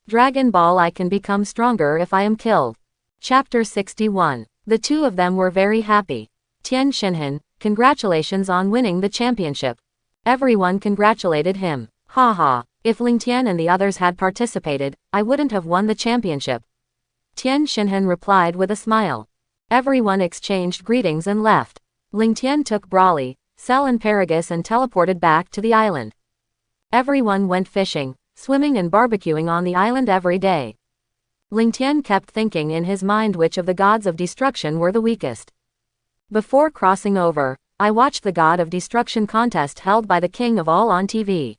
Dragon Ball, I can become stronger if I am killed. Chapter 61. The two of them were very happy. Tien Shinhan, congratulations on winning the championship. Everyone congratulated him. Haha, if Ling Tian and the others had participated, I wouldn't have won the championship. Tien Shinhan replied with a smile. Everyone exchanged greetings and left. Ling Tian took Brawly, Cell and Paragus and teleported back to the island. Everyone went fishing, swimming and barbecuing on the island every day. Ling Tian kept thinking in his mind which of the gods of destruction were the weakest. Before crossing over, I watched the God of Destruction contest held by the King of All on TV.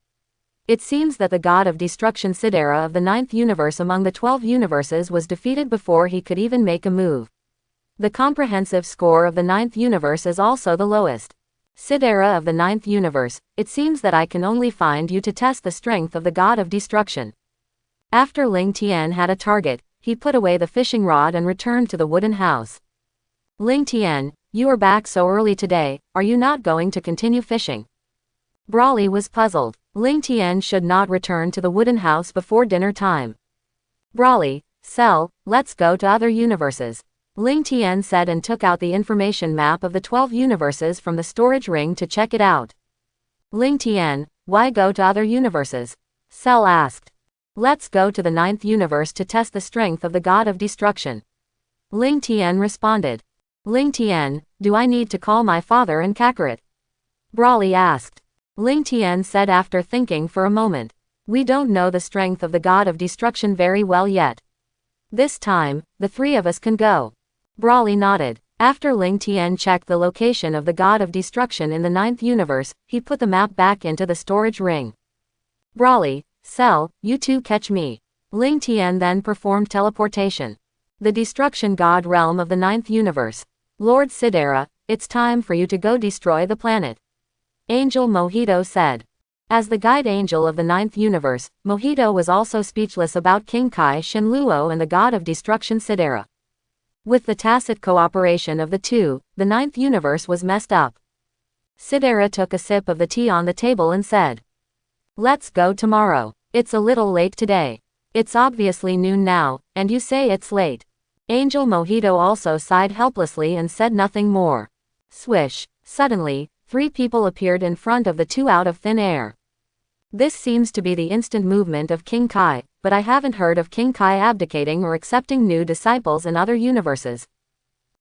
It seems that the God of Destruction Sidera of the 9th universe among the 12 universes was defeated before he could even make a move. The comprehensive score of the 9th universe is also the lowest. Sidera of the 9th universe, it seems that I can only find you to test the strength of the God of Destruction. After Ling Tian had a target, he put away the fishing rod and returned to the wooden house. Ling Tian, you are back so early today, are you not going to continue fishing? Brawly was puzzled. Ling Tian should not return to the wooden house before dinner time. Brawly, Cell, let's go to other universes. Ling Tian said and took out the information map of the 12 universes from the storage ring to check it out. Ling Tian, why go to other universes? Cell asked. Let's go to the 9th universe to test the strength of the God of Destruction. Ling Tian responded. Ling Tian, do I need to call my father and Kakarot? Brawly asked. Ling Tian said after thinking for a moment. We don't know the strength of the God of Destruction very well yet. This time, the three of us can go. Brawly nodded. After Ling Tian checked the location of the God of Destruction in the 9th universe, he put the map back into the storage ring. Brawly, Cell, you two catch me. Ling Tian then performed teleportation. The Destruction God realm of the 9th universe. Lord Sidera, it's time for you to go destroy the planet. Angel Mojito said. As the guide angel of the 9th universe, Mojito was also speechless about King Kai Shenluo and the God of Destruction Sidera. With the tacit cooperation of the two, the 9th universe was messed up. Sidera took a sip of the tea on the table and said. Let's go tomorrow. It's a little late today. It's obviously noon now, and you say it's late. Angel Mojito also sighed helplessly and said nothing more. Swish. Suddenly, 3 people appeared in front of the two out of thin air. This seems to be the instant movement of King Kai, but I haven't heard of King Kai abdicating or accepting new disciples in other universes.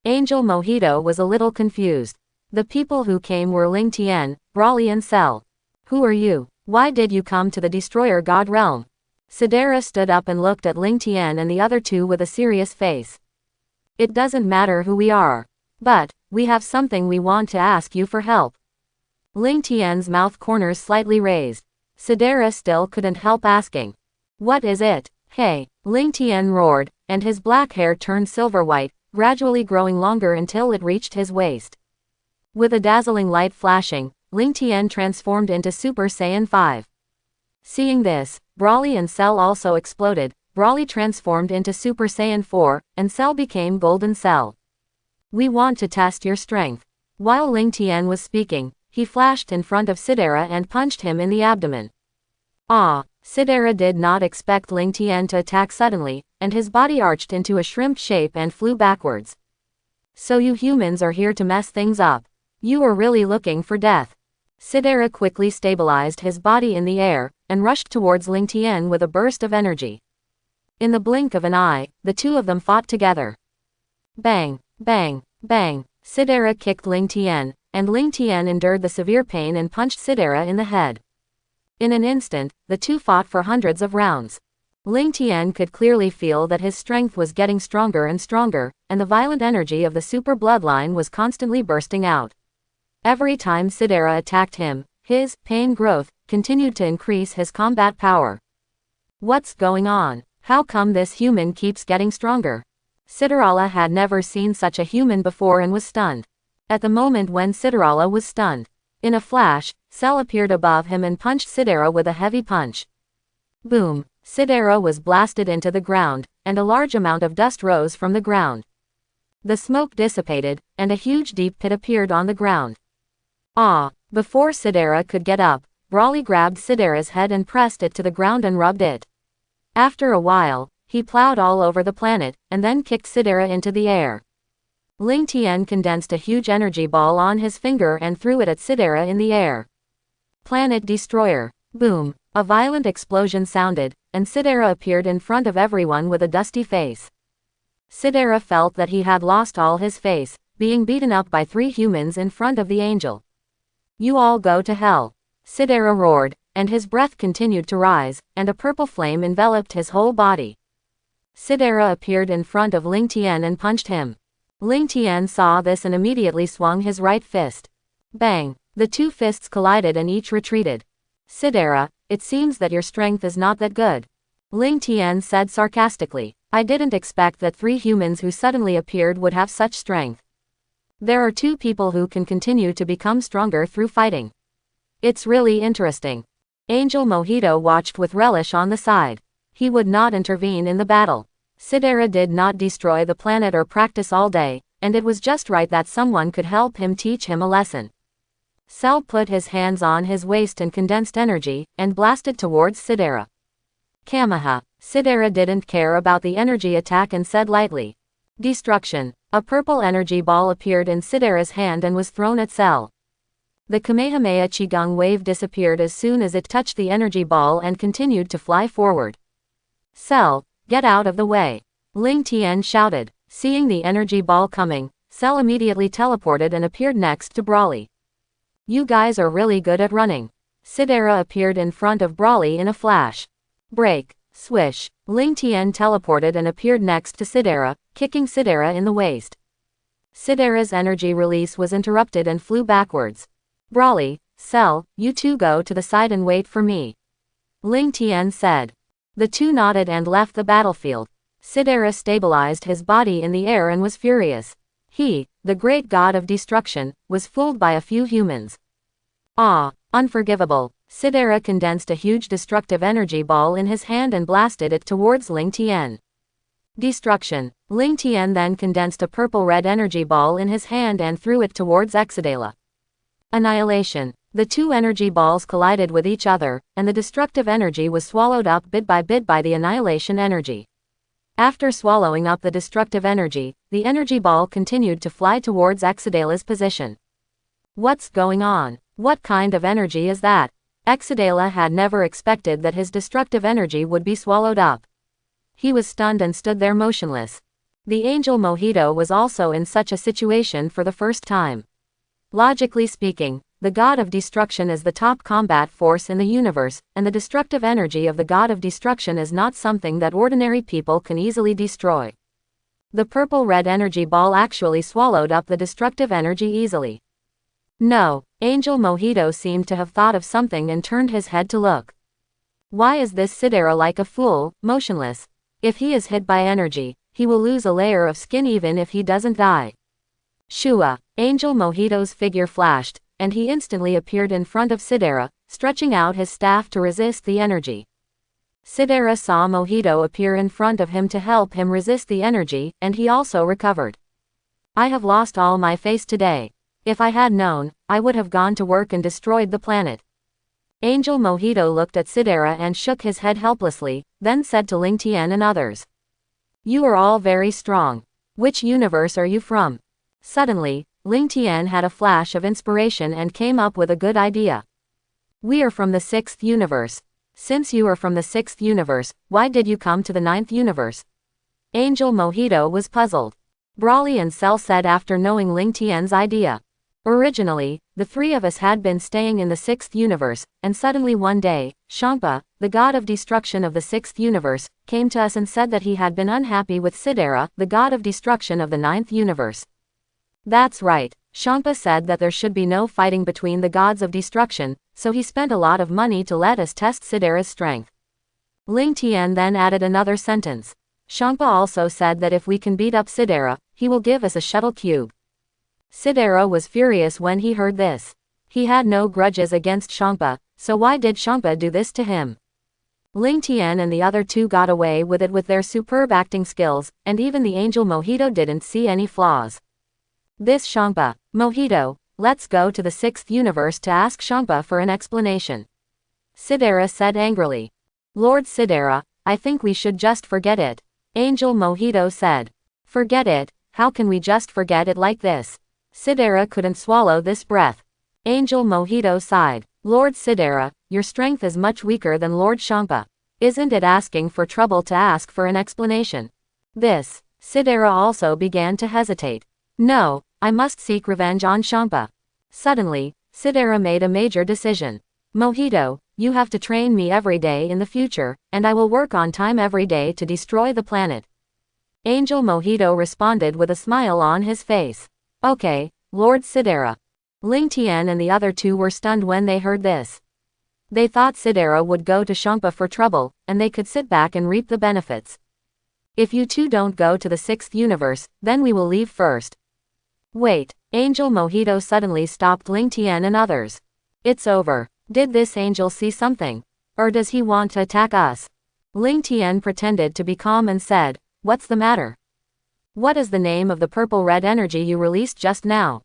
Angel Mojito was a little confused. The people who came were Ling Tian, Brawly and Cell. Who are you? Why did you come to the Destroyer God realm? Sidera stood up and looked at Ling Tian and the other two with a serious face. It doesn't matter who we are. But, we have something we want to ask you for help. Ling Tian's mouth corners slightly raised. Sidera still couldn't help asking. What is it? Hey, Ling Tian roared, and his black hair turned silver-white, gradually growing longer until it reached his waist. With a dazzling light flashing, Ling Tian transformed into Super Saiyan 5. Seeing this, Brawly and Cell also exploded. Brawly transformed into Super Saiyan 4, and Cell became Golden Cell. We want to test your strength. While Ling Tian was speaking, he flashed in front of Sidera and punched him in the abdomen. Sidera did not expect Ling Tian to attack suddenly, and his body arched into a shrimp shape and flew backwards. So you humans are here to mess things up. You are really looking for death. Sidera quickly stabilized his body in the air, and rushed towards Ling Tian with a burst of energy. In the blink of an eye, the two of them fought together. Bang, bang, bang. Sidera kicked Ling Tian, and Ling Tian endured the severe pain and punched Sidera in the head. In an instant, the two fought for hundreds of rounds. Ling Tian could clearly feel that his strength was getting stronger and stronger, and the violent energy of the super bloodline was constantly bursting out. Every time Sidera attacked him, his pain growth continued to increase his combat power. What's going on? How come this human keeps getting stronger? Sidera had never seen such a human before and was stunned. At the moment when Sidera was stunned, in a flash, Cell appeared above him and punched Sidera with a heavy punch. Boom! Sidera was blasted into the ground, and a large amount of dust rose from the ground. The smoke dissipated, and a huge deep pit appeared on the ground. Before Sidera could get up, Brawly grabbed Sidera's head and pressed it to the ground and rubbed it. After a while, he plowed all over the planet, and then kicked Sidera into the air. Ling Tian condensed a huge energy ball on his finger and threw it at Sidera in the air. Planet Destroyer. Boom. A violent explosion sounded, and Sidera appeared in front of everyone with a dusty face. Sidera felt that he had lost all his face, being beaten up by 3 humans in front of the angel. You all go to hell. Sidera roared, and his breath continued to rise, and a purple flame enveloped his whole body. Sidera appeared in front of Ling Tian and punched him. Ling Tian saw this and immediately swung his right fist. Bang! The 2 fists collided and each retreated. Sidera, it seems that your strength is not that good. Ling Tian said sarcastically. I didn't expect that 3 humans who suddenly appeared would have such strength. There are 2 people who can continue to become stronger through fighting. It's really interesting. Angel Mojito watched with relish on the side. He would not intervene in the battle. Sidera did not destroy the planet or practice all day, and it was just right that someone could help him teach him a lesson. Cell put his hands on his waist and condensed energy, and blasted towards Sidera. Kamaha. Sidera didn't care about the energy attack and said lightly. Destruction. A purple energy ball appeared in Sidera's hand and was thrown at Cell. The Kamehameha Qigong wave disappeared as soon as it touched the energy ball and continued to fly forward. Cell, get out of the way. Ling Tian shouted. Seeing the energy ball coming, Cell immediately teleported and appeared next to Brawly. You guys are really good at running. Sidera appeared in front of Brawly in a flash. Break. Swish. Ling Tian teleported and appeared next to Sidera, kicking Sidera in the waist. Sidera's energy release was interrupted and flew backwards. Brawly, Cell, you 2 go to the side and wait for me. Ling Tian said. The 2 nodded and left the battlefield. Sidera stabilized his body in the air and was furious. He, the great god of destruction, was fooled by a few humans. Ah, unforgivable. Sidera condensed a huge destructive energy ball in his hand and blasted it towards Ling Tian. Destruction. Ling Tian then condensed a purple-red energy ball in his hand and threw it towards Exadela. Annihilation. The 2 energy balls collided with each other, and the destructive energy was swallowed up bit by the annihilation energy. After swallowing up the destructive energy, the energy ball continued to fly towards Exadela's position. What's going on? What kind of energy is that? Exadela had never expected that his destructive energy would be swallowed up. He was stunned and stood there motionless. The Angel Mojito was also in such a situation for the first time. Logically speaking, the god of destruction is the top combat force in the universe, and the destructive energy of the god of destruction is not something that ordinary people can easily destroy. The purple-red energy ball actually swallowed up the destructive energy easily. No, Angel Mojito seemed to have thought of something and turned his head to look. Why is this Sidera like a fool, motionless? If he is hit by energy, he will lose a layer of skin even if he doesn't die. Shua. Angel Mojito's figure flashed, and he instantly appeared in front of Sidera, stretching out his staff to resist the energy. Sidera saw Mojito appear in front of him to help him resist the energy, and he also recovered. I have lost all my face today. If I had known, I would have gone to work and destroyed the planet. Angel Mojito looked at Sidera and shook his head helplessly, then said to Ling Tian and others. You are all very strong. Which universe are you from? Suddenly, Ling Tian had a flash of inspiration and came up with a good idea. We are from the 6th universe. Since you are from the 6th universe, why did you come to the 9th universe? Angel Mojito was puzzled. Brawly and Cell said after knowing Ling Tian's idea. Originally, the 3 of us had been staying in the 6th universe, and suddenly one day, Shangpa, the god of destruction of the 6th universe, came to us and said that he had been unhappy with Sidera, the god of destruction of the 9th universe. That's right, Shangpa said that there should be no fighting between the gods of destruction, so he spent a lot of money to let us test Sidera's strength. Ling Tian then added another sentence. Shangpa also said that if we can beat up Sidera, he will give us a shuttle cube. Sidera was furious when he heard this. He had no grudges against Shangpa, so why did Shangpa do this to him? Ling Tian and the other 2 got away with it with their superb acting skills, and even the Angel Mojito didn't see any flaws. This Shangpa, Mojito, let's go to the 6th universe to ask Shangpa for an explanation. Sidera said angrily. Lord Sidera, I think we should just forget it. Angel Mojito said. Forget it? How can we just forget it like this? Sidera couldn't swallow this breath. Angel Mojito sighed. Lord Sidera, your strength is much weaker than Lord Champa. Isn't it asking for trouble to ask for an explanation? This. Sidera also began to hesitate. No, I must seek revenge on Champa. Suddenly, Sidera made a major decision. Mojito, you have to train me every day in the future, and I will work on time every day to destroy the planet. Angel Mojito responded with a smile on his face. Okay, Lord Sidera. Ling Tian and the other two were stunned when they heard this. They thought Sidera would go to Champa for trouble, and they could sit back and reap the benefits. If you two don't go to the 6th universe, then we will leave first. Wait, Angel Mojito suddenly stopped Ling Tian and others. It's over. Did this angel see something? Or does he want to attack us? Ling Tian pretended to be calm and said, what's the matter? What is the name of the purple-red energy you released just now?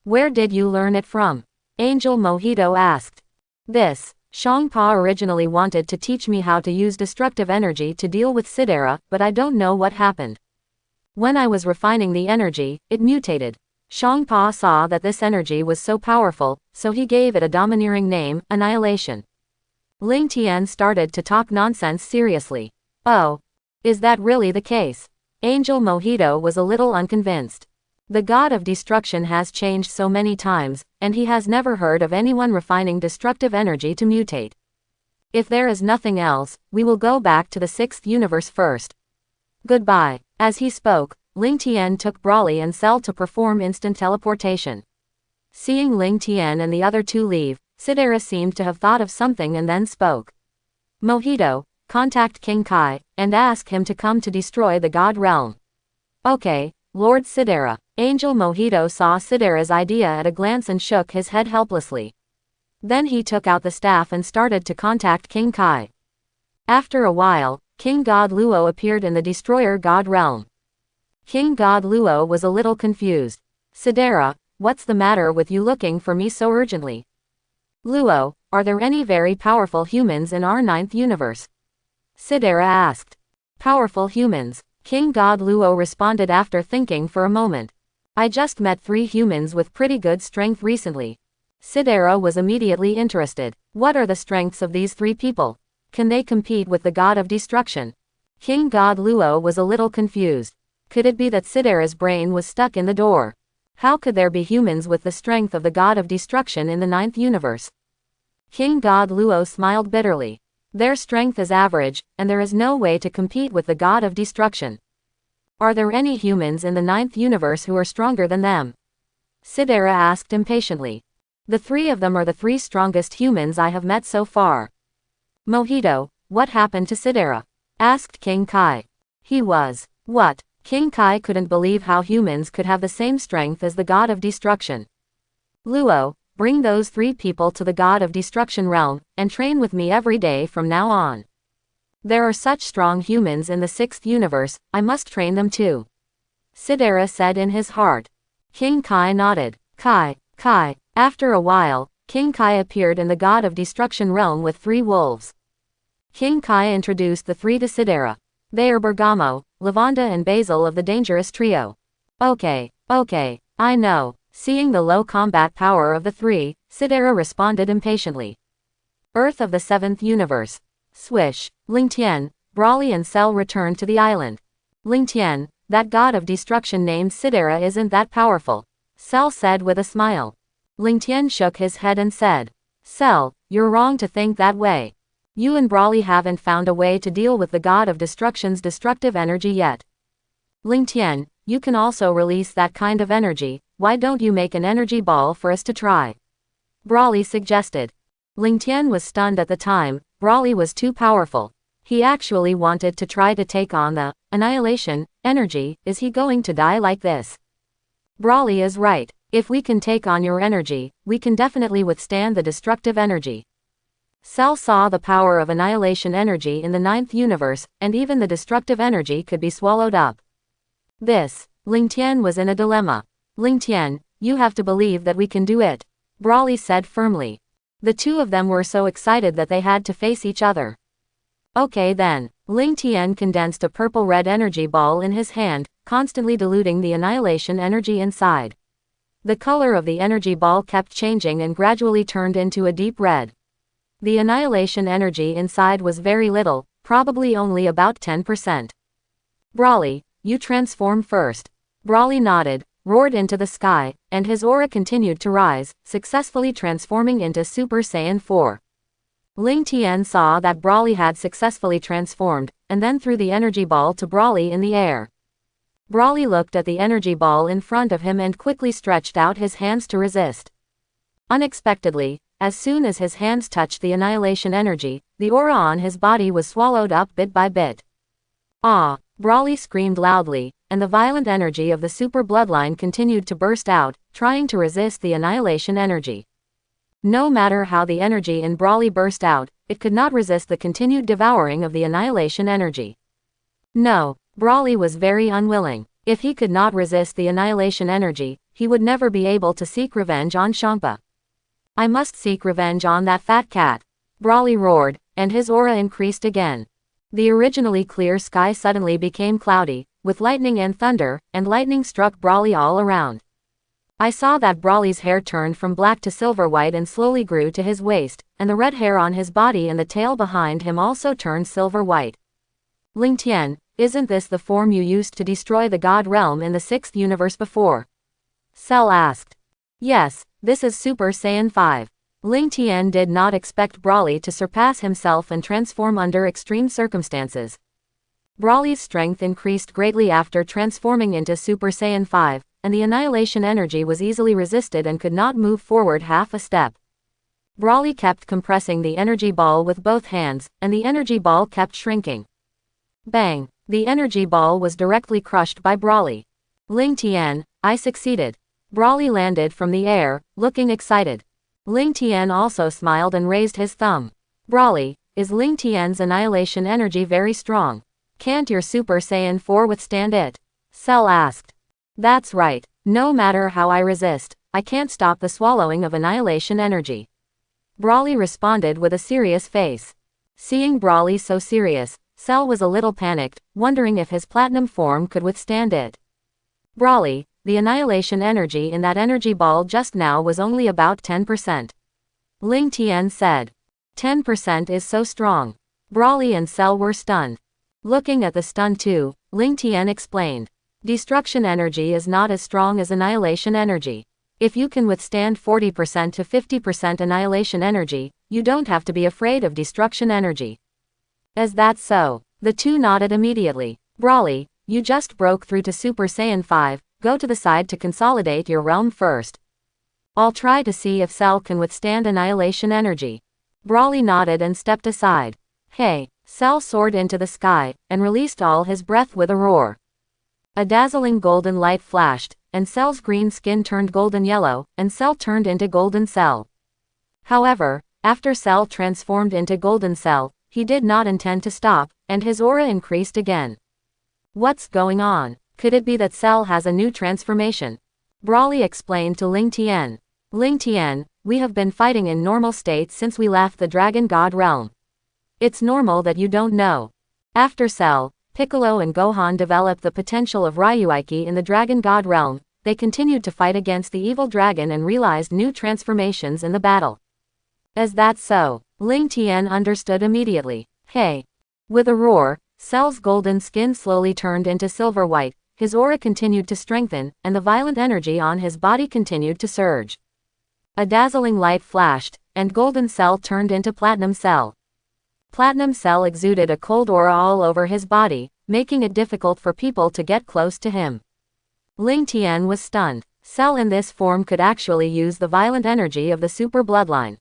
Where did you learn it from? Angel Mojito asked. This. Shangpa originally wanted to teach me how to use destructive energy to deal with Sidera, but I don't know what happened. When I was refining the energy, it mutated. Shangpa saw that this energy was so powerful, so he gave it a domineering name, Annihilation. Ling Tian started to talk nonsense seriously. Oh. Is that really the case? Angel Mojito was a little unconvinced. The god of destruction has changed so many times, and he has never heard of anyone refining destructive energy to mutate. If there is nothing else, we will go back to the 6th universe first. Goodbye. As he spoke, Ling Tian took Brawly and Cell to perform instant teleportation. Seeing Ling Tian and the other two leave, Sidera seemed to have thought of something and then spoke. Mojito, contact King Kai, and ask him to come to destroy the God realm. Okay, Lord Sidera. Angel Mojito saw Sidera's idea at a glance and shook his head helplessly. Then he took out the staff and started to contact King Kai. After a while, King God Luo appeared in the Destroyer God realm. King God Luo was a little confused. Sidera, what's the matter with you looking for me so urgently? Luo, are there any very powerful humans in our 9th universe? Sidera asked. Powerful humans? King God Luo responded after thinking for a moment. I just met 3 humans with pretty good strength recently. Sidera was immediately interested. What are the strengths of these 3 people? Can they compete with the god of destruction? King God Luo was a little confused. Could it be that Sidera's brain was stuck in the door? How could there be humans with the strength of the god of destruction in the 9th universe? King God Luo smiled bitterly. Their strength is average, and there is no way to compete with the god of destruction. Are there any humans in the 9th universe who are stronger than them? Sidera asked impatiently. The 3 of them are the 3 strongest humans I have met so far. Mojito, what happened to Sidera? Asked King Kai. He was. What? King Kai couldn't believe how humans could have the same strength as the god of destruction. Luo, bring those 3 people to the god of destruction realm, and train with me every day from now on. There are such strong humans in the 6th universe, I must train them too. Sidera said in his heart. King Kai nodded. Kai. After a while, King Kai appeared in the god of destruction realm with 3 wolves. King Kai introduced the 3 to Sidera. They are Bergamo, Lavanda and Basil of the Dangerous Trio. Okay, I know. Seeing the low combat power of the 3, Sidera responded impatiently. Earth of the 7th universe. Swish. Ling Tian, Brawly and Cell returned to the island. Ling Tian, that god of destruction named Sidera isn't that powerful. Cell said with a smile. Ling Tian shook his head and said. Cell, you're wrong to think that way. You and Brawly haven't found a way to deal with the god of destruction's destructive energy yet. Ling Tian, you can also release that kind of energy, why don't you make an energy ball for us to try? Brawly suggested. Ling Tian was stunned at the time, Brawly was too powerful. He actually wanted to try to take on the annihilation energy. Is he going to die like this? Brawly is right. If we can take on your energy, we can definitely withstand the destructive energy. Cell saw the power of annihilation energy in the 9th universe, and even the destructive energy could be swallowed up. Ling Tian was in a dilemma. Ling Tian, you have to believe that we can do it, Brawly said firmly. The 2 of them were so excited that they had to face each other. Okay then, Ling Tian condensed a purple-red energy ball in his hand, constantly diluting the annihilation energy inside. The color of the energy ball kept changing and gradually turned into a deep red. The annihilation energy inside was very little, probably only about 10%. Brawly, you transform first. Brawly nodded, roared into the sky, and his aura continued to rise, successfully transforming into Super Saiyan 4. Ling Tian saw that Brawly had successfully transformed, and then threw the energy ball to Brawly in the air. Brawly looked at the energy ball in front of him and quickly stretched out his hands to resist. Unexpectedly, as soon as his hands touched the annihilation energy, the aura on his body was swallowed up bit by bit. Ah! Brawly screamed loudly, and the violent energy of the super bloodline continued to burst out, trying to resist the annihilation energy. No matter how the energy in Brawly burst out, it could not resist the continued devouring of the annihilation energy. No, Brawly was very unwilling. If he could not resist the annihilation energy, he would never be able to seek revenge on Champa. I must seek revenge on that fat cat. Brawly roared, and his aura increased again. The originally clear sky suddenly became cloudy, with lightning and thunder, and lightning struck Brawly all around. I saw that Brawly's hair turned from black to silver white and slowly grew to his waist, and the red hair on his body and the tail behind him also turned silver white. Ling Tian, isn't this the form you used to destroy the God Realm in the 6th universe before? Cell asked. Yes, this is Super Saiyan 5. Ling Tian did not expect Brawly to surpass himself and transform under extreme circumstances. Brawly's strength increased greatly after transforming into Super Saiyan 5, and the annihilation energy was easily resisted and could not move forward half a step. Brawly kept compressing the energy ball with both hands, and the energy ball kept shrinking. Bang! The energy ball was directly crushed by Brawly. Ling Tian, I succeeded. Brawly landed from the air, looking excited. Ling Tian also smiled and raised his thumb. Brawly, is Ling Tian's annihilation energy very strong? Can't your Super Saiyan 4 withstand it? Cell asked. That's right, no matter how I resist, I can't stop the swallowing of annihilation energy. Brawly responded with a serious face. Seeing Brawly so serious, Cell was a little panicked, wondering if his platinum form could withstand it. Brawly, the annihilation energy in that energy ball just now was only about 10%. Ling Tian said. 10% is so strong. Brawly and Cell were stunned. Looking at the stun too, Ling Tian explained. Destruction energy is not as strong as annihilation energy. If you can withstand 40% to 50% annihilation energy, you don't have to be afraid of destruction energy. Is that so? The two nodded immediately. Brawly, you just broke through to Super Saiyan 5, go to the side to consolidate your realm first. I'll try to see if Cell can withstand annihilation energy. Brawly nodded and stepped aside. Hey! Cell soared into the sky, and released all his breath with a roar. A dazzling golden light flashed, and Cell's green skin turned golden yellow, and Cell turned into Golden Cell. However, after Cell transformed into Golden Cell, he did not intend to stop, and his aura increased again. What's going on? Could it be that Cell has a new transformation? Brawly explained to Ling Tian. Ling Tian, we have been fighting in normal state since we left the Dragon God Realm. It's normal that you don't know. After Cell, Piccolo and Gohan developed the potential of Ryuiki in the Dragon God Realm, they continued to fight against the evil dragon and realized new transformations in the battle. Is that so? Ling Tian understood immediately. Hey! With a roar, Cell's golden skin slowly turned into silver white, his aura continued to strengthen, and the violent energy on his body continued to surge. A dazzling light flashed, and Golden Cell turned into Platinum Cell. Platinum Cell exuded a cold aura all over his body, making it difficult for people to get close to him. Ling Tian was stunned. Cell in this form could actually use the violent energy of the super bloodline.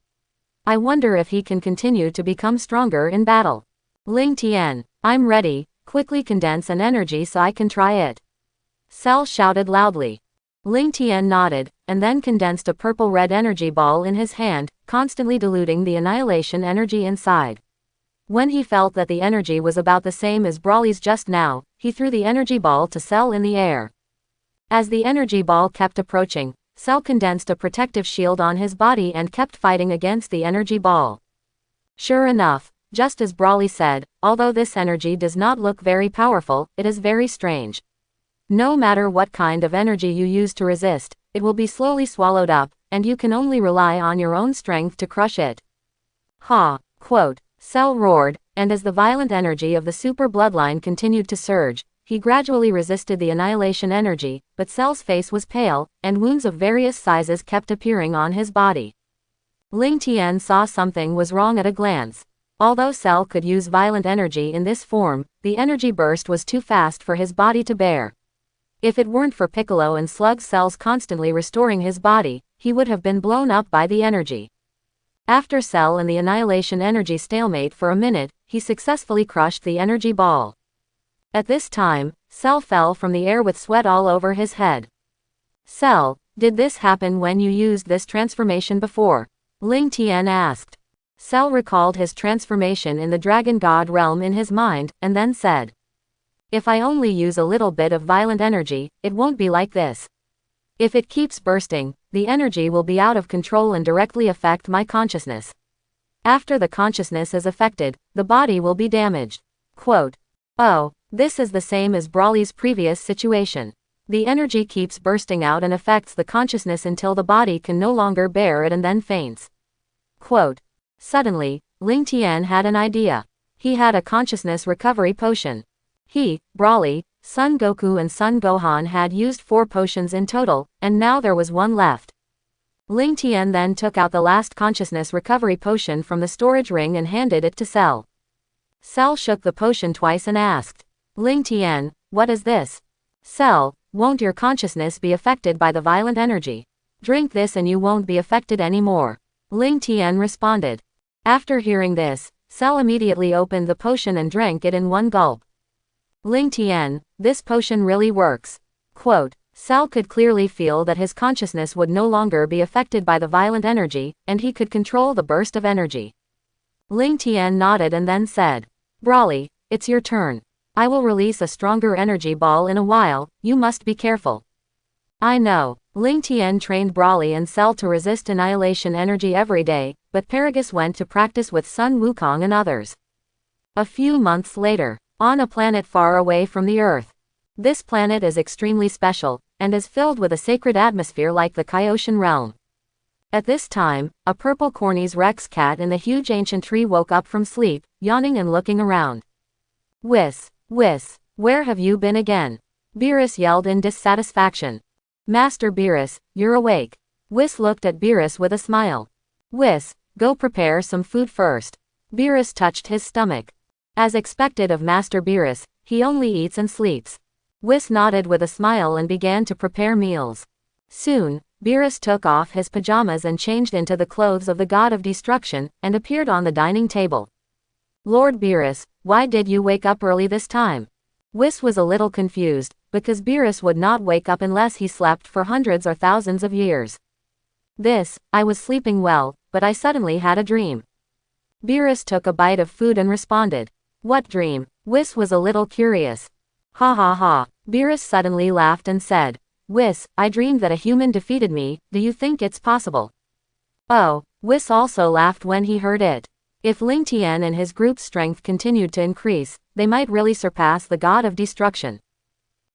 I wonder if he can continue to become stronger in battle. Ling Tian, I'm ready, quickly condense an energy so I can try it. Cell shouted loudly. Ling Tian nodded, and then condensed a purple-red energy ball in his hand, constantly diluting the annihilation energy inside. When he felt that the energy was about the same as Brawly's just now, he threw the energy ball to Cell in the air. As the energy ball kept approaching, Cell condensed a protective shield on his body and kept fighting against the energy ball. Sure enough, just as Brawly said, although this energy does not look very powerful, it is very strange. No matter what kind of energy you use to resist, it will be slowly swallowed up, and you can only rely on your own strength to crush it. Ha! Quote. Cell roared, and as the violent energy of the super bloodline continued to surge, he gradually resisted the annihilation energy, but Cell's face was pale, and wounds of various sizes kept appearing on his body. Ling Tian saw something was wrong at a glance. Although Cell could use violent energy in this form, the energy burst was too fast for his body to bear. If it weren't for Piccolo and Slug Cells constantly restoring his body, he would have been blown up by the energy. After Cell and the annihilation energy stalemate for a minute, he successfully crushed the energy ball. At this time, Cell fell from the air with sweat all over his head. Cell, did this happen when you used this transformation before? Ling Tian asked. Cell recalled his transformation in the Dragon God realm in his mind, and then said, "If I only use a little bit of violent energy, it won't be like this. If it keeps bursting, the energy will be out of control and directly affect my consciousness. After the consciousness is affected, the body will be damaged." Quote. Oh, this is the same as Brawly's previous situation. The energy keeps bursting out and affects the consciousness until the body can no longer bear it and then faints. Quote. Suddenly, Ling Tian had an idea. He had a consciousness recovery potion. He, Brawly, Son Goku and Son Gohan had used 4 potions in total, and now there was one left. Ling Tian then took out the last consciousness recovery potion from the storage ring and handed it to Cell. Cell shook the potion twice and asked, "Ling Tian, what is this?" Cell, won't your consciousness be affected by the violent energy? Drink this and you won't be affected anymore. Ling Tian responded. After hearing this, Cell immediately opened the potion and drank it in one gulp. Ling Tian, this potion really works. Quote. Cell could clearly feel that his consciousness would no longer be affected by the violent energy, and he could control the burst of energy. Ling Tian nodded and then said, "Brawly, it's your turn. I will release a stronger energy ball in a while, you must be careful." I know. Ling Tian trained Brawly and Cell to resist annihilation energy every day, but Paragus went to practice with Sun Wukong and others. A few months later, on a planet far away from the Earth. This planet is extremely special, and is filled with a sacred atmosphere like the Kaioshan realm. At this time, a purple Corny's Rex cat in the huge ancient tree woke up from sleep, yawning and looking around. "Whis, Whis, where have you been again?" Beerus yelled in dissatisfaction. "Master Beerus, you're awake." Whis looked at Beerus with a smile. "Whis, go prepare some food first." Beerus touched his stomach. As expected of Master Beerus, he only eats and sleeps. Whis nodded with a smile and began to prepare meals. Soon, Beerus took off his pajamas and changed into the clothes of the god of destruction, and appeared on the dining table. "Lord Beerus, why did you wake up early this time?" Whis was a little confused, because Beerus would not wake up unless he slept for hundreds or thousands of years. I was sleeping well, but I suddenly had a dream." Beerus took a bite of food and responded. "What dream?" Whis was a little curious. "Ha ha ha." Beerus suddenly laughed and said, "Whis, I dreamed that a human defeated me, do you think it's possible?" Oh, Whis also laughed when he heard it. If Ling Tian and his group's strength continued to increase, they might really surpass the god of destruction.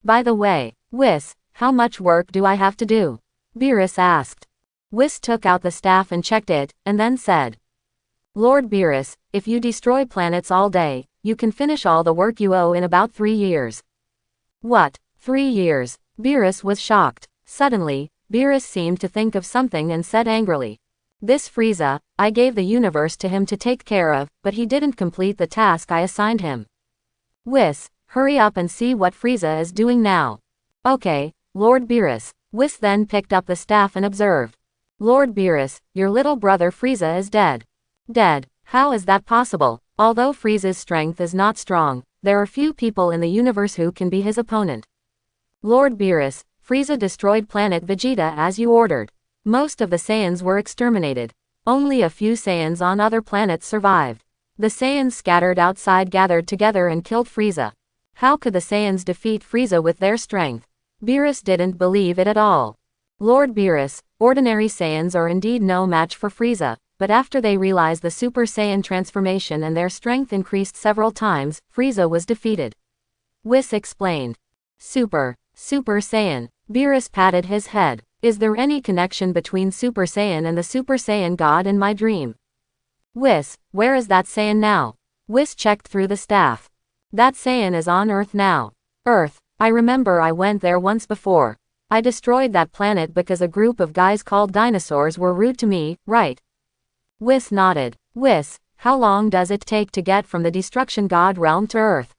"By the way, Whis, how much work do I have to do?" Beerus asked. Whis took out the staff and checked it, and then said, "Lord Beerus, if you destroy planets all day, you can finish all the work you owe in about 3 years. "What? 3 years?" Beerus was shocked. Suddenly, Beerus seemed to think of something and said angrily, "This Frieza, I gave the universe to him to take care of, but he didn't complete the task I assigned him. Whis, hurry up and see what Frieza is doing now." "Okay, Lord Beerus." Whis then picked up the staff and observed, "Lord Beerus, your little brother Frieza is dead." "Dead? How is that possible? Although Frieza's strength is not strong, there are few people in the universe who can be his opponent." "Lord Beerus, Frieza destroyed planet Vegeta as you ordered. Most of the Saiyans were exterminated. Only a few Saiyans on other planets survived. The Saiyans scattered outside gathered together and killed Frieza. How could the Saiyans defeat Frieza with their strength?" Beerus didn't believe it at all. "Lord Beerus, ordinary Saiyans are indeed no match for Frieza. but after they realized the Super Saiyan transformation and their strength increased several times, Frieza was defeated. Whis explained. Super Saiyan. Beerus patted his head. Is there any connection between Super Saiyan and the Super Saiyan God in my dream? Whis, where is that Saiyan now? Whis checked through the staff. That Saiyan is on Earth now. Earth, I remember I went there once before. I destroyed that planet because a group of guys called dinosaurs were rude to me, right? Whis nodded. Whis, how long does it take to get from the Destruction God realm to Earth?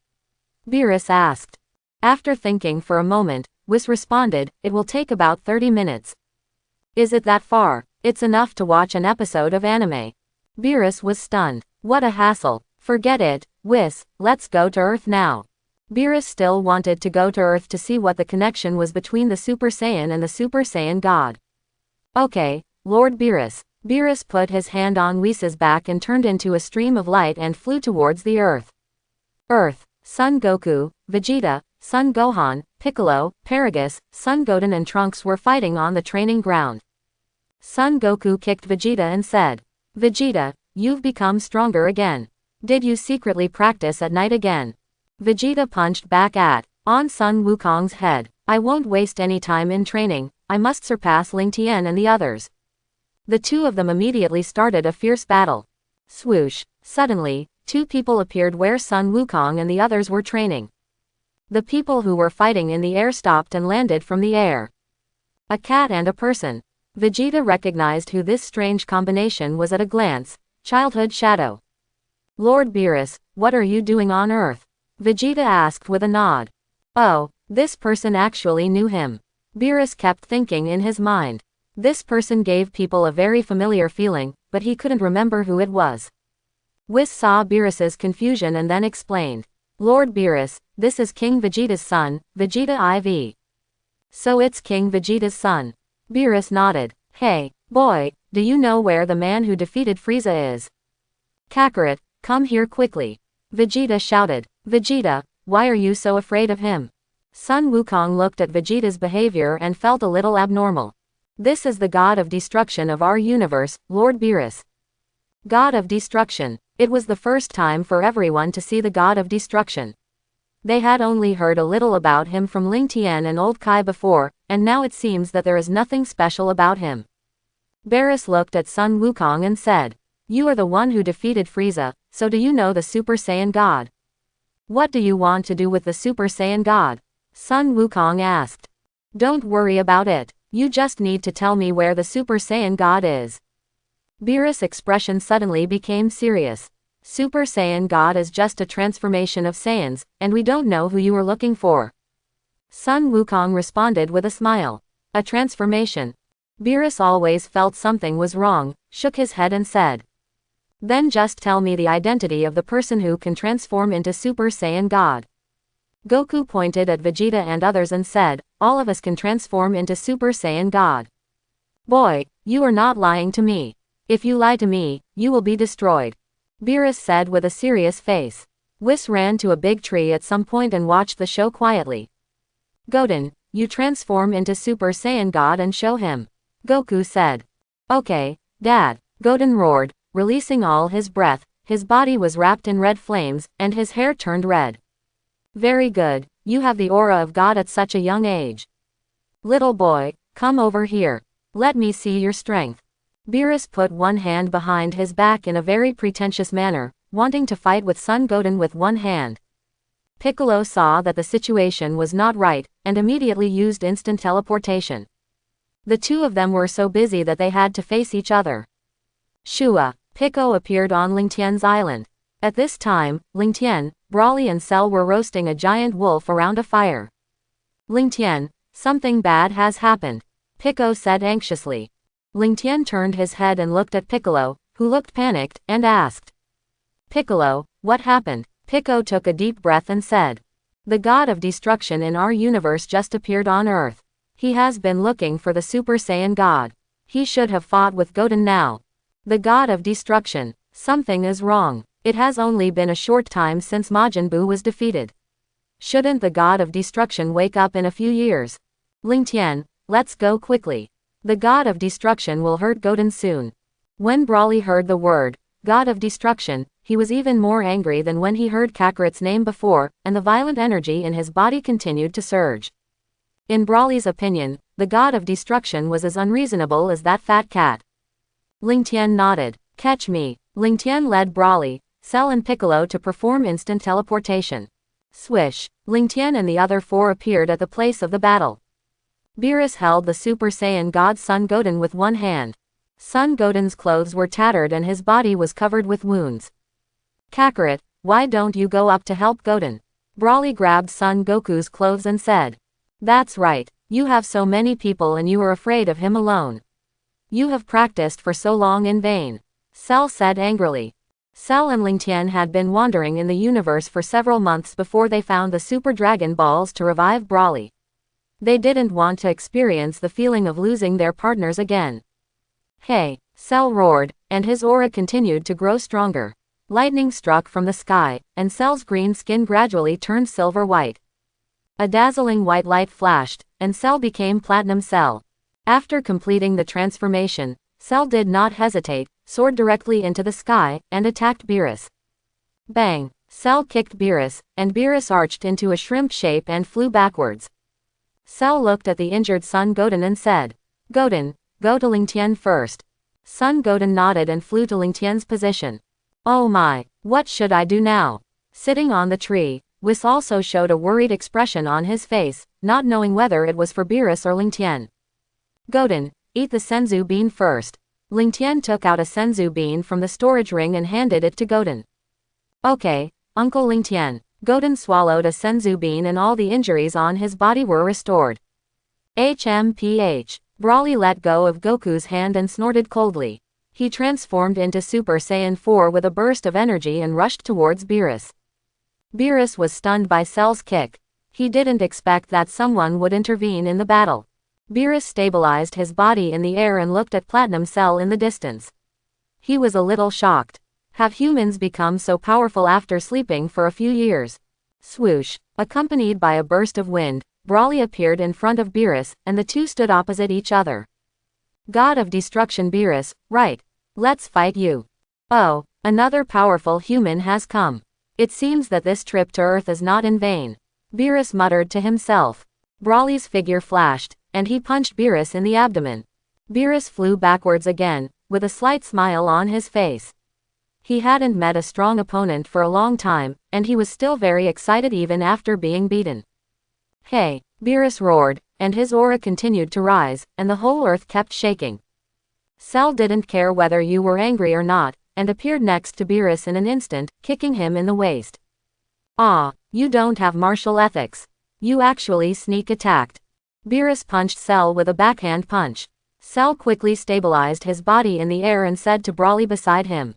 Beerus asked. After thinking for a moment, Whis responded, it will take about 30 minutes. Is it that far? It's enough to watch an episode of anime. Beerus was stunned. What a hassle. Forget it, Whis, let's go to Earth now. Beerus still wanted to go to Earth to see what the connection was between the Super Saiyan and the Super Saiyan God. Okay, Lord Beerus. Beerus put his hand on Whis' back and turned into a stream of light and flew towards the Earth. Earth, Son Goku, Vegeta, Son Gohan, Piccolo, Paragus, Son Goten and Trunks were fighting on the training ground. Son Goku kicked Vegeta and said, Vegeta, you've become stronger again. Did you secretly practice at night again? Vegeta punched back on Sun Wukong's head. I won't waste any time in training, I must surpass Ling Tian and the others. The two of them immediately started a fierce battle. Swoosh. Suddenly, two people appeared where Sun Wukong and the others were training. The people who were fighting in the air stopped and landed from the air. A cat and a person. Vegeta recognized who this strange combination was at a glance, Childhood Shadow. Lord Beerus, what are you doing on Earth? Vegeta asked with a nod. Oh, this person actually knew him. Beerus kept thinking in his mind. This person gave people a very familiar feeling, but he couldn't remember who it was. Whis saw Beerus's confusion and then explained. Lord Beerus, this is King Vegeta's son, Vegeta IV. So it's King Vegeta's son. Beerus nodded. Hey, boy, do you know where the man who defeated Frieza is? Kakarot, come here quickly. Vegeta shouted. Vegeta, why are you so afraid of him? Sun Wukong looked at Vegeta's behavior and felt a little abnormal. This is the god of destruction of our universe, Lord Beerus. God of destruction. It was the first time for everyone to see the god of destruction. They had only heard a little about him from Ling Tian and Old Kai before, and now it seems that there is nothing special about him. Beerus looked at Sun Wukong and said, you are the one who defeated Frieza, so do you know the Super Saiyan God? What do you want to do with the Super Saiyan God? Sun Wukong asked. Don't worry about it, you just need to tell me where the Super Saiyan God is. Beerus' expression suddenly became serious. Super Saiyan God is just a transformation of Saiyans, and we don't know who you are looking for. Sun Wukong responded with a smile. A transformation. Beerus always felt something was wrong, shook his head and said. Then just tell me the identity of the person who can transform into Super Saiyan God. Goku pointed at Vegeta and others and said, all of us can transform into Super Saiyan God. Boy, you are not lying to me. If you lie to me, you will be destroyed. Beerus said with a serious face. Whis ran to a big tree at some point and watched the show quietly. Goten, you transform into Super Saiyan God and show him. Goku said. Okay, Dad. Goten roared, releasing all his breath, his body was wrapped in red flames, and his hair turned red. Very good, you have the aura of God at such a young age. Little boy, come over here. Let me see your strength. Beerus put one hand behind his back in a very pretentious manner, wanting to fight with Son Goten with one hand. Piccolo saw that the situation was not right, and immediately used instant teleportation. The two of them were so busy that they had to face each other. Shua, Pico appeared on Ling Tian's island. At this time, Ling Tian, Broly and Cell were roasting a giant wolf around a fire. Ling Tian, something bad has happened, Pico said anxiously. Ling Tian turned his head and looked at Piccolo, who looked panicked, and asked. Piccolo, what happened? Pico took a deep breath and said. The god of destruction in our universe just appeared on Earth. He has been looking for the Super Saiyan God. He should have fought with Goten now. The god of destruction. Something is wrong. It has only been a short time since Majin Buu was defeated. Shouldn't the god of destruction wake up in a few years? Ling Tian, let's go quickly. The god of destruction will hurt Goten soon. When Brawly heard the word, God of Destruction, he was even more angry than when he heard Kakarot's name before, and the violent energy in his body continued to surge. In Brawly's opinion, the God of Destruction was as unreasonable as that fat cat. Ling Tian nodded. Catch me. Ling Tian led Brawly, Cell and Piccolo to perform instant teleportation. Swish. Ling Tian and the other four appeared at the place of the battle. Beerus held the Super Saiyan God Son Goten with one hand. Son Goten's clothes were tattered and his body was covered with wounds. Kakarot, why don't you go up to help Goten? Brawly grabbed Son Goku's clothes and said. That's right, you have so many people and you are afraid of him alone. You have practiced for so long in vain. Cell said angrily. Cell and Ling Tian had been wandering in the universe for several months before they found the Super Dragon Balls to revive Brawly. They didn't want to experience the feeling of losing their partners again. Hey, Cell roared, and his aura continued to grow stronger. Lightning struck from the sky, and Cell's green skin gradually turned silver-white. A dazzling white light flashed, and Cell became Platinum Cell. After completing the transformation, Cell did not hesitate, soared directly into the sky, and attacked Beerus. Bang! Cell kicked Beerus, and Beerus arched into a shrimp shape and flew backwards. Cell looked at the injured Son Goten and said, Goten, go to Ling Tian first. Son Goten nodded and flew to Ling Tian's position. Oh my, what should I do now? Sitting on the tree, Whis also showed a worried expression on his face, not knowing whether it was for Beerus or Ling Tian. Goten, eat the Senzu bean first. Ling Tian took out a Senzu bean from the storage ring and handed it to Goten. Okay, Uncle Ling Tian. Goten swallowed a Senzu bean and all the injuries on his body were restored. HMPH. Brawly let go of Goku's hand and snorted coldly. He transformed into Super Saiyan 4 with a burst of energy and rushed towards Beerus. Beerus was stunned by Cell's kick. He didn't expect that someone would intervene in the battle. Beerus stabilized his body in the air and looked at Platinum Cell in the distance. He was a little shocked. Have humans become so powerful after sleeping for a few years? Swoosh. Accompanied by a burst of wind, Brawly appeared in front of Beerus, and the two stood opposite each other. God of Destruction Beerus, right. Let's fight you. Oh, another powerful human has come. It seems that this trip to Earth is not in vain. Beerus muttered to himself. Brawly's figure flashed, and he punched Beerus in the abdomen. Beerus flew backwards again, with a slight smile on his face. He hadn't met a strong opponent for a long time, and he was still very excited even after being beaten. Hey, Beerus roared, and his aura continued to rise, and the whole earth kept shaking. Cell didn't care whether you were angry or not, and appeared next to Beerus in an instant, kicking him in the waist. Ah, you don't have martial ethics. You actually sneak attacked. Beerus punched Cell with a backhand punch. Cell quickly stabilized his body in the air and said to Brawly beside him.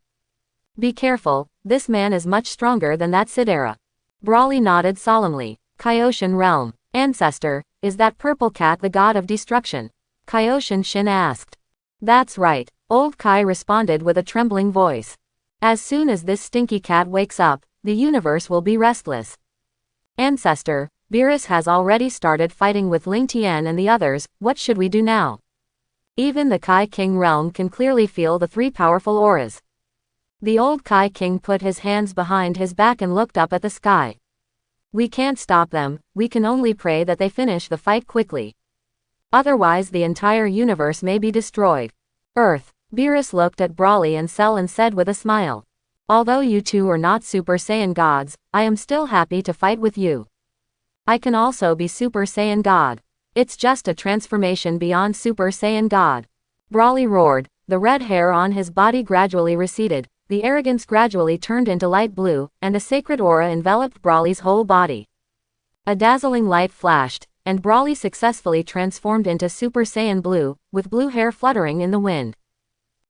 Be careful, this man is much stronger than that Sidera. Brawly nodded solemnly. Kaioshin Realm. Ancestor, is that purple cat the god of destruction? Kaioshin Shin asked. That's right, old Kai responded with a trembling voice. As soon as this stinky cat wakes up, the universe will be restless. Ancestor, Beerus has already started fighting with Ling Tian and the others, what should we do now? Even the Kai King realm can clearly feel the three powerful auras. The old Kai King put his hands behind his back and looked up at the sky. We can't stop them, we can only pray that they finish the fight quickly. Otherwise the entire universe may be destroyed. Earth. Beerus looked at Brawly and Cell and said with a smile. Although you two are not Super Saiyan gods, I am still happy to fight with you. I can also be Super Saiyan God. It's just a transformation beyond Super Saiyan God. Brawly roared, the red hair on his body gradually receded, the arrogance gradually turned into light blue, and a sacred aura enveloped Brawly's whole body. A dazzling light flashed, and Brawly successfully transformed into Super Saiyan Blue, with blue hair fluttering in the wind.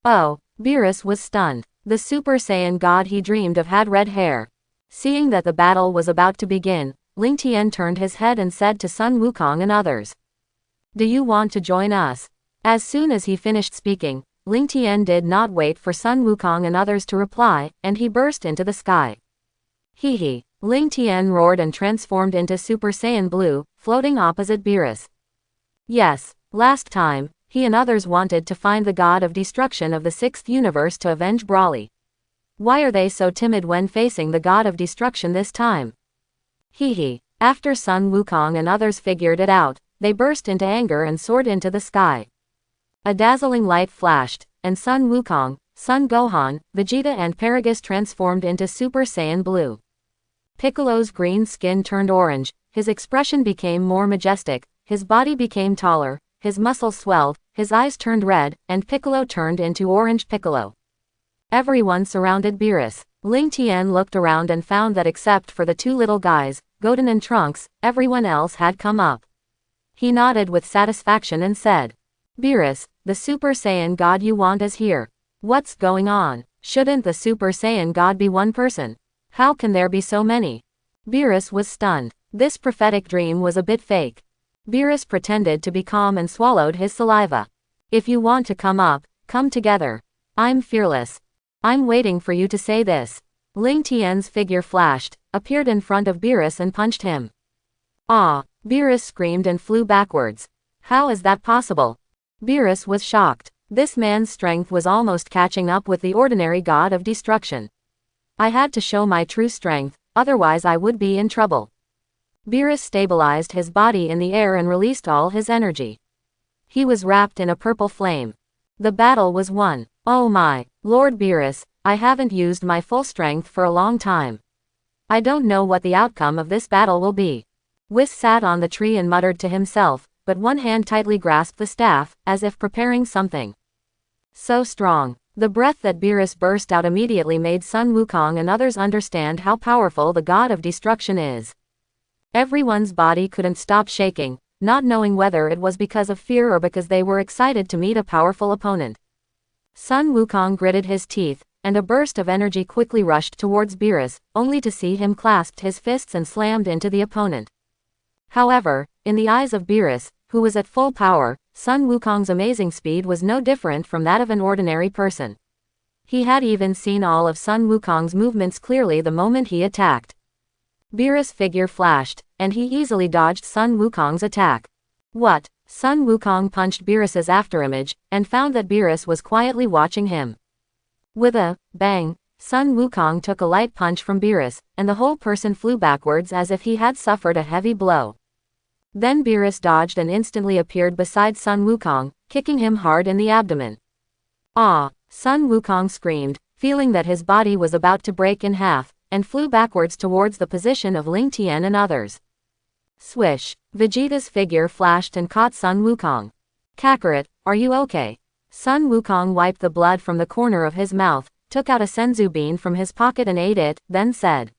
Oh, Beerus was stunned. The Super Saiyan God he dreamed of had red hair. Seeing that the battle was about to begin, Ling Tian turned his head and said to Sun Wukong and others. Do you want to join us? As soon as he finished speaking, Ling Tian did not wait for Sun Wukong and others to reply, and he burst into the sky. Hee hee. Ling Tian roared and transformed into Super Saiyan Blue, floating opposite Beerus. Yes, last time, He and others wanted to find the god of destruction of the sixth universe to avenge Brawly. Why are they so timid when facing the god of destruction this time? Hee. After Sun Wukong and others figured it out, they burst into anger and soared into the sky. A dazzling light flashed, and Sun Wukong, Son Gohan, Vegeta and Paragus transformed into Super Saiyan Blue. Piccolo's green skin turned orange, his expression became more majestic, his body became taller, his muscles swelled, his eyes turned red, and Piccolo turned into Orange Piccolo. Everyone surrounded Beerus. Ling Tian looked around and found that except for the two little guys, Goten and Trunks, everyone else had come up. He nodded with satisfaction and said, "Beerus, the Super Saiyan God you want is here. What's going on? Shouldn't the Super Saiyan God be one person? How can there be so many?" Beerus was stunned. This prophetic dream was a bit fake. Beerus pretended to be calm and swallowed his saliva. "If you want to come up, come together. I'm fearless. I'm waiting for you to say this." Ling Tian's figure flashed, appeared in front of Beerus and punched him. "Ah!" Beerus screamed and flew backwards. "How is that possible?" Beerus was shocked. This man's strength was almost catching up with the ordinary god of destruction. "I had to show my true strength, otherwise I would be in trouble." Beerus stabilized his body in the air and released all his energy. He was wrapped in a purple flame. The battle was won. "Oh my, Lord Beerus, I haven't used my full strength for a long time. I don't know what the outcome of this battle will be." Whis sat on the tree and muttered to himself, but one hand tightly grasped the staff, as if preparing something. So strong. The breath that Beerus burst out immediately made Sun Wukong and others understand how powerful the god of destruction is. Everyone's body couldn't stop shaking, not knowing whether it was because of fear or because they were excited to meet a powerful opponent. Sun Wukong gritted his teeth, and a burst of energy quickly rushed towards Beerus, only to see him clasped his fists and slammed into the opponent. However, in the eyes of Beerus, who was at full power, Sun Wukong's amazing speed was no different from that of an ordinary person. He had even seen all of Sun Wukong's movements clearly the moment he attacked. Beerus' figure flashed, and he easily dodged Sun Wukong's attack. What? Sun Wukong punched Beerus's afterimage, and found that Beerus was quietly watching him. With a bang, Sun Wukong took a light punch from Beerus, and the whole person flew backwards as if he had suffered a heavy blow. Then Beerus dodged and instantly appeared beside Sun Wukong, kicking him hard in the abdomen. "Ah!" Sun Wukong screamed, feeling that his body was about to break in half, and flew backwards towards the position of Ling Tian and others. Swish! Vegeta's figure flashed and caught Sun Wukong. "Kakarot, are you okay?" Sun Wukong wiped the blood from the corner of his mouth, took out a senzu bean from his pocket and ate it, then said,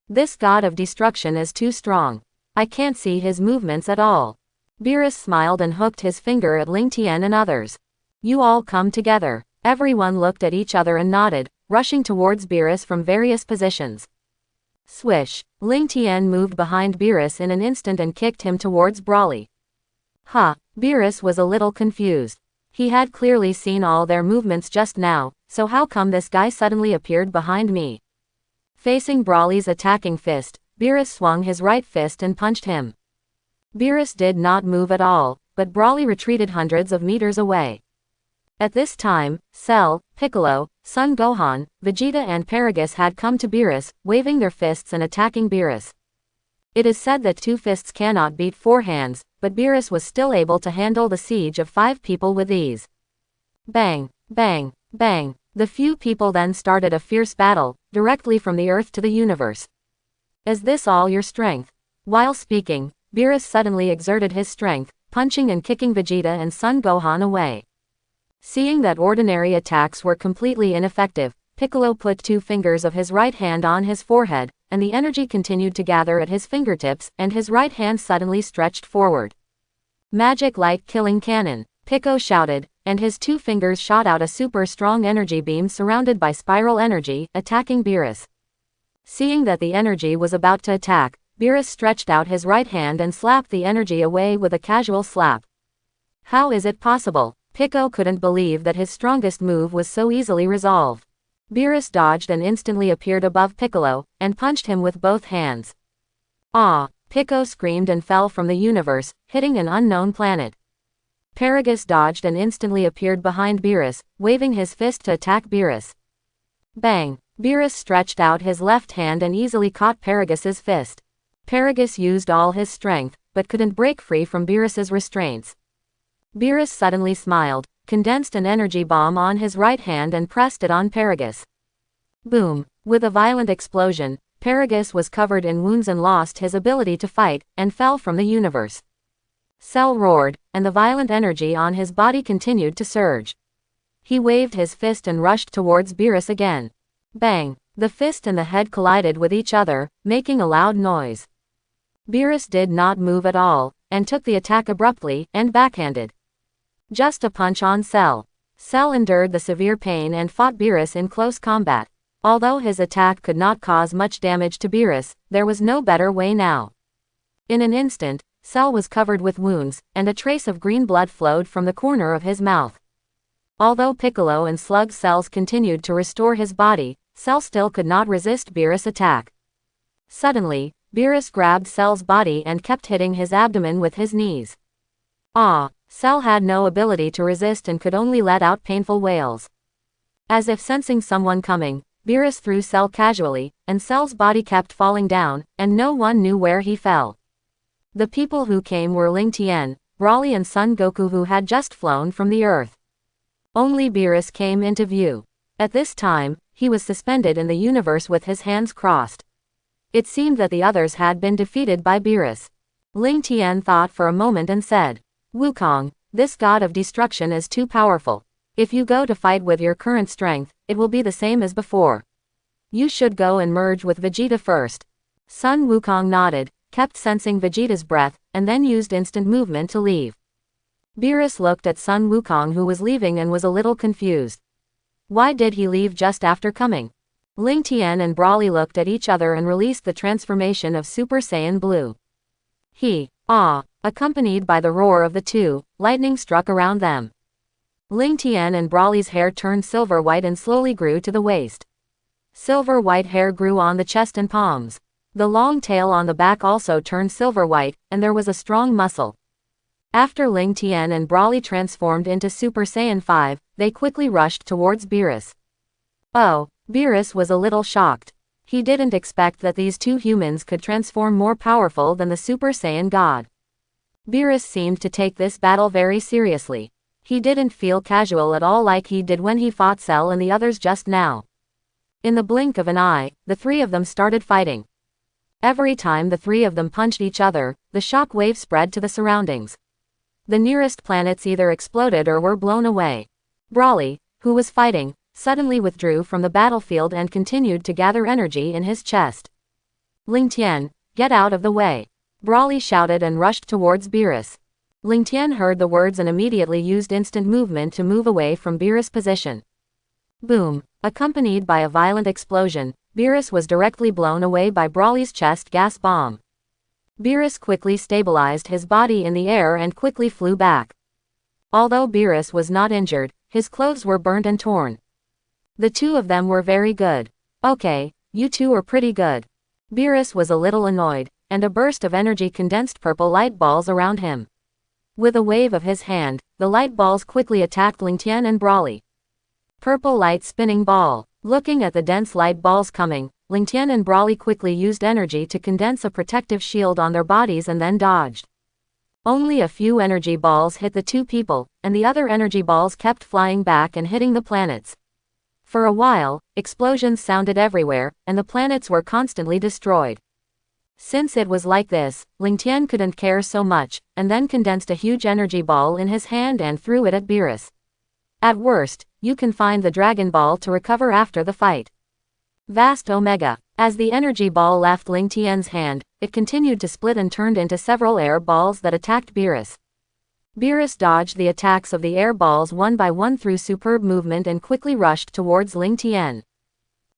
"This god of destruction is too strong. I can't see his movements at all." Beerus smiled and hooked his finger at Ling Tian and others. "You all come together." Everyone looked at each other and nodded, rushing towards Beerus from various positions. Swish! Ling Tian moved behind Beerus in an instant and kicked him towards Brawly. Beerus was a little confused. He had clearly seen all their movements just now, so how come this guy suddenly appeared behind me? Facing Brawly's attacking fist, Beerus swung his right fist and punched him. Beerus did not move at all, but Brawly retreated hundreds of meters away. At this time, Cell, Piccolo, Son Gohan, Vegeta and Paragus had come to Beerus, waving their fists and attacking Beerus. It is said that two fists cannot beat four hands, but Beerus was still able to handle the siege of 5 people with ease. Bang! Bang! Bang! The few people then started a fierce battle, directly from the earth to the universe. "Is this all your strength?" While speaking, Beerus suddenly exerted his strength, punching and kicking Vegeta and Son Gohan away. Seeing that ordinary attacks were completely ineffective, Piccolo put 2 fingers of his right hand on his forehead, and the energy continued to gather at his fingertips, and his right hand suddenly stretched forward. "Magic Light Killing Cannon!" Pico shouted, and his 2 fingers shot out a super strong energy beam surrounded by spiral energy, attacking Beerus. Seeing that the energy was about to attack, Beerus stretched out his right hand and slapped the energy away with a casual slap. How is it possible? Pico couldn't believe that his strongest move was so easily resolved. Beerus dodged and instantly appeared above Piccolo, and punched him with both hands. "Ah!" Pico screamed and fell from the universe, hitting an unknown planet. Paragus dodged and instantly appeared behind Beerus, waving his fist to attack Beerus. Bang! Beerus stretched out his left hand and easily caught Paragus's fist. Paragus used all his strength, but couldn't break free from Beerus's restraints. Beerus suddenly smiled, condensed an energy bomb on his right hand and pressed it on Paragus. Boom! With a violent explosion, Paragus was covered in wounds and lost his ability to fight, and fell from the universe. Cell roared, and the violent energy on his body continued to surge. He waved his fist and rushed towards Beerus again. Bang! The fist and the head collided with each other, making a loud noise. Beerus did not move at all, and took the attack abruptly, and backhanded. Just a punch on Cell. Cell endured the severe pain and fought Beerus in close combat. Although his attack could not cause much damage to Beerus, there was no better way now. In an instant, Cell was covered with wounds, and a trace of green blood flowed from the corner of his mouth. Although Piccolo and Slug Cells continued to restore his body, Cell still could not resist Beerus' attack. Suddenly, Beerus grabbed Cell's body and kept hitting his abdomen with his knees. Cell had no ability to resist and could only let out painful wails. As if sensing someone coming, Beerus threw Cell casually, and Cell's body kept falling down, and no one knew where he fell. The people who came were Ling Tian, Broly and Son Goku, who had just flown from the Earth. Only Beerus came into view. At this time, he was suspended in the universe with his hands crossed. It seemed that the others had been defeated by Beerus. Ling Tian thought for a moment and said, "Wukong, this god of destruction is too powerful. If you go to fight with your current strength, it will be the same as before. You should go and merge with Vegeta first." Sun Wukong nodded, kept sensing Vegeta's breath, and then used instant movement to leave. Beerus looked at Sun Wukong, who was leaving, and was a little confused. Why did he leave just after coming? Ling Tian and Broly looked at each other and released the transformation of Super Saiyan Blue. Accompanied by the roar of the two, lightning struck around them. Ling Tian and Broly's hair turned silver white and slowly grew to the waist. Silver white hair grew on the chest and palms. The long tail on the back also turned silver white, and there was a strong muscle. After Ling Tian and Broly transformed into Super Saiyan 5, they quickly rushed towards Beerus. Beerus was a little shocked. He didn't expect that these two humans could transform more powerful than the Super Saiyan God. Beerus seemed to take this battle very seriously. He didn't feel casual at all like he did when he fought Cell and the others just now. In the blink of an eye, the three of them started fighting. Every time the three of them punched each other, the shock wave spread to the surroundings. The nearest planets either exploded or were blown away. Broly, who was fighting, suddenly withdrew from the battlefield and continued to gather energy in his chest. Ling Tian, get out of the way! Broly shouted and rushed towards Beerus. Ling Tian heard the words and immediately used instant movement to move away from Beerus' position. Boom! Accompanied by a violent explosion, Beerus was directly blown away by Broly's chest gas bomb. Beerus quickly stabilized his body in the air and quickly flew back. Although Beerus was not injured, his clothes were burnt and torn. The two of them were very good. Okay, you two are pretty good. Beerus was a little annoyed, and a burst of energy condensed purple light balls around him. With a wave of his hand, the light balls quickly attacked Ling Tian and Broly. Purple light spinning ball. Looking at the dense light balls coming, Ling Tian and Broly quickly used energy to condense a protective shield on their bodies and then dodged. Only a few energy balls hit the two people, and the other energy balls kept flying back and hitting the planets. For a while, explosions sounded everywhere, and the planets were constantly destroyed. Since it was like this, Ling Tian couldn't care so much, and then condensed a huge energy ball in his hand and threw it at Beerus. At worst, you can find the Dragon Ball to recover after the fight. Vast Omega. As the energy ball left Ling Tian's hand, it continued to split and turned into several air balls that attacked Beerus. Beerus dodged the attacks of the air balls one by one through superb movement and quickly rushed towards Ling Tian.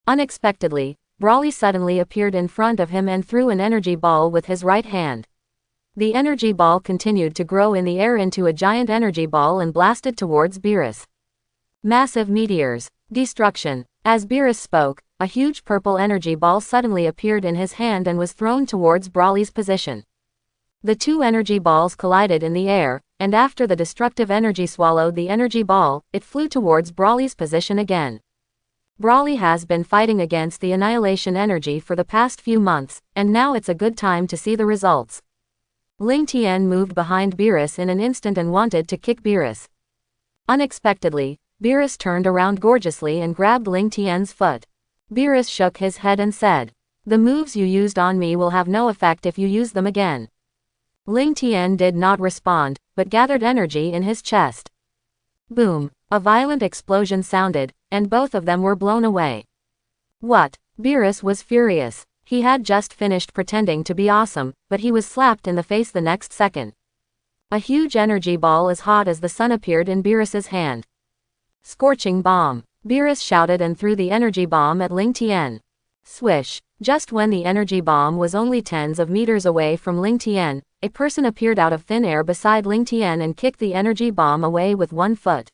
Unexpectedly, Broly suddenly appeared in front of him and threw an energy ball with his right hand. The energy ball continued to grow in the air into a giant energy ball and blasted towards Beerus. Massive meteors. Destruction. As Beerus spoke, a huge purple energy ball suddenly appeared in his hand and was thrown towards Broly's position. The two energy balls collided in the air, and after the destructive energy swallowed the energy ball, it flew towards Brawly's position again. Brawly has been fighting against the annihilation energy for the past few months, and now it's a good time to see the results. Ling Tian moved behind Beerus in an instant and wanted to kick Beerus. Unexpectedly, Beerus turned around gorgeously and grabbed Ling Tian's foot. Beerus shook his head and said, "The moves you used on me will have no effect if you use them again." Ling Tian did not respond, but gathered energy in his chest. Boom! A violent explosion sounded, and both of them were blown away. What? Beerus was furious. He had just finished pretending to be awesome, but he was slapped in the face the next second. A huge energy ball as hot as the sun appeared in Beerus's hand. Scorching bomb! Beerus shouted and threw the energy bomb at Ling Tian. Swish! Just when the energy bomb was only tens of meters away from Ling Tian, a person appeared out of thin air beside Ling Tian and kicked the energy bomb away with one foot.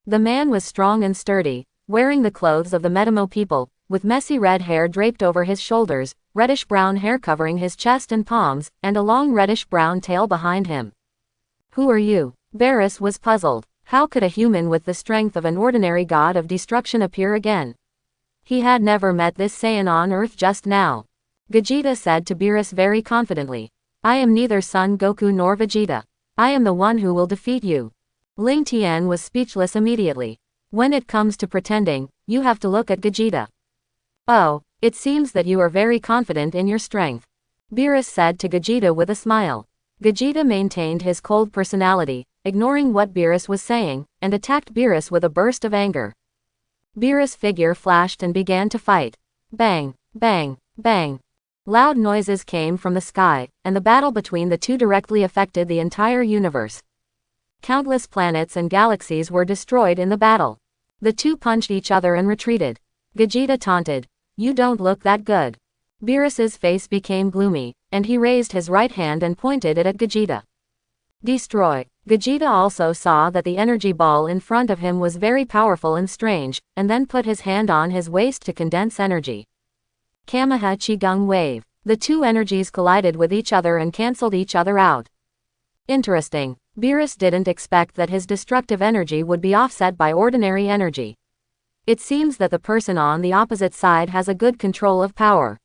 The man was strong and sturdy, wearing the clothes of the Metamo people, with messy red hair draped over his shoulders, reddish-brown hair covering his chest and palms, and a long reddish-brown tail behind him. Who are you? Beerus was puzzled. How could a human with the strength of an ordinary god of destruction appear again? He had never met this Saiyan on Earth just now. Gogeta said to Beerus very confidently, "I am neither Son Goku nor Vegeta. I am the one who will defeat you." Ling Tian was speechless immediately. When it comes to pretending, you have to look at Gogeta. "Oh, it seems that you are very confident in your strength," Beerus said to Gogeta with a smile. Gogeta maintained his cold personality, ignoring what Beerus was saying, and attacked Beerus with a burst of anger. Beerus' figure flashed and began to fight. Bang, bang, bang. Loud noises came from the sky, and the battle between the two directly affected the entire universe. Countless planets and galaxies were destroyed in the battle. The two punched each other and retreated. Gogeta taunted, "You don't look that good." Beerus's face became gloomy, and he raised his right hand and pointed it at Gogeta. Destroy. Gogeta also saw that the energy ball in front of him was very powerful and strange, and then put his hand on his waist to condense energy. Kameha Qigong Wave. The two energies collided with each other and cancelled each other out. Interesting. Beerus didn't expect that his destructive energy would be offset by ordinary energy. It seems that the person on the opposite side has a good control of power.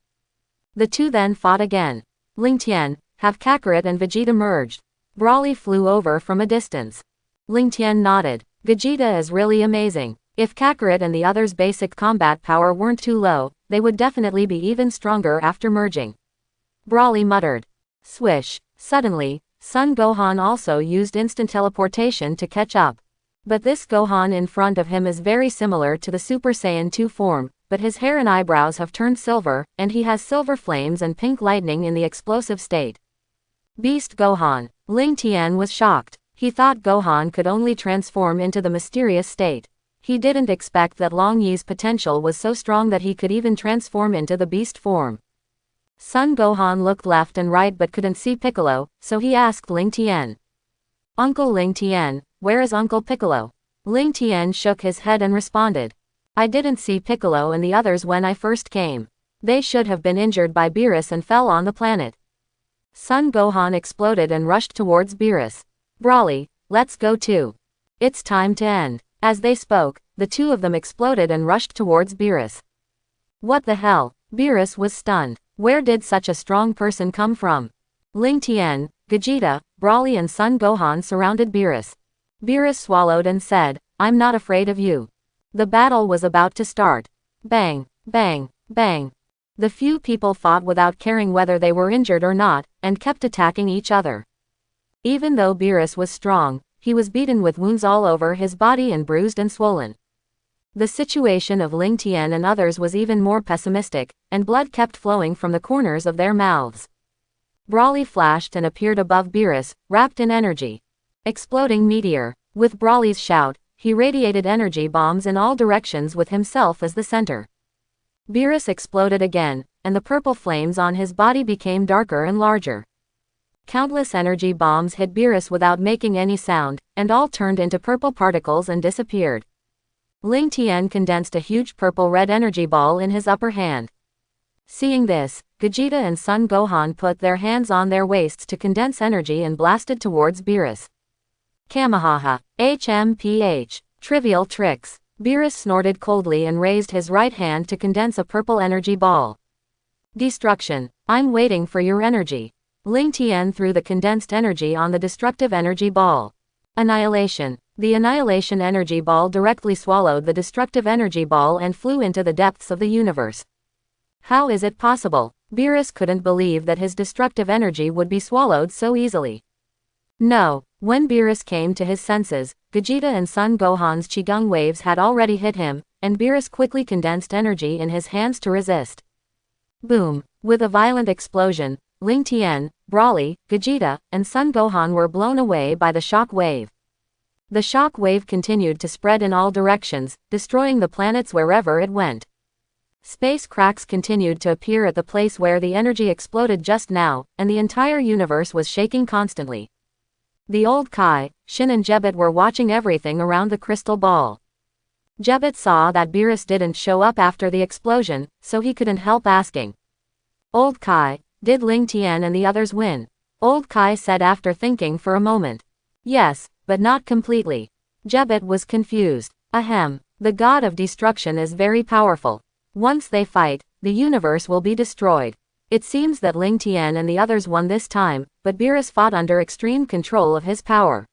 The two then fought again. Ling Tian, have Kakarot and Vegeta merged. Brawly flew over from a distance. Ling Tian nodded. Gogeta is really amazing. If Kakarot and the others' basic combat power weren't too low, they would definitely be even stronger after merging. Brawly muttered. Swish. Suddenly, Son Gohan also used instant teleportation to catch up. But this Gohan in front of him is very similar to the Super Saiyan 2 form, but his hair and eyebrows have turned silver, and he has silver flames and pink lightning in the explosive state. Beast Gohan. Ling Tian was shocked. He thought Gohan could only transform into the mysterious state. He didn't expect that Long Yi's potential was so strong that he could even transform into the beast form. Son Gohan looked left and right but couldn't see Piccolo, so he asked Ling Tian. "Uncle Ling Tian, where is Uncle Piccolo?" Ling Tian shook his head and responded. "I didn't see Piccolo and the others when I first came. They should have been injured by Beerus and fell on the planet." Son Gohan exploded and rushed towards Beerus. "Brawly, let's go too. It's time to end." As they spoke, the two of them exploded and rushed towards Beerus. What the hell? Beerus was stunned. Where did such a strong person come from? Ling Tian, Gogeta, Brawly and Son Gohan surrounded Beerus. Beerus swallowed and said, "I'm not afraid of you." The battle was about to start. Bang, bang, bang. The few people fought without caring whether they were injured or not, and kept attacking each other. Even though Beerus was strong, he was beaten with wounds all over his body and bruised and swollen. The situation of Ling Tian and others was even more pessimistic, and blood kept flowing from the corners of their mouths. Brawly flashed and appeared above Beerus, wrapped in energy. Exploding meteor. With Brawly's shout, he radiated energy bombs in all directions with himself as the center. Beerus exploded again, and the purple flames on his body became darker and larger. Countless energy bombs hit Beerus without making any sound, and all turned into purple particles and disappeared. Ling Tian condensed a huge purple-red energy ball in his upper hand. Seeing this, Gogeta and Son Gohan put their hands on their waists to condense energy and blasted towards Beerus. Kamahaha. HMPH. Trivial tricks. Beerus snorted coldly and raised his right hand to condense a purple energy ball. Destruction. I'm waiting for your energy. Ling Tian threw the condensed energy on the destructive energy ball. Annihilation. The annihilation energy ball directly swallowed the destructive energy ball and flew into the depths of the universe. How is it possible? Beerus couldn't believe that his destructive energy would be swallowed so easily. No. When Beerus came to his senses, Vegeta and Son Gohan's Qigong waves had already hit him, and Beerus quickly condensed energy in his hands to resist. Boom! With a violent explosion, Ling Tian, Broly, Vegeta, and Son Gohan were blown away by the shock wave. The shock wave continued to spread in all directions, destroying the planets wherever it went. Space cracks continued to appear at the place where the energy exploded just now, and the entire universe was shaking constantly. The old Kai, Shin and Jebbet were watching everything around the crystal ball. Jebbet saw that Beerus didn't show up after the explosion, so he couldn't help asking. Old Kai, did Ling Tian and the others win? Old Kai said after thinking for a moment. Yes, but not completely. Jebbet was confused. Ahem, the god of destruction is very powerful. Once they fight, the universe will be destroyed. It seems that Ling Tian and the others won this time, but Beerus fought under extreme control of his power.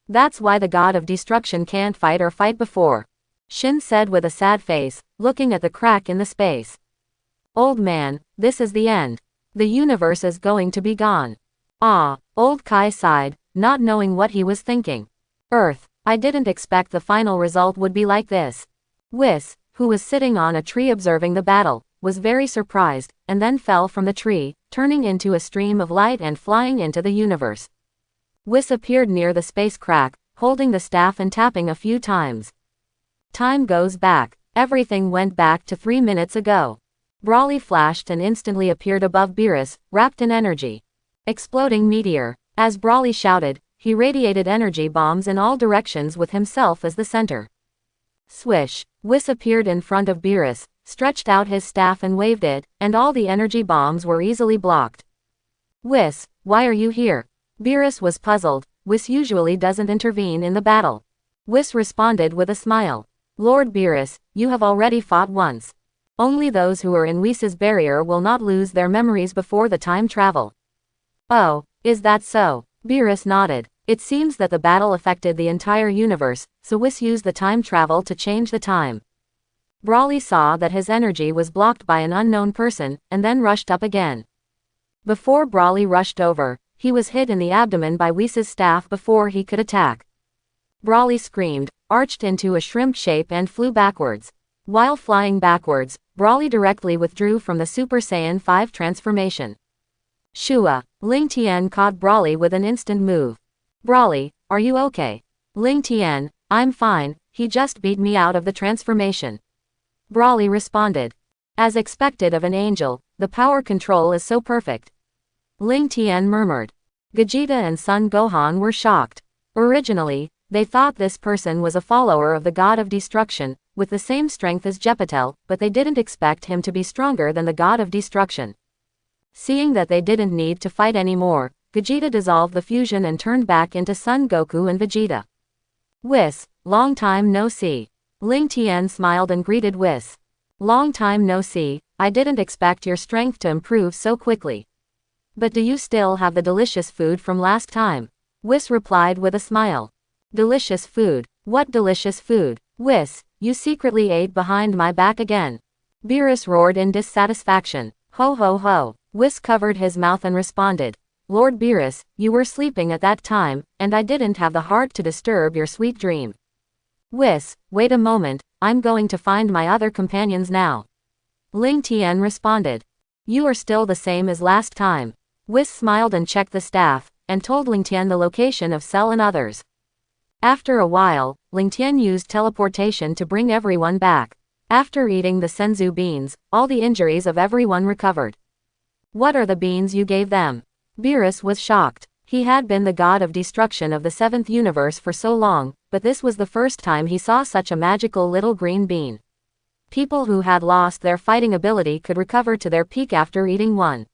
That's why the god of destruction can't fight or fight before. Shin said with a sad face, looking at the crack in the space. Old man, this is the end. The universe is going to be gone. Ah, old Kai sighed, not knowing what he was thinking. Earth, I didn't expect the final result would be like this. Whis, who was sitting on a tree observing the battle, was very surprised, and then fell from the tree, turning into a stream of light and flying into the universe. Whis appeared near the space crack, holding the staff and tapping a few times. Time goes back. Everything went back to 3 minutes ago. Broly flashed and instantly appeared above Beerus, wrapped in energy. Exploding meteor. As Broly shouted, he radiated energy bombs in all directions with himself as the center. Swish. Whis appeared in front of Beerus, stretched out his staff and waved it, and all the energy bombs were easily blocked. Whis, why are you here? Beerus was puzzled. Whis usually doesn't intervene in the battle. Whis responded with a smile. Lord Beerus, you have already fought once. Only those who are in Whis' barrier will not lose their memories before the time travel. Oh, is that so? Beerus nodded. It seems that the battle affected the entire universe, so Whis used the time travel to change the time. Broly saw that his energy was blocked by an unknown person, and then rushed up again. Before Broly rushed over, he was hit in the abdomen by Whis' staff before he could attack. Broly screamed, arched into a shrimp shape and flew backwards. While flying backwards, Broly directly withdrew from the Super Saiyan 5 transformation. Shua. Ling Tian caught Broly with an instant move. Broly, are you okay? Ling Tian, I'm fine, he just beat me out of the transformation. Broly responded. As expected of an angel, the power control is so perfect. Ling Tian murmured. Vegeta and Son Gohan were shocked. Originally, they thought this person was a follower of the god of destruction, with the same strength as Jepitel, but they didn't expect him to be stronger than the god of destruction. Seeing that they didn't need to fight anymore, Vegeta dissolved the fusion and turned back into Son Goku and Vegeta. Whis, long time no see. Ling Tian smiled and greeted Whis. Long time no see, I didn't expect your strength to improve so quickly. But do you still have the delicious food from last time? Whis replied with a smile. Delicious food? What delicious food? Whis, you secretly ate behind my back again. Beerus roared in dissatisfaction. Ho ho ho. Whis covered his mouth and responded. Lord Beerus, you were sleeping at that time, and I didn't have the heart to disturb your sweet dream. Whis, wait a moment, I'm going to find my other companions now. Ling Tian responded. You are still the same as last time. Whis smiled and checked the staff, and told Ling Tian the location of Cell and others. After a while, Ling Tian used teleportation to bring everyone back. After eating the senzu beans, all the injuries of everyone recovered. What are the beans you gave them? Beerus was shocked. He had been the god of destruction of the 7th universe for so long, but this was the first time he saw such a magical little green bean. People who had lost their fighting ability could recover to their peak after eating one.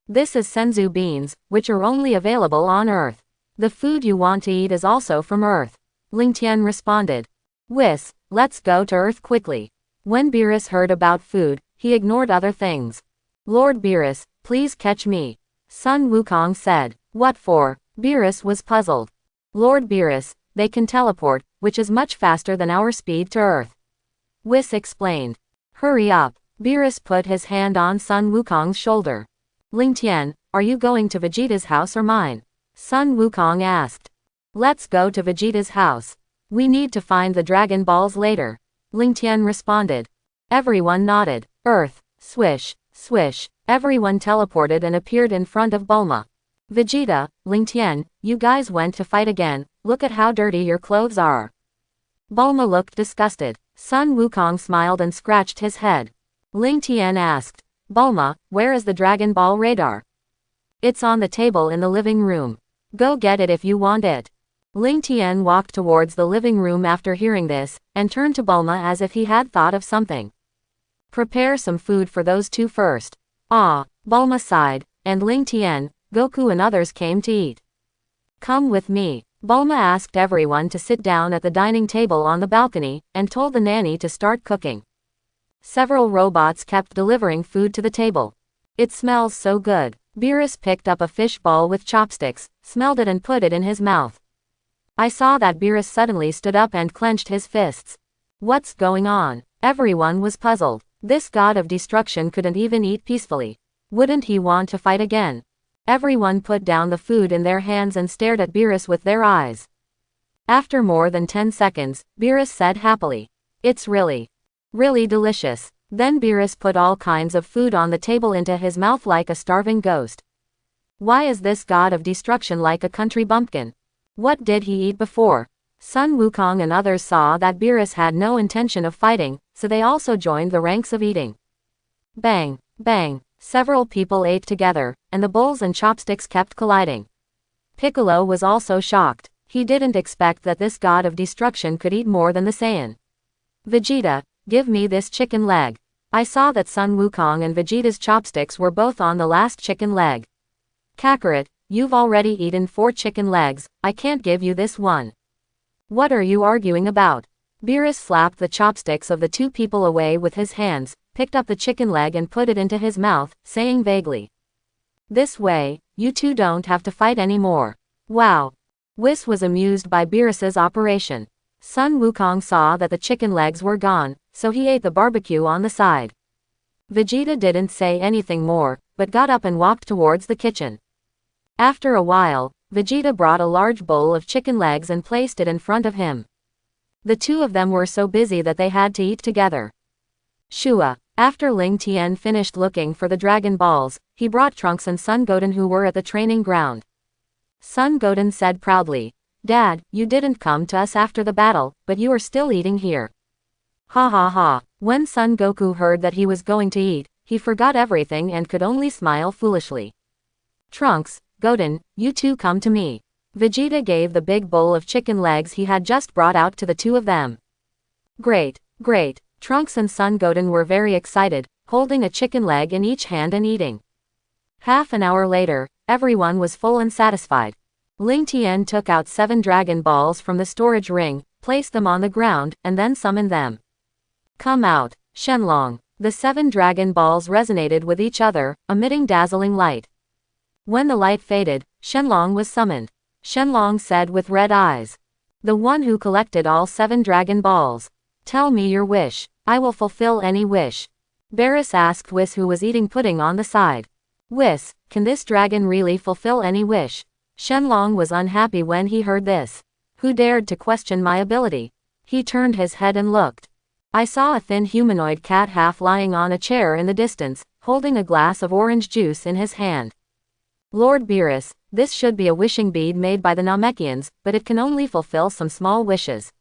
This is senzu beans, which are only available on Earth. The food you want to eat is also from Earth. Ling Tian responded. Whis, let's go to Earth quickly. When Beerus heard about food, he ignored other things. Lord Beerus, please catch me. Sun Wukong said. What for? Beerus was puzzled. Lord Beerus, they can teleport, which is much faster than our speed to Earth. Whis explained. Hurry up. Beerus put his hand on Sun Wukong's shoulder. Ling Tian, are you going to Vegeta's house or mine? Sun Wukong asked. Let's go to Vegeta's house. We need to find the Dragon Balls later. Ling Tian responded. Everyone nodded. Earth, swish, swish, everyone teleported and appeared in front of Bulma. Vegeta, Ling Tian, you guys went to fight again, look at how dirty your clothes are. Bulma looked disgusted. Sun Wukong smiled and scratched his head. Ling Tian asked. Bulma, where is the Dragon Ball radar? It's on the table in the living room. Go get it if you want it. Ling Tian walked towards the living room after hearing this, and turned to Bulma as if he had thought of something. Prepare some food for those two first. Ah, Bulma sighed, and Ling Tian, Goku and others came to eat. Come with me. Bulma asked everyone to sit down at the dining table on the balcony, and told the nanny to start cooking. Several robots kept delivering food to the table. It smells so good. Beerus picked up a fish ball with chopsticks, smelled it and put it in his mouth. I saw that Beerus suddenly stood up and clenched his fists. What's going on? Everyone was puzzled. This god of destruction couldn't even eat peacefully. Wouldn't he want to fight again? Everyone put down the food in their hands and stared at Beerus with their eyes. After more than 10 seconds, Beerus said happily. It's really delicious. Then Beerus put all kinds of food on the table into his mouth like a starving ghost. Why is this god of destruction like a country bumpkin? What did he eat before? Sun Wukong and others saw that Beerus had no intention of fighting, so they also joined the ranks of eating. Bang, bang, several people ate together, and the bowls and chopsticks kept colliding. Piccolo was also shocked. He didn't expect that this god of destruction could eat more than the Saiyan. Vegeta, give me this chicken leg. I saw that Sun Wukong and Vegeta's chopsticks were both on the last chicken leg. Kakarot, you've already eaten 4 chicken legs, I can't give you this one. What are you arguing about? Beerus slapped the chopsticks of the two people away with his hands, picked up the chicken leg and put it into his mouth, saying vaguely. This way, you two don't have to fight anymore. Wow. Whis was amused by Beerus's operation. Sun Wukong saw that the chicken legs were gone, so he ate the barbecue on the side. Vegeta didn't say anything more, but got up and walked towards the kitchen. After a while, Vegeta brought a large bowl of chicken legs and placed it in front of him. The two of them were so busy that they had to eat together. Shua. After Ling Tian finished looking for the Dragon Balls, he brought Trunks and Son Goten who were at the training ground. Son Goten said proudly, Dad, you didn't come to us after the battle, but you are still eating here. Ha ha ha. When Son Goku heard that he was going to eat, he forgot everything and could only smile foolishly. Trunks, Goten, you two come to me. Vegeta gave the big bowl of chicken legs he had just brought out to the two of them. Great, great. Trunks and Son Goten were very excited, holding a chicken leg in each hand and eating. Half an hour later, everyone was full and satisfied. Ling Tian took out 7 Dragon Balls from the storage ring, placed them on the ground, and then summoned them. Come out, Shenlong. The 7 Dragon Balls resonated with each other, emitting dazzling light. When the light faded, Shenlong was summoned. Shenlong said with red eyes. The one who collected all 7 Dragon Balls. Tell me your wish. I will fulfill any wish. Beerus asked Whis who was eating pudding on the side. Whis, can this dragon really fulfill any wish? Shenlong was unhappy when he heard this. Who dared to question my ability? He turned his head and looked. I saw a thin humanoid cat half lying on a chair in the distance, holding a glass of orange juice in his hand. Lord Beerus, this should be a wishing bead made by the Namekians, but it can only fulfill some small wishes.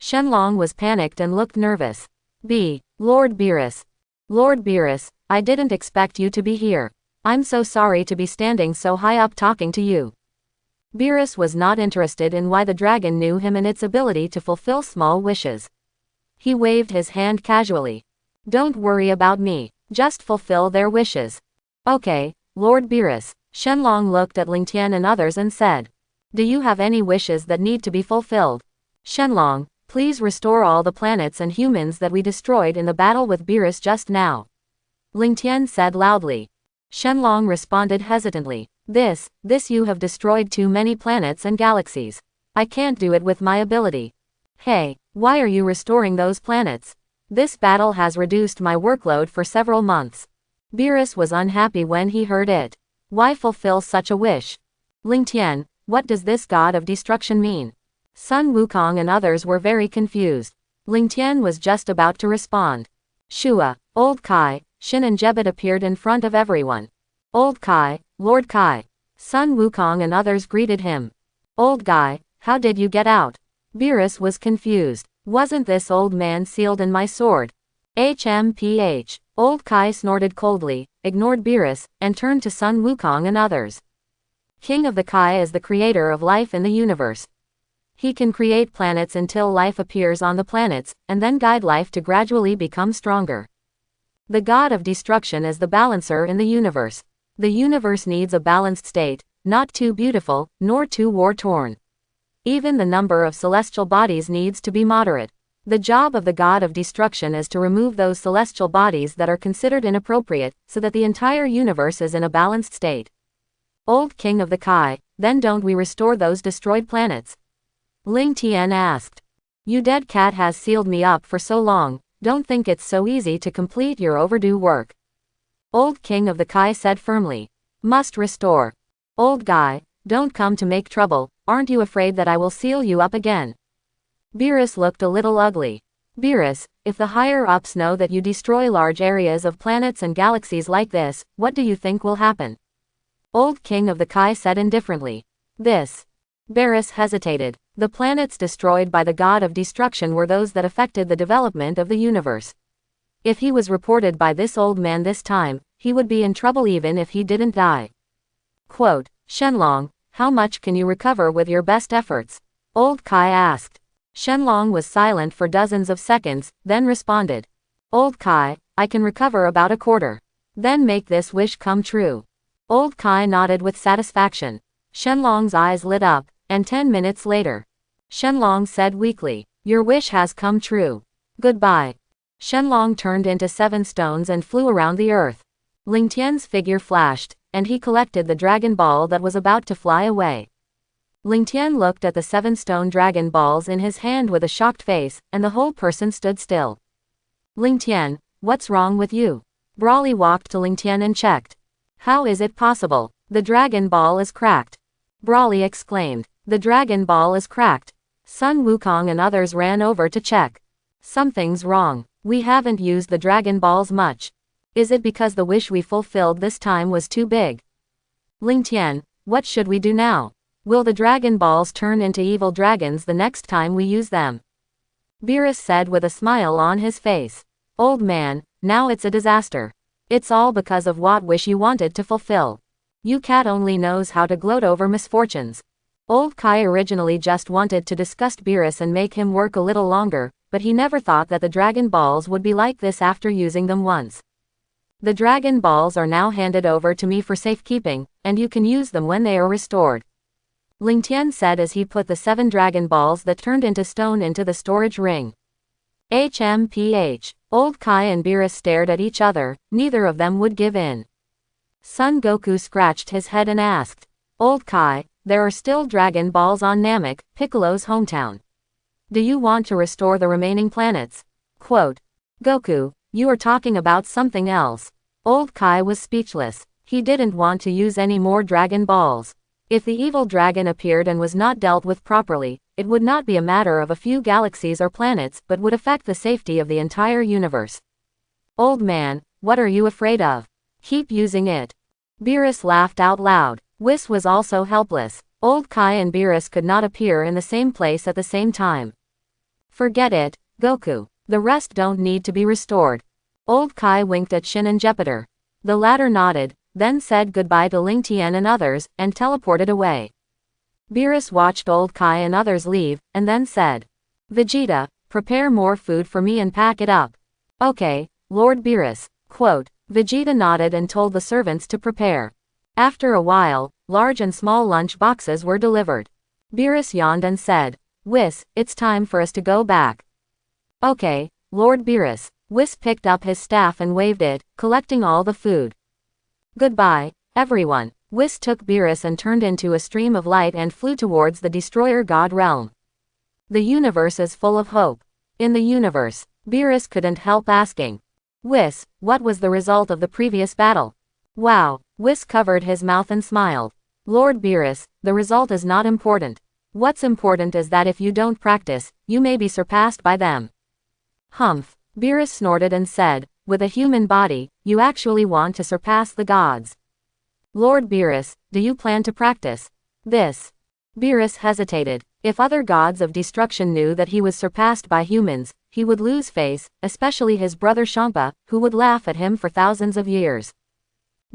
Shenlong was panicked and looked nervous. Lord Beerus. Lord Beerus, I didn't expect you to be here. I'm so sorry to be standing so high up talking to you. Beerus was not interested in why the dragon knew him and its ability to fulfill small wishes. He waved his hand casually. Don't worry about me, just fulfill their wishes. Okay, Lord Beerus. Shenlong looked at Ling Tian and others and said. Do you have any wishes that need to be fulfilled? Shenlong, please restore all the planets and humans that we destroyed in the battle with Beerus just now. Ling Tian said loudly. Shenlong responded hesitantly. This you have destroyed too many planets and galaxies. I can't do it with my ability. Hey, why are you restoring those planets? This battle has reduced my workload for several months. Beerus was unhappy when he heard it. Why fulfill such a wish? Ling Tian, what does this god of destruction mean? Sun Wukong and others were very confused. Ling Tian was just about to respond. Shua, Old Kai, Shin and Jebet appeared in front of everyone. Old Kai, Lord Kai. Sun Wukong and others greeted him. Old Guy, how did you get out? Beerus was confused. Wasn't this old man sealed in my sword? HMPH. Old Kai snorted coldly, ignored Beerus, and turned to Sun Wukong and others. King of the Kai is the creator of life in the universe. He can create planets until life appears on the planets, and then guide life to gradually become stronger. The god of destruction is the balancer in the universe. The universe needs a balanced state, not too beautiful, nor too war-torn. Even the number of celestial bodies needs to be moderate. The job of the god of destruction is to remove those celestial bodies that are considered inappropriate, so that the entire universe is in a balanced state. Old King of the Kai, then don't we restore those destroyed planets? Ling Tian asked. You dead cat has sealed me up for so long, don't think it's so easy to complete your overdue work. Old King of the Kai said firmly. Must restore. Old guy, don't come to make trouble, aren't you afraid that I will seal you up again? Beerus looked a little ugly. Beerus, if the higher-ups know that you destroy large areas of planets and galaxies like this, what do you think will happen? Old King of the Kai said indifferently. This. Beerus hesitated. The planets destroyed by the god of destruction were those that affected the development of the universe. If he was reported by this old man this time, he would be in trouble even if he didn't die. Quote, Shenlong, how much can you recover with your best efforts? Old Kai asked. Shenlong was silent for dozens of seconds, then responded. Old Kai, I can recover about a quarter. Then make this wish come true. Old Kai nodded with satisfaction. Shenlong's eyes lit up, and 10 minutes later. Shenlong said weakly, your wish has come true. Goodbye. Shenlong turned into 7 stones and flew around the earth. Ling Tian's figure flashed, and he collected the dragon ball that was about to fly away. Ling Tian looked at the 7 stone dragon balls in his hand with a shocked face, and the whole person stood still. Ling Tian, what's wrong with you? Brawly walked to Ling Tian and checked. How is it possible? The dragon ball is cracked. Brawly exclaimed. The dragon ball is cracked. Sun Wukong and others ran over to check. Something's wrong. We haven't used the dragon balls much. Is it because the wish we fulfilled this time was too big? Ling Tian, what should we do now? Will the dragon balls turn into evil dragons the next time we use them? Beerus said with a smile on his face. Old man, now it's a disaster. It's all because of what wish you wanted to fulfill. You cat only knows how to gloat over misfortunes. Old Kai originally just wanted to disgust Beerus and make him work a little longer, but he never thought that the dragon balls would be like this after using them once. The dragon balls are now handed over to me for safekeeping, and you can use them when they are restored. Ling Tian said as he put the 7 dragon balls that turned into stone into the storage ring. HMPH. Old Kai and Beerus stared at each other, neither of them would give in. Son Goku scratched his head and asked. Old Kai, there are still dragon balls on Namek, Piccolo's hometown. Do you want to restore the remaining planets? Quote. Goku, you are talking about something else. Old Kai was speechless. He didn't want to use any more dragon balls. If the evil dragon appeared and was not dealt with properly, it would not be a matter of a few galaxies or planets but would affect the safety of the entire universe. Old man, what are you afraid of? Keep using it. Beerus laughed out loud. Whis was also helpless. Old Kai and Beerus could not appear in the same place at the same time. Forget it, Goku. The rest don't need to be restored. Old Kai winked at Shin and Jupiter. The latter nodded, then said goodbye to Ling Tian and others, and teleported away. Beerus watched Old Kai and others leave, and then said, Vegeta, prepare more food for me and pack it up. Okay, Lord Beerus. Quote. Vegeta nodded and told the servants to prepare. After a while, large and small lunch boxes were delivered. Beerus yawned and said, Whis, it's time for us to go back. Okay, Lord Beerus. Whis picked up his staff and waved it, collecting all the food. Goodbye, everyone. Whis took Beerus and turned into a stream of light and flew towards the Destroyer God realm. The universe is full of hope. In the universe, Beerus couldn't help asking, Whis, what was the result of the previous battle? Wow. Whis covered his mouth and smiled. Lord Beerus, the result is not important. What's important is that if you don't practice, you may be surpassed by them. Humph. Beerus snorted and said, with a human body, you actually want to surpass the gods. Lord Beerus, do you plan to practice this? Beerus hesitated. If other gods of destruction knew that he was surpassed by humans, he would lose face, especially his brother Champa, who would laugh at him for thousands of years.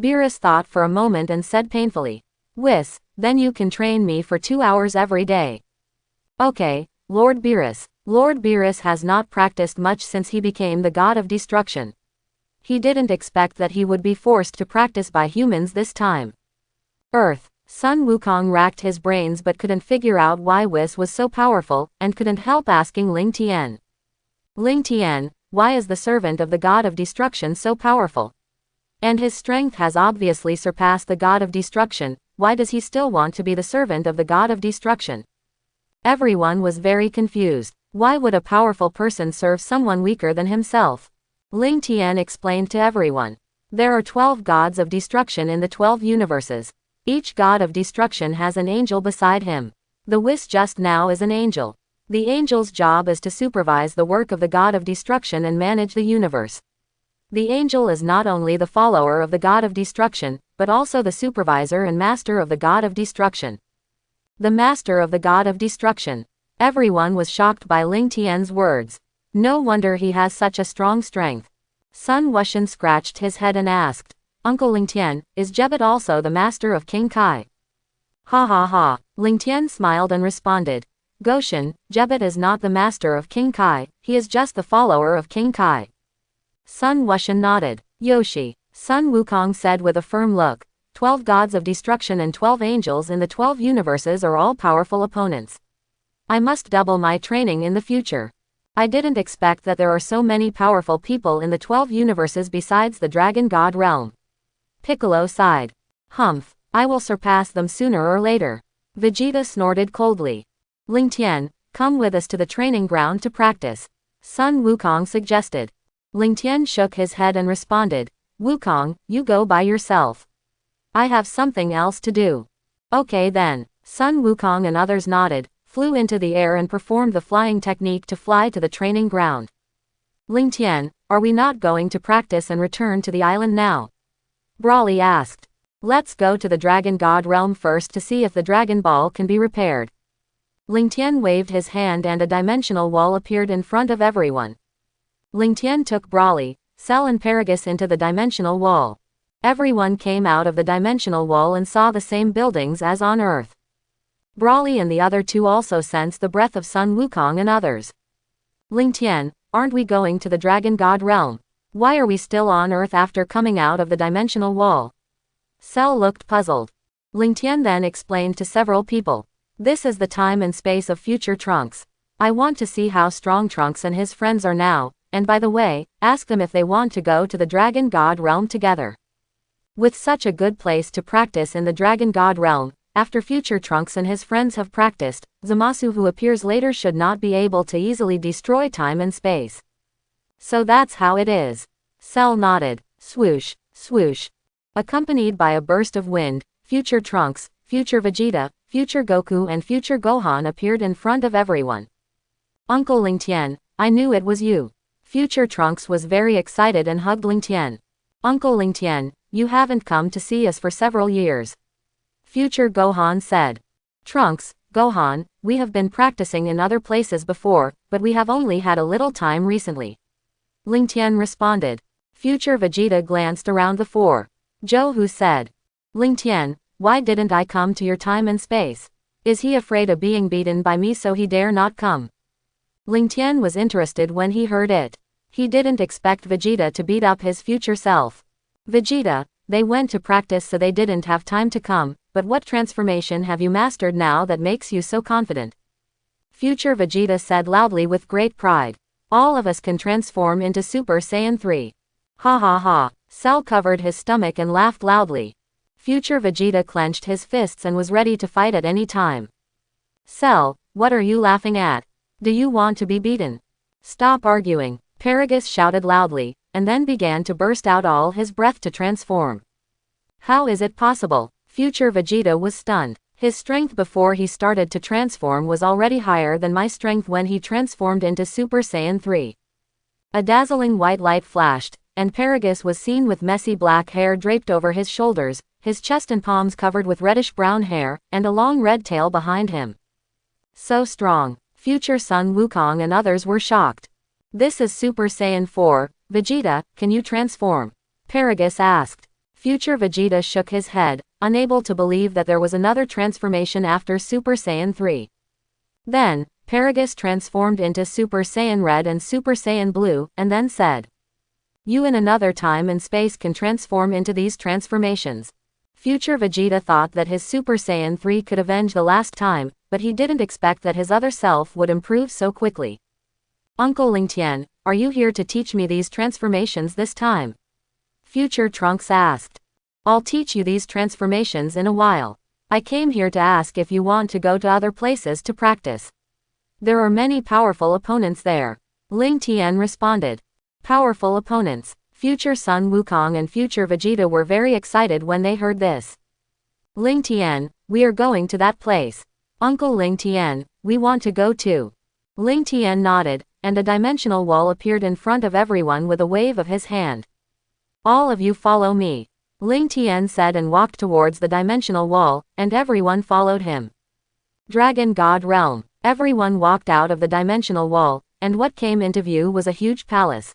Beerus thought for a moment and said painfully, Whis, then you can train me for 2 hours every day. Okay, Lord Beerus. Lord Beerus has not practiced much since he became the god of destruction. He didn't expect that he would be forced to practice by humans this time. Earth. Sun Wukong racked his brains but couldn't figure out why Whis was so powerful, and couldn't help asking Ling Tian. Ling Tian, why is the servant of the god of destruction so powerful? And his strength has obviously surpassed the god of destruction, why does he still want to be the servant of the god of destruction? Everyone was very confused. Why would a powerful person serve someone weaker than himself? Ling Tian explained to everyone. There are 12 gods of destruction in the 12 universes. Each god of destruction has an angel beside him. The Whis just now is an angel. The angel's job is to supervise the work of the god of destruction and manage the universe. The angel is not only the follower of the god of destruction, but also the supervisor and master of the god of destruction. The master of the god of destruction. Everyone was shocked by Ling Tian's words. No wonder he has such a strong strength. Sun Wuxian scratched his head and asked, Uncle Ling Tian, is Jebet also the master of King Kai? Ha ha ha. Ling Tian smiled and responded, Goshen, Jebet is not the master of King Kai, he is just the follower of King Kai. Sun Wuxian nodded. Yoshi. Sun Wukong said with a firm look, 12 gods of destruction and 12 angels in the 12 universes are all powerful opponents. I must double my training in the future. I didn't expect that there are so many powerful people in the 12 universes besides the Dragon God realm. Piccolo sighed. Humph, I will surpass them sooner or later. Vegeta snorted coldly. Ling Tian, come with us to the training ground to practice. Sun Wukong suggested. Ling Tian shook his head and responded, Wukong, you go by yourself. I have something else to do. Okay then. Sun Wukong and others nodded, flew into the air and performed the flying technique to fly to the training ground. Ling Tian, are we not going to practice and return to the island now? Brawly asked. Let's go to the Dragon God realm first to see if the Dragon Ball can be repaired. Ling Tian waved his hand and a dimensional wall appeared in front of everyone. Ling Tian took Brawly, Cell and Paragus into the dimensional wall. Everyone came out of the dimensional wall and saw the same buildings as on Earth. Brawly and the other two also sensed the breath of Sun Wukong and others. Ling Tian, aren't we going to the Dragon God realm? Why are we still on Earth after coming out of the dimensional wall? Cell looked puzzled. Ling Tian then explained to several people. This is the time and space of future Trunks. I want to see how strong Trunks and his friends are now, and by the way, ask them if they want to go to the Dragon God realm together. With such a good place to practice in the Dragon God realm, after future Trunks and his friends have practiced, Zamasu who appears later should not be able to easily destroy time and space. So that's how it is. Cell nodded. Swoosh, swoosh. Accompanied by a burst of wind, future Trunks, future Vegeta, future Goku and future Gohan appeared in front of everyone. Uncle Ling Tian, I knew it was you. Future Trunks was very excited and hugged Ling Tian. Uncle Ling Tian, you haven't come to see us for several years. Future Gohan said. Trunks, Gohan, we have been practicing in other places before, but we have only had a little time recently. Ling Tian responded. Future Vegeta glanced around the four. Zhou Hu said. Ling Tian, why didn't I come to your time and space? Is he afraid of being beaten by me so he dare not come? Ling Tian was interested when he heard it. He didn't expect Vegeta to beat up his future self. Vegeta, They went to practice so they didn't have time to come, but what transformation have you mastered now that makes you so confident? Future Vegeta said loudly with great pride. All of us can transform into Super Saiyan 3. Ha ha ha. Cell covered his stomach and laughed loudly. Future Vegeta clenched his fists and was ready to fight at any time. Cell, what are you laughing at? Do you want to be beaten? Stop arguing, Paragus shouted loudly, and then began to burst out all his breath to transform. How is it possible? Future Vegeta was stunned. His strength before he started to transform was already higher than my strength when he transformed into Super Saiyan 3. A dazzling white light flashed, and Paragus was seen with messy black hair draped over his shoulders, his chest and palms covered with reddish-brown hair, and a long red tail behind him. So strong. Future Son Wukong and others were shocked. This is Super Saiyan 4, Vegeta, can you transform? Paragus asked. Future Vegeta shook his head, unable to believe that there was another transformation after Super Saiyan 3. Then, Paragus transformed into Super Saiyan Red and Super Saiyan Blue, and then said, "You in another time and space can transform into these transformations." Future Vegeta thought that his Super Saiyan 3 could avenge the last time, but he didn't expect that his other self would improve so quickly. Uncle Ling Tian, are you here to teach me these transformations this time? Future Trunks asked. I'll teach you these transformations in a while. I came here to ask if you want to go to other places to practice. There are many powerful opponents there. Ling Tian responded. Powerful opponents. Future Son Wukong and Future Vegeta were very excited when they heard this. Ling Tian, we are going to that place. Uncle Ling Tian, we want to go too. Ling Tian nodded, and a dimensional wall appeared in front of everyone with a wave of his hand. All of you follow me. Ling Tian said and walked towards the dimensional wall, and everyone followed him. Dragon God Realm. Everyone walked out of the dimensional wall, and what came into view was a huge palace.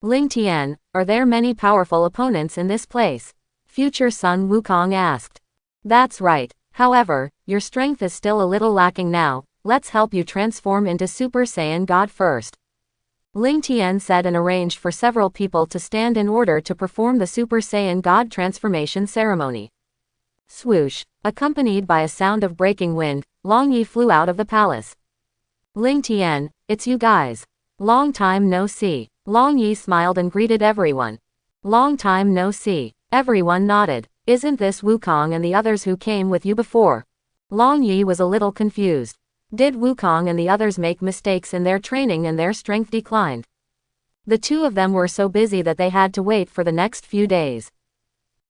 Ling Tian, are there many powerful opponents in this place? Future Son Wukong asked. That's right. However, your strength is still a little lacking now, let's help you transform into Super Saiyan God first. Ling Tian said and arranged for several people to stand in order to perform the Super Saiyan God transformation ceremony. Swoosh, accompanied by a sound of breaking wind, Long Yi flew out of the palace. Ling Tian, it's you guys. Long time no see. Long Yi smiled and greeted everyone. Long time no see. Everyone nodded. Isn't this Wukong and the others who came with you before? Long Yi was a little confused. Did Wukong and the others make mistakes in their training and their strength declined? The two of them were so busy that they had to wait for the next few days.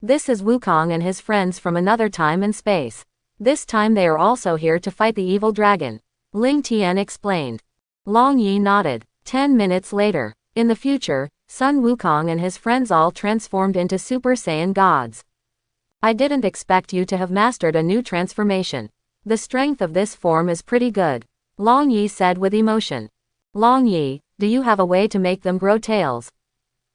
This is Wukong and his friends from another time and space. This time they are also here to fight the evil dragon. Ling Tian explained. Long Yi nodded. 10 minutes later. In the future, Sun Wukong and his friends all transformed into Super Saiyan gods. I didn't expect you to have mastered a new transformation. The strength of this form is pretty good. Long Yi said with emotion. Long Yi, do you have a way to make them grow tails?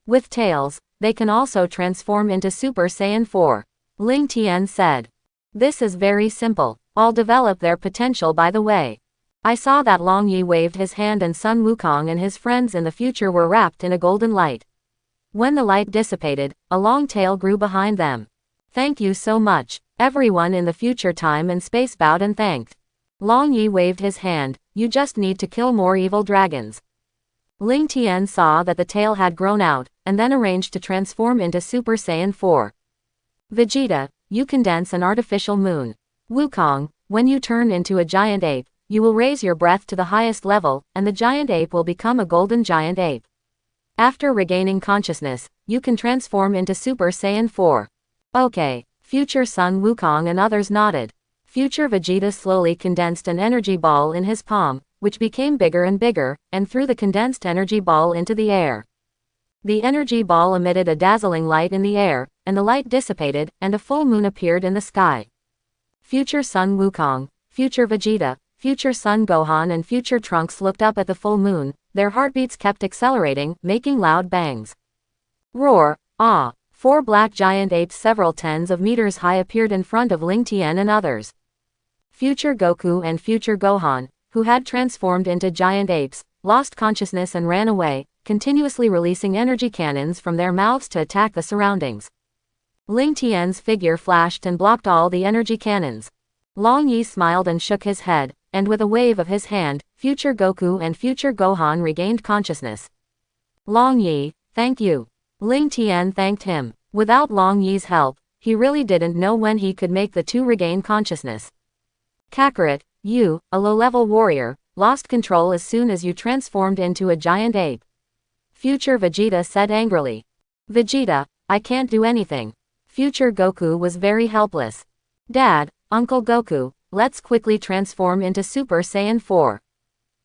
With tails, they can also transform into Super Saiyan 4. Ling Tian said. This is very simple. I'll develop their potential by the way. I saw that Long Yi waved his hand and Sun Wukong and his friends in the future were wrapped in a golden light. When the light dissipated, a long tail grew behind them. Thank you so much. Everyone in the future time and space bowed and thanked. Long Yi waved his hand, you just need to kill more evil dragons. Ling Tian saw that the tail had grown out, and then arranged to transform into Super Saiyan 4. Vegeta, you condense an artificial moon. Wukong, when you turn into a giant ape, you will raise your breath to the highest level, and the giant ape will become a golden giant ape. After regaining consciousness, you can transform into Super Saiyan 4. Okay. Future Son Wukong and others nodded. Future Vegeta slowly condensed an energy ball in his palm, which became bigger and bigger, and threw the condensed energy ball into the air. The energy ball emitted a dazzling light in the air, and the light dissipated, and a full moon appeared in the sky. Future Son Wukong, Future Vegeta, Future Son Gohan and Future Trunks looked up at the full moon, their heartbeats kept accelerating, making loud bangs. Roar, ah! 4 black giant apes several tens of meters high appeared in front of Ling Tian and others. Future Goku and Future Gohan, who had transformed into giant apes, lost consciousness and ran away, continuously releasing energy cannons from their mouths to attack the surroundings. Ling Tian's figure flashed and blocked all the energy cannons. Long Yi smiled and shook his head, and with a wave of his hand, future Goku and future Gohan regained consciousness. Long Yi, thank you. Ling Tian thanked him. Without Long Yi's help, he really didn't know when he could make the two regain consciousness. Kakarot, you, a low-level warrior, lost control as soon as you transformed into a giant ape. Future Vegeta said angrily. Vegeta, I can't do anything. Future Goku was very helpless. Dad, Uncle Goku, let's quickly transform into Super Saiyan 4.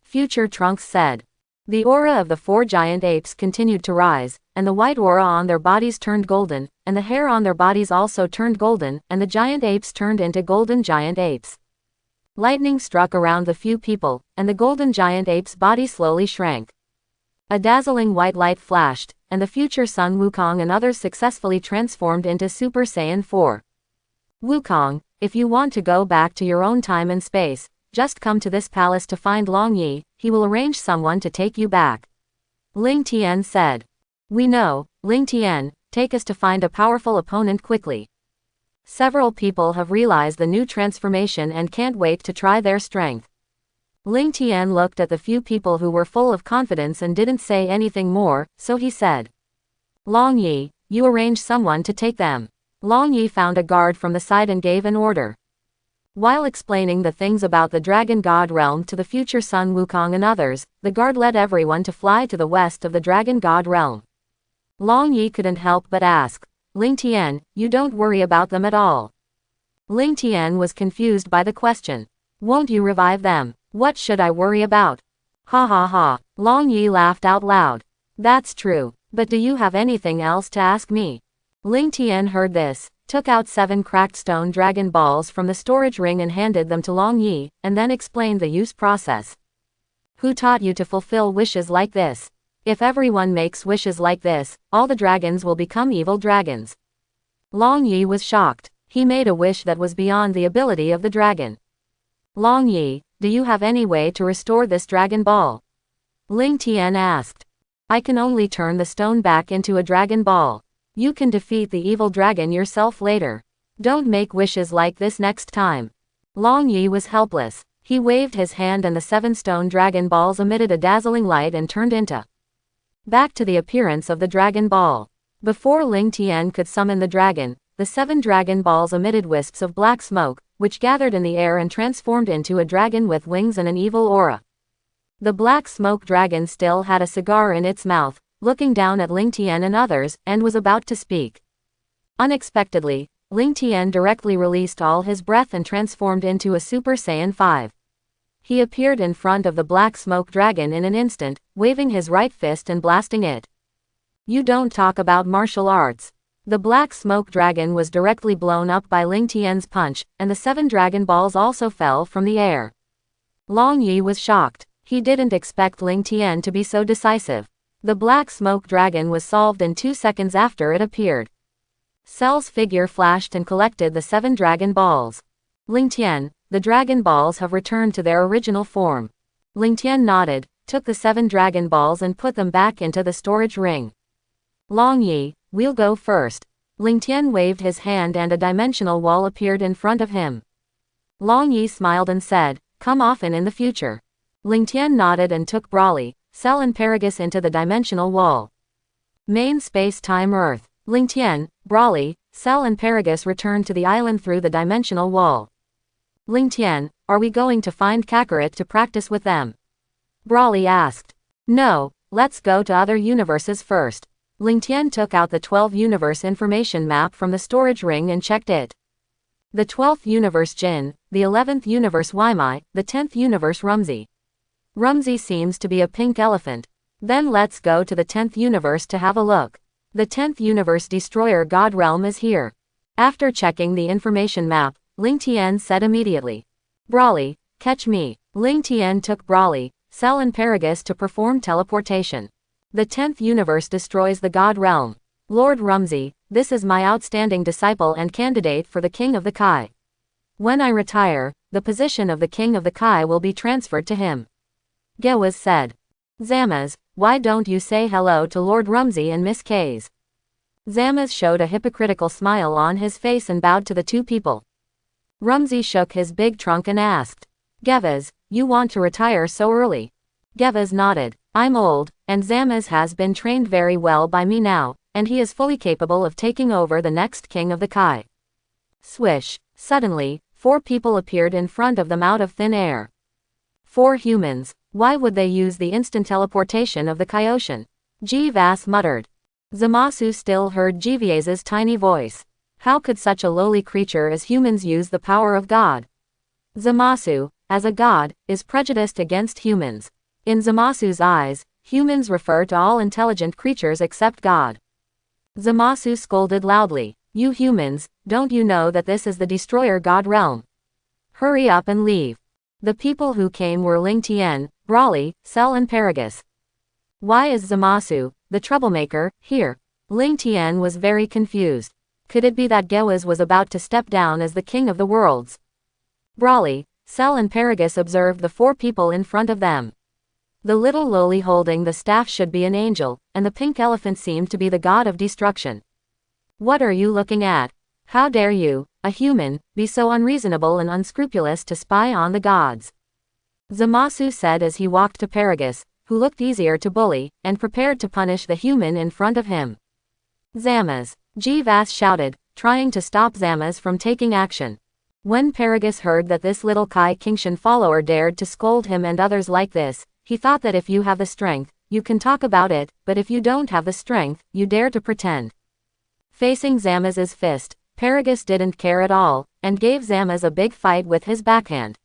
Future Trunks said. The aura of the four giant apes continued to rise, and the white aura on their bodies turned golden, and the hair on their bodies also turned golden, and the giant apes turned into golden giant apes. Lightning struck around the few people, and the golden giant ape's body slowly shrank. A dazzling white light flashed, and the future Sun Wukong and others successfully transformed into Super Saiyan 4. Wukong, if you want to go back to your own time and space, just come to this palace to find Long Yi, he will arrange someone to take you back. Ling Tian said. We know, Ling Tian, take us to find a powerful opponent quickly. Several people have realized the new transformation and can't wait to try their strength. Ling Tian looked at the few people who were full of confidence and didn't say anything more, so he said. Long Yi, you arrange someone to take them. Long Yi found a guard from the side and gave an order. While explaining the things about the Dragon God Realm to the future Sun Wukong and others, the guard led everyone to fly to the west of the Dragon God Realm. Long Yi couldn't help but ask, Ling Tian, you don't worry about them at all. Ling Tian was confused by the question. Won't you revive them? What should I worry about? Ha ha ha. Long Yi laughed out loud. That's true. But do you have anything else to ask me? Ling Tian heard this, took out 7 cracked stone dragon balls from the storage ring and handed them to Long Yi, and then explained the use process. Who taught you to fulfill wishes like this? If everyone makes wishes like this, all the dragons will become evil dragons. Long Yi was shocked. He made a wish that was beyond the ability of the dragon. Long Yi, do you have any way to restore this dragon ball? Ling Tian asked. I can only turn the stone back into a dragon ball. You can defeat the evil dragon yourself later. Don't make wishes like this next time. Long Yi was helpless. He waved his hand and the 7 stone dragon balls emitted a dazzling light and turned into back to the appearance of the dragon ball. Before Ling Tian could summon the dragon, the 7 dragon balls emitted wisps of black smoke, which gathered in the air and transformed into a dragon with wings and an evil aura. The black smoke dragon still had a cigar in its mouth, looking down at Ling Tian and others, and was about to speak. Unexpectedly, Ling Tian directly released all his breath and transformed into a Super Saiyan 5. He appeared in front of the black smoke dragon in an instant, waving his right fist and blasting it. You don't talk about martial arts. The black smoke dragon was directly blown up by Ling Tian's punch, and the 7 dragon balls also fell from the air. Long Yi was shocked. He didn't expect Ling Tian to be so decisive. The black smoke dragon was solved in 2 seconds after it appeared. Cell's figure flashed and collected the 7 dragon balls. Ling Tian, the dragon balls have returned to their original form. Ling Tian nodded, took the 7 dragon balls and put them back into the storage ring. Long Yi, we'll go first. Ling Tian waved his hand and a dimensional wall appeared in front of him. Long Yi smiled and said, come often in the future. Ling Tian nodded and took Brawly, Cell and Paragus into the dimensional wall. Main space-time Earth. Ling Tian, Brawly, Cell and Paragus returned to the island through the dimensional wall. Ling Tian, are we going to find Kakarot to practice with them? Brawly asked. No, let's go to other universes first. Ling Tian took out the 12 universe information map from the storage ring and checked it. The 12th universe Jin, the 11th universe Waimai, the 10th universe Rumsey. Rumsey seems to be a pink elephant. Then let's go to the 10th universe to have a look. The 10th universe Destroyer God Realm is here. After checking the information map, Ling Tian said immediately. Brawly, catch me. Ling Tian took Brawly, Cell and Paragus to perform teleportation. The 10th universe destroys the God Realm. Lord Rumsey, this is my outstanding disciple and candidate for the King of the Kai. When I retire, the position of the King of the Kai will be transferred to him. Gewaz said. Zamaz, why don't you say hello to Lord Rumsey and Miss Kays? Zamaz showed a hypocritical smile on his face and bowed to the two people. Rumsey shook his big trunk and asked, Gevaz, you want to retire so early? Gevaz nodded. I'm old, and Zamaz has been trained very well by me now, and he is fully capable of taking over the next king of the Kai. Swish. Suddenly, 4 people appeared in front of them out of thin air. 4 humans. Why would they use the instant teleportation of the Kaioshin? Gevaz muttered. Zamasu still heard Gevaz's tiny voice. How could such a lowly creature as humans use the power of God? Zamasu, as a god, is prejudiced against humans. In Zamasu's eyes, humans refer to all intelligent creatures except God. Zamasu scolded loudly. You humans, don't you know that this is the destroyer god realm? Hurry up and leave. The people who came were Ling Tian, Brawley, Cell and Paragus. Why is Zamasu, the troublemaker, here? Ling Tian was very confused. Could it be that Gevaz was about to step down as the king of the worlds? Brawley, Cell and Paragus observed the 4 people in front of them. The little lowly holding the staff should be an angel, and the pink elephant seemed to be the god of destruction. What are you looking at? How dare you, a human, be so unreasonable and unscrupulous to spy on the gods? Zamasu said as he walked to Paragus, who looked easier to bully, and prepared to punish the human in front of him. Zamaz. Gevaz shouted, trying to stop Zamaz from taking action. When Paragus heard that this little Kai Kingshan follower dared to scold him and others like this, he thought that if you have the strength, you can talk about it, but if you don't have the strength, you dare to pretend. Facing Zamaz's fist, Paragus didn't care at all, and gave Zamaz a big fight with his backhand.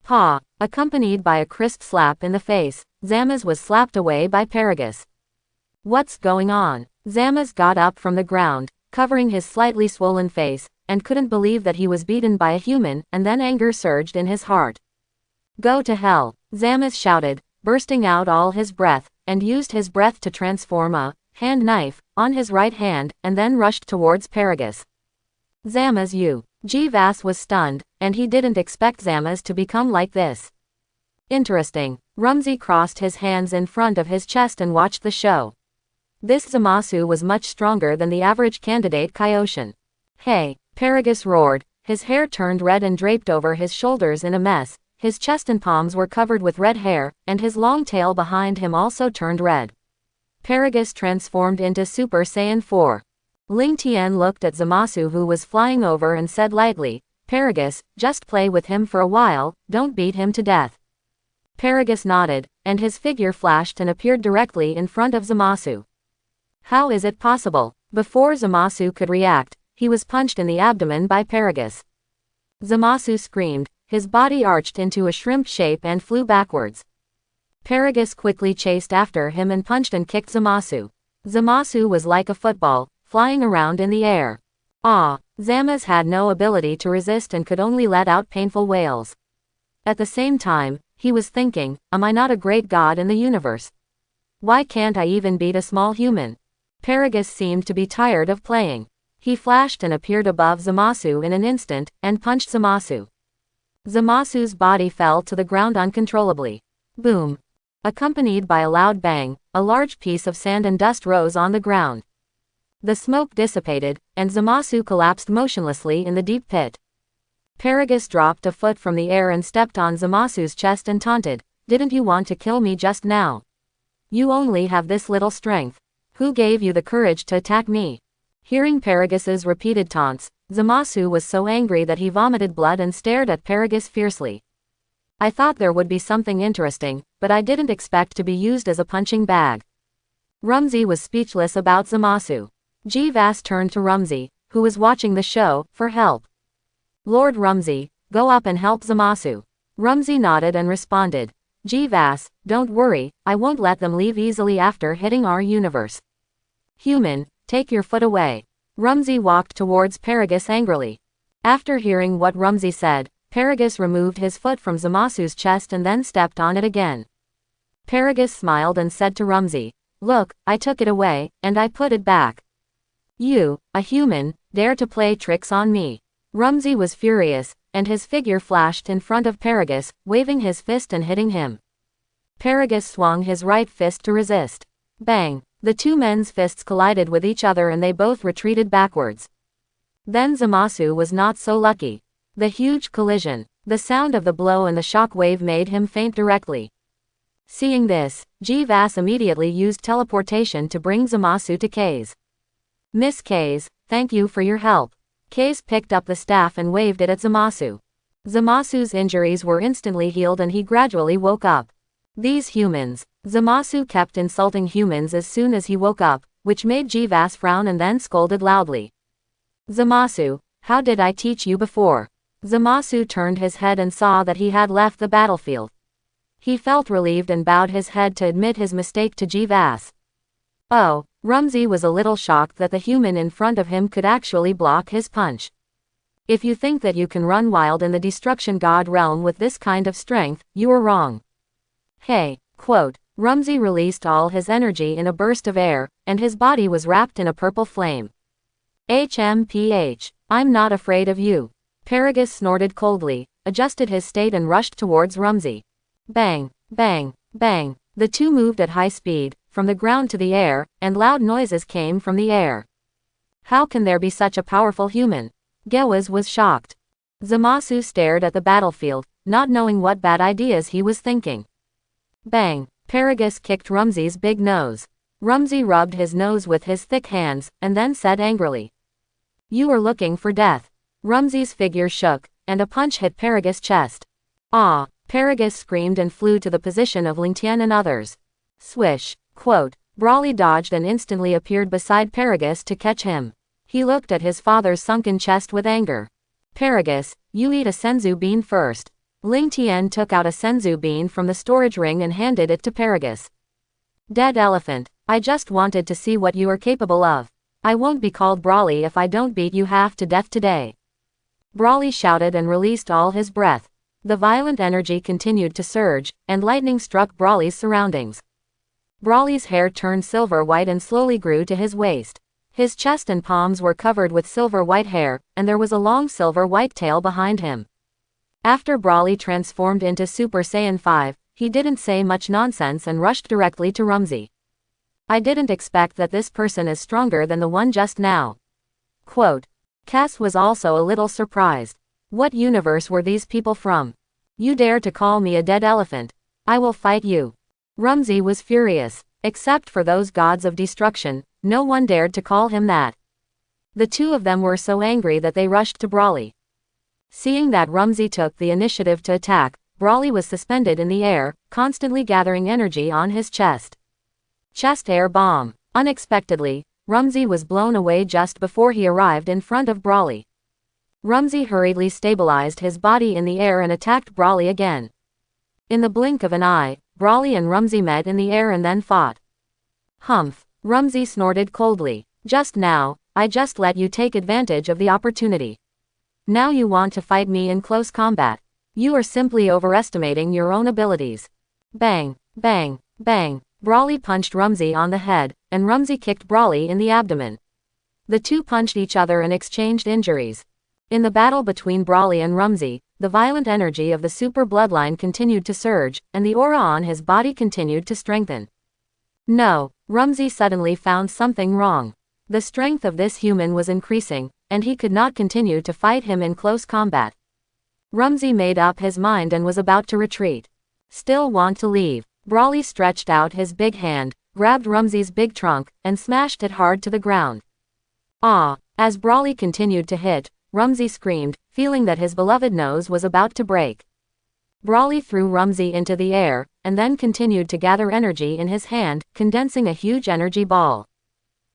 Paw. Accompanied by a crisp slap in the face, Zamaz was slapped away by Paragus. What's going on? Zamaz got up from the ground, covering his slightly swollen face, and couldn't believe that he was beaten by a human, and then anger surged in his heart. Go to hell, Zamaz shouted, bursting out all his breath, and used his breath to transform a hand knife on his right hand, and then rushed towards Paragus. Zamaz you. Gevaz was stunned, and he didn't expect Zamaz to become like this. Interesting. Rumsey crossed his hands in front of his chest and watched the show. This Zamasu was much stronger than the average candidate Kaioshin. Hey, Paragus roared, his hair turned red and draped over his shoulders in a mess, his chest and palms were covered with red hair, and his long tail behind him also turned red. Paragus transformed into Super Saiyan 4. Ling Tian looked at Zamasu who was flying over and said lightly, Paragus, just play with him for a while, don't beat him to death. Paragus nodded, and his figure flashed and appeared directly in front of Zamasu. How is it possible? Before Zamasu could react, he was punched in the abdomen by Paragus. Zamasu screamed, his body arched into a shrimp shape and flew backwards. Paragus quickly chased after him and punched and kicked Zamasu. Zamasu was like a football, flying around in the air. Zamaz had no ability to resist and could only let out painful wails. At the same time, he was thinking, am I not a great god in the universe? Why can't I even beat a small human? Paragus seemed to be tired of playing. He flashed and appeared above Zamasu in an instant, and punched Zamasu. Zamasu's body fell to the ground uncontrollably. Boom. Accompanied by a loud bang, a large piece of sand and dust rose on the ground. The smoke dissipated, and Zamasu collapsed motionlessly in the deep pit. Paragus dropped a foot from the air and stepped on Zamasu's chest and taunted, didn't you want to kill me just now? You only have this little strength. Who gave you the courage to attack me? Hearing Paragus's repeated taunts, Zamasu was so angry that he vomited blood and stared at Paragus fiercely. I thought there would be something interesting, but I didn't expect to be used as a punching bag. Rumsey was speechless about Zamasu. Gevaz turned to Rumsey, who was watching the show, for help. Lord Rumsey, go up and help Zamasu. Rumsey nodded and responded, Gevaz, don't worry, I won't let them leave easily after hitting our universe. Human, take your foot away. Rumsey walked towards Paragus angrily. After hearing what Rumsey said, Paragus removed his foot from Zamasu's chest and then stepped on it again. Paragus smiled and said to Rumsey, look, I took it away, and I put it back. You, a human, dare to play tricks on me. Rumsey was furious, and his figure flashed in front of Paragus, waving his fist and hitting him. Paragus swung his right fist to resist. Bang! The two men's fists collided with each other and they both retreated backwards. Then Zamasu was not so lucky. The huge collision, the sound of the blow and the shock wave made him faint directly. Seeing this, Jeevas immediately used teleportation to bring Zamasu to Kaze. Miss Kaze, thank you for your help. Kaze picked up the staff and waved it at Zamasu. Zamasu's injuries were instantly healed and he gradually woke up. These humans. Zamasu kept insulting humans as soon as he woke up, which made Jeevas frown and then scolded loudly. Zamasu, how did I teach you before? Zamasu turned his head and saw that he had left the battlefield. He felt relieved and bowed his head to admit his mistake to Jeevas. Oh, Rumsey was a little shocked that the human in front of him could actually block his punch. If you think that you can run wild in the Destruction God realm with this kind of strength, you are wrong. Hey, quote, Rumsey released all his energy in a burst of air, and his body was wrapped in a purple flame. HMPH, I'm not afraid of you. Paragus snorted coldly, adjusted his state and rushed towards Rumsey. Bang, bang, bang, the two moved at high speed, from the ground to the air, and loud noises came from the air. How can there be such a powerful human? Gewaz was shocked. Zamasu stared at the battlefield, not knowing what bad ideas he was thinking. Bang, Paragus kicked Rumsey's big nose. Rumsey rubbed his nose with his thick hands, and then said angrily. You are looking for death. Rumsey's figure shook, and a punch hit Paragus' chest. Ah! Paragus screamed and flew to the position of Lingtian and others. Swish, quote, Brawley dodged and instantly appeared beside Paragus to catch him. He looked at his father's sunken chest with anger. Paragus, you eat a senzu bean first. Lingtian took out a senzu bean from the storage ring and handed it to Paragus. Dead elephant, I just wanted to see what you are capable of. I won't be called Brawley if I don't beat you half to death today. Brawley shouted and released all his breath. The violent energy continued to surge, and lightning struck Brawley's surroundings. Brawley's hair turned silver white and slowly grew to his waist. His chest and palms were covered with silver white hair, and there was a long silver white tail behind him. After Brawley transformed into Super Saiyan 5, he didn't say much nonsense and rushed directly to Rumsey. I didn't expect that this person is stronger than the one just now. Quote. Cass was also a little surprised. What universe were these people from? You dare to call me a dead elephant? I will fight you. Rumsey was furious. Except for those gods of destruction, no one dared to call him that. The two of them were so angry that they rushed to Brawley. Seeing that Rumsey took the initiative to attack, Brawley was suspended in the air, constantly gathering energy on his chest. Chest air bomb. Unexpectedly, Rumsey was blown away just before he arrived in front of Brawley. Rumsey hurriedly stabilized his body in the air and attacked Brawley again. In the blink of an eye, Brawley and Rumsey met in the air and then fought. Humph! Rumsey snorted coldly. Just now, I just let you take advantage of the opportunity. Now you want to fight me in close combat. You are simply overestimating your own abilities. Bang, bang, bang. Brawley punched Rumsey on the head, and Rumsey kicked Brawley in the abdomen. The two punched each other and exchanged injuries. In the battle between Brawley and Rumsey, the violent energy of the super bloodline continued to surge, and the aura on his body continued to strengthen. No, Rumsey suddenly found something wrong. The strength of this human was increasing, and he could not continue to fight him in close combat. Rumsey made up his mind and was about to retreat. Still want to leave. Brawley stretched out his big hand, grabbed Rumsey's big trunk, and smashed it hard to the ground. Ah! As Brawley continued to hit, Rumsey screamed, feeling that his beloved nose was about to break. Brawley threw Rumsey into the air, and then continued to gather energy in his hand, condensing a huge energy ball.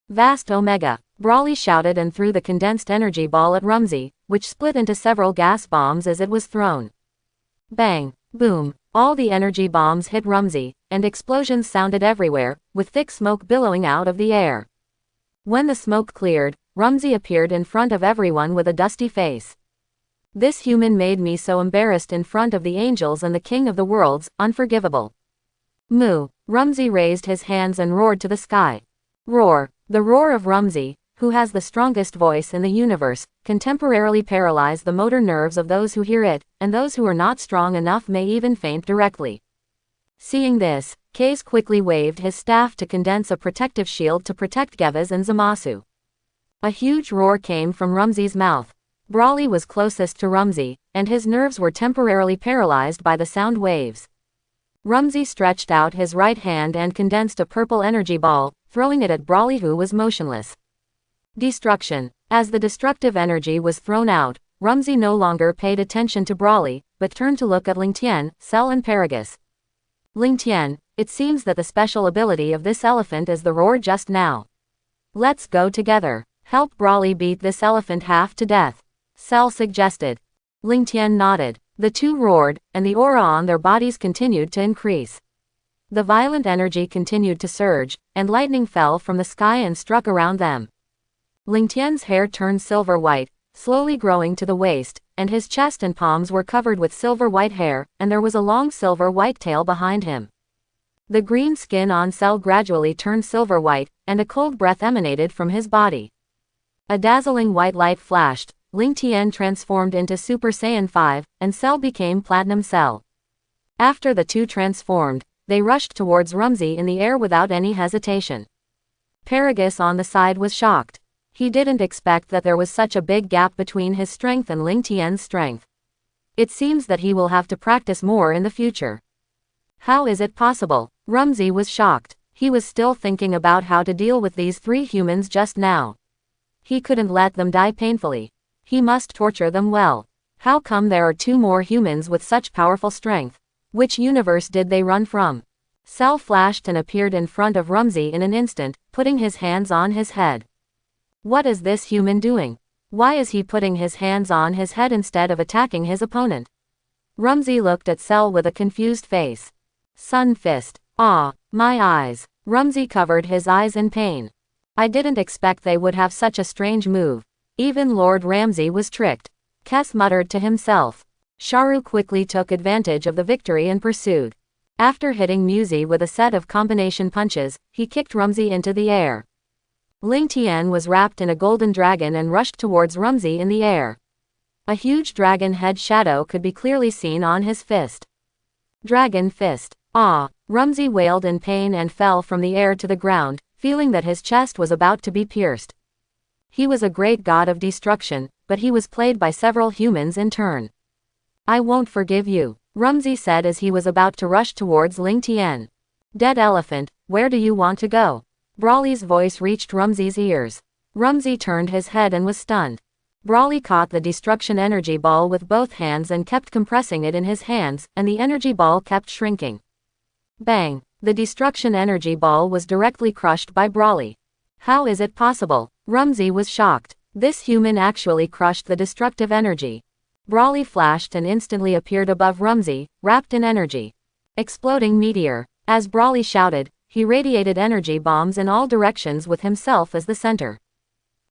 Vast Omega! Brawley shouted and threw the condensed energy ball at Rumsey, which split into several gas bombs as it was thrown. Bang! Boom! All the energy bombs hit Rumsey, and explosions sounded everywhere, with thick smoke billowing out of the air. When the smoke cleared, Rumsey appeared in front of everyone with a dusty face. This human made me so embarrassed in front of the angels and the king of the worlds, unforgivable. Moo! Rumsey raised his hands and roared to the sky. Roar! The roar of Rumsey, who has the strongest voice in the universe, can temporarily paralyze the motor nerves of those who hear it, and those who are not strong enough may even faint directly. Seeing this, Kaze quickly waved his staff to condense a protective shield to protect Gevaz and Zamasu. A huge roar came from Rumsey's mouth. Brawly was closest to Rumsey, and his nerves were temporarily paralyzed by the sound waves. Rumsey stretched out his right hand and condensed a purple energy ball, throwing it at Brawly, who was motionless. Destruction. As the destructive energy was thrown out, Rumsey no longer paid attention to Brawly, but turned to look at Ling Tian, Cell and Paragus. Ling Tian, it seems that the special ability of this elephant is the roar just now. Let's go together. Help Brawly beat this elephant half to death, Cell suggested. Ling Tian nodded. The two roared, and the aura on their bodies continued to increase. The violent energy continued to surge, and lightning fell from the sky and struck around them. Ling Tian's hair turned silver white, slowly growing to the waist, and his chest and palms were covered with silver white hair, and there was a long silver white tail behind him. The green skin on Cell gradually turned silver white, and a cold breath emanated from his body. A dazzling white light flashed. Ling Tian transformed into Super Saiyan 5, and Cell became Platinum Cell. After the two transformed, they rushed towards Rumsey in the air without any hesitation. Paragus on the side was shocked. He didn't expect that there was such a big gap between his strength and Ling Tian's strength. It seems that he will have to practice more in the future. How is it possible? Rumsey was shocked. He was still thinking about how to deal with these three humans just now. He couldn't let them die painfully. He must torture them well. How come there are two more humans with such powerful strength? Which universe did they run from? Cell flashed and appeared in front of Rumsey in an instant, putting his hands on his head. What is this human doing? Why is he putting his hands on his head instead of attacking his opponent? Rumsey looked at Cell with a confused face. Sun Fist. Ah, my eyes. Rumsey covered his eyes in pain. I didn't expect they would have such a strange move. Even Lord Ramsey was tricked. Kes muttered to himself. Sharu quickly took advantage of the victory and pursued. After hitting Muzi with a set of combination punches, he kicked Rumsey into the air. Ling Tian was wrapped in a golden dragon and rushed towards Rumsey in the air. A huge dragon head shadow could be clearly seen on his fist. Dragon Fist. Ah! Rumsey wailed in pain and fell from the air to the ground, feeling that his chest was about to be pierced. He was a great god of destruction, but he was played by several humans in turn. I won't forgive you, Rumsey said as he was about to rush towards Ling Tian. Dead elephant, where do you want to go? Brawly's voice reached Rumsey's ears. Rumsey turned his head and was stunned. Brawly caught the destruction energy ball with both hands and kept compressing it in his hands, and the energy ball kept shrinking. Bang! The destruction energy ball was directly crushed by Brawly. How is it possible? Rumsey was shocked. This human actually crushed the destructive energy. Brawly flashed and instantly appeared above Rumsey, wrapped in energy. Exploding meteor. As Brawly shouted, he radiated energy bombs in all directions with himself as the center.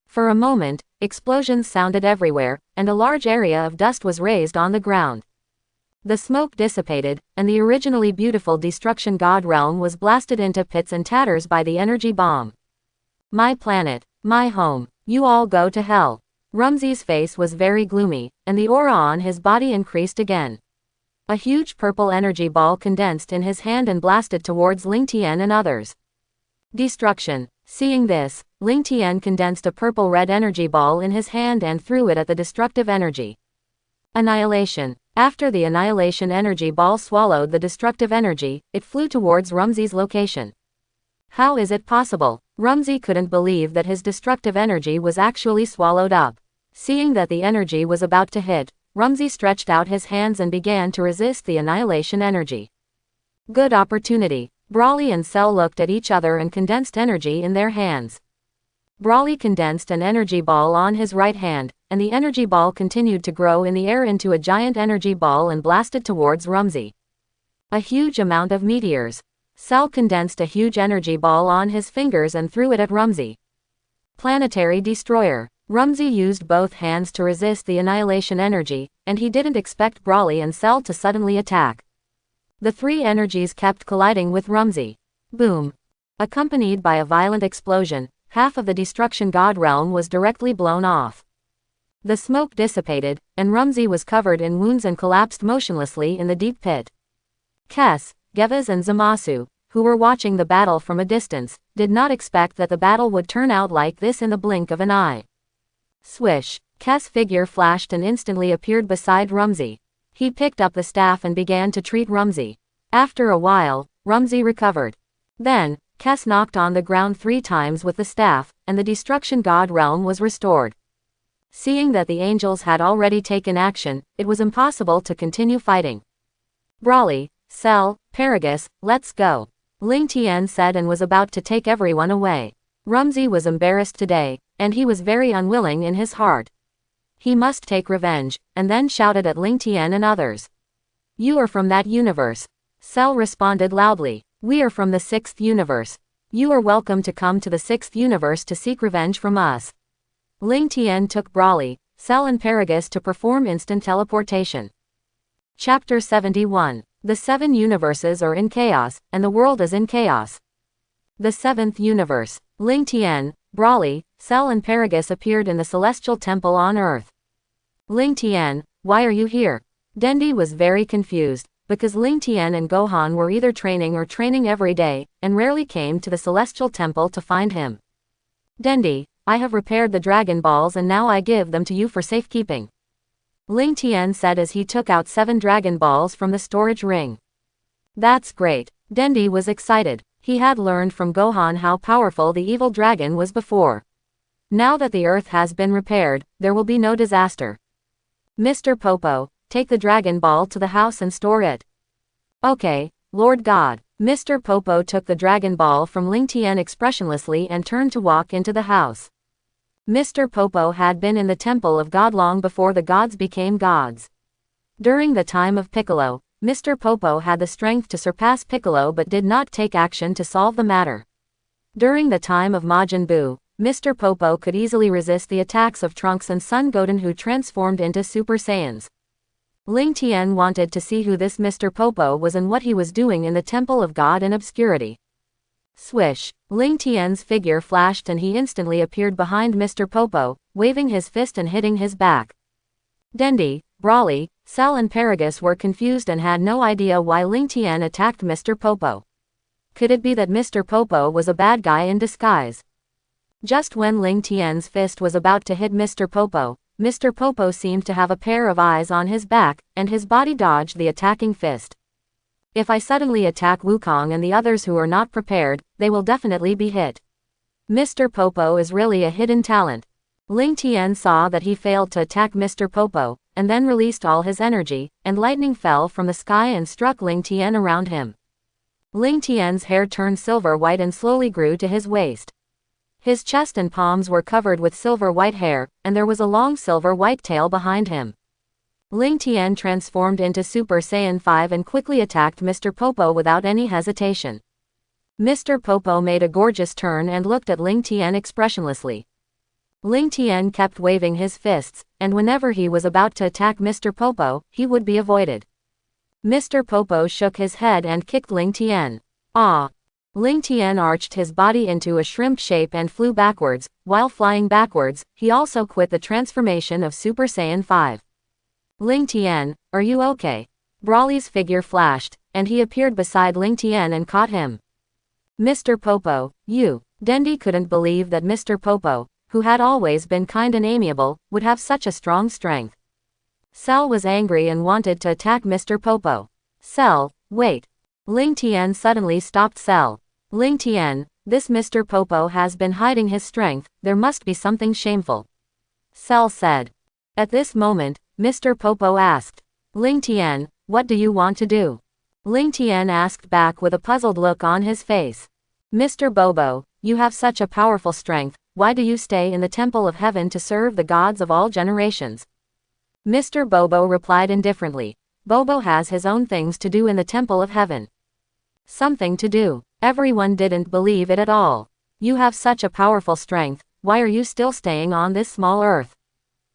For a moment, explosions sounded everywhere, and a large area of dust was raised on the ground. The smoke dissipated, and the originally beautiful destruction god realm was blasted into pits and tatters by the energy bomb. My planet, my home, you all go to hell. Rumsey's face was very gloomy, and the aura on his body increased again. A huge purple energy ball condensed in his hand and blasted towards Ling Tian and others. Destruction. Seeing this, Ling Tian condensed a purple-red energy ball in his hand and threw it at the destructive energy. Annihilation. After the annihilation energy ball swallowed the destructive energy, it flew towards Rumsey's location. How is it possible? Rumsey couldn't believe that his destructive energy was actually swallowed up. Seeing that the energy was about to hit, Rumsey stretched out his hands and began to resist the annihilation energy. Good opportunity. Brawly and Cell looked at each other and condensed energy in their hands. Brawly condensed an energy ball on his right hand, and the energy ball continued to grow in the air into a giant energy ball and blasted towards Rumsey. A huge amount of meteors. Cell condensed a huge energy ball on his fingers and threw it at Rumsey. Planetary Destroyer. Rumsey used both hands to resist the annihilation energy, and he didn't expect Brawly and Cell to suddenly attack. The three energies kept colliding with Rumsey. Boom! Accompanied by a violent explosion, half of the destruction god realm was directly blown off. The smoke dissipated, and Rumsey was covered in wounds and collapsed motionlessly in the deep pit. Kes, Gevaz and Zamasu, who were watching the battle from a distance, did not expect that the battle would turn out like this in the blink of an eye. Swish! Kess' figure flashed and instantly appeared beside Rumsey. He picked up the staff and began to treat Rumsey. After a while, Rumsey recovered. Then, Kess knocked on the ground 3 times with the staff, and the Destruction God realm was restored. Seeing that the angels had already taken action, it was impossible to continue fighting. Brawley, Cell, Paragus, let's go, Ling Tian said and was about to take everyone away. Rumsey was embarrassed today, and he was very unwilling in his heart. He must take revenge, and then shouted at Ling Tian and others. You are from that universe. Cell responded loudly. We are from the 6th universe. You are welcome to come to the 6th universe to seek revenge from us. Ling Tian took Brawley, Cell and Paragus to perform instant teleportation. Chapter 71. The 7 universes are in chaos, and the world is in chaos. The 7th universe. Ling Tian, Brawley, Cell and Paragus appeared in the celestial temple on Earth. Ling Tian, why are you here? Dendi was very confused, because Ling Tian and Gohan were either training or training every day, and rarely came to the celestial temple to find him. Dendi, I have repaired the Dragon Balls and now I give them to you for safekeeping. Ling Tian said as he took out 7 Dragon Balls from the storage ring. That's great. Dendi was excited. He had learned from Gohan how powerful the evil dragon was before. Now that the Earth has been repaired, there will be no disaster. Mr. Popo, take the Dragon Ball to the house and store it. Okay, Lord God. Mr. Popo took the Dragon Ball from Ling Tian expressionlessly and turned to walk into the house. Mr. Popo had been in the Temple of God long before the gods became gods. During the time of Piccolo, Mr. Popo had the strength to surpass Piccolo but did not take action to solve the matter. During the time of Majin Buu, Mr. Popo could easily resist the attacks of Trunks and Son Goten who transformed into Super Saiyans. Ling Tian wanted to see who this Mr. Popo was and what he was doing in the Temple of God in obscurity. Swish! Ling Tian's figure flashed and he instantly appeared behind Mr. Popo, waving his fist and hitting his back. Dendi, Brawley, Cell and Paragus were confused and had no idea why Ling Tian attacked Mr. Popo. Could it be that Mr. Popo was a bad guy in disguise? Just when Ling Tian's fist was about to hit Mr. Popo seemed to have a pair of eyes on his back, and his body dodged the attacking fist. If I suddenly attack Wukong and the others who are not prepared, they will definitely be hit. Mr. Popo is really a hidden talent. Ling Tian saw that he failed to attack Mr. Popo, and then released all his energy, and lightning fell from the sky and struck Ling Tian around him. Ling Tian's hair turned silver white and slowly grew to his waist. His chest and palms were covered with silver white hair, and there was a long silver white tail behind him. Ling Tian transformed into Super Saiyan 5 and quickly attacked Mr. Popo without any hesitation. Mr. Popo made a gorgeous turn and looked at Ling Tian expressionlessly. Ling Tian kept waving his fists, and whenever he was about to attack Mr. Popo, he would be avoided. Mr. Popo shook his head and kicked Ling Tian. Ah! Ling Tian arched his body into a shrimp shape and flew backwards. While flying backwards, he also quit the transformation of Super Saiyan 5. Ling Tian, are you okay? Brawley's figure flashed, and he appeared beside Ling Tian and caught him. Mr. Popo, you. Dendi couldn't believe that Mr. Popo, who had always been kind and amiable, would have such a strong strength. Cell was angry and wanted to attack Mr. Popo. Cell, wait. Ling Tian suddenly stopped Cell. Ling Tian, this Mr. Popo has been hiding his strength, there must be something shameful. Cell said. At this moment, Mr. Popo asked. Ling Tian, what do you want to do? Ling Tian asked back with a puzzled look on his face. Mr. Bobo, you have such a powerful strength, why do you stay in the Temple of Heaven to serve the gods of all generations? Mr. Bobo replied indifferently. Bobo has his own things to do in the Temple of Heaven. Something to do. Everyone didn't believe it at all. You have such a powerful strength, why are you still staying on this small earth?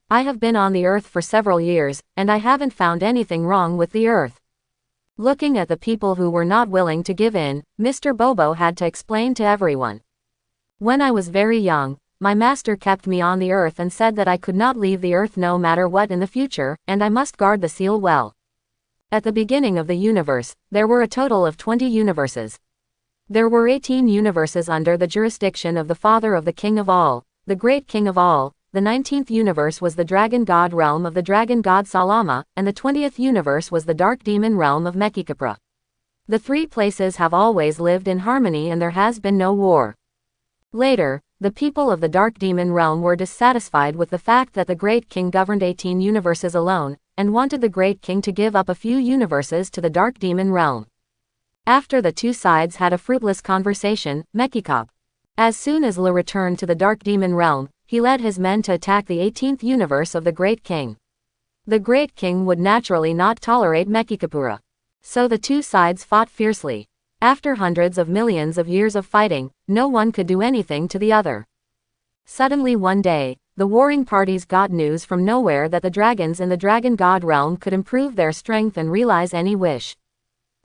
I have been on the earth for several years, and I haven't found anything wrong with the earth. Looking at the people who were not willing to give in, Mr. Bobo had to explain to everyone. When I was very young, my master kept me on the earth and said that I could not leave the earth no matter what in the future, and I must guard the seal well. At the beginning of the universe, there were a total of 20 universes. There were 18 universes under the jurisdiction of the father of the king of all, the great king of all. The 19th universe was the dragon god realm of the dragon god Salama, and the 20th universe was the dark demon realm of Mechikupra. The three places have always lived in harmony and there has been no war. Later, the people of the dark demon realm were dissatisfied with the fact that the great king governed 18 universes alone, and wanted the great king to give up a few universes to the dark demon realm. After the two sides had a fruitless conversation, Mechikop, as soon as La returned to the dark demon realm, he led his men to attack the 18th universe of the great king. The great king would naturally not tolerate Mechikupura. So the two sides fought fiercely. After hundreds of millions of years of fighting, no one could do anything to the other. Suddenly one day, the warring parties got news from nowhere that the dragons in the dragon god realm could improve their strength and realize any wish.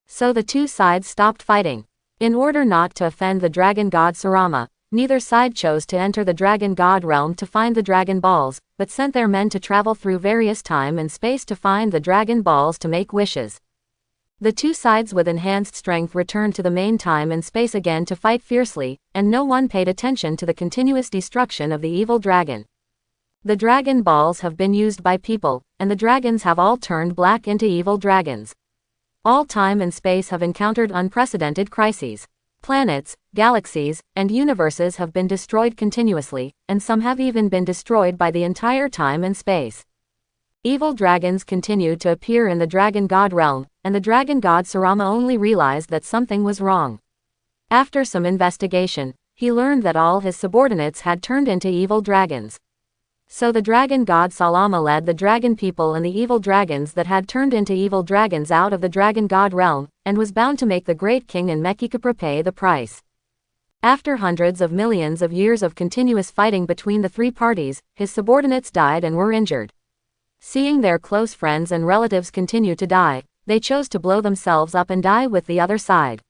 So the two sides stopped fighting. In order not to offend the dragon god Sarama, neither side chose to enter the dragon god realm to find the dragon balls, but sent their men to travel through various time and space to find the dragon balls to make wishes. The two sides with enhanced strength returned to the main time and space again to fight fiercely, and no one paid attention to the continuous destruction of the evil dragon. The dragon balls have been used by people, and the dragons have all turned black into evil dragons. All time and space have encountered unprecedented crises. Planets, galaxies, and universes have been destroyed continuously, and some have even been destroyed by the entire time and space. Evil dragons continued to appear in the dragon god realm, and the dragon god Sarama only realized that something was wrong. After some investigation, he learned that all his subordinates had turned into evil dragons. So the dragon god Salama led the dragon people and the evil dragons that had turned into evil dragons out of the dragon god realm, and was bound to make the great king and Mechikupra pay the price. After hundreds of millions of years of continuous fighting between the three parties, his subordinates died and were injured. Seeing their close friends and relatives continue to die, they chose to blow themselves up and die with the other side.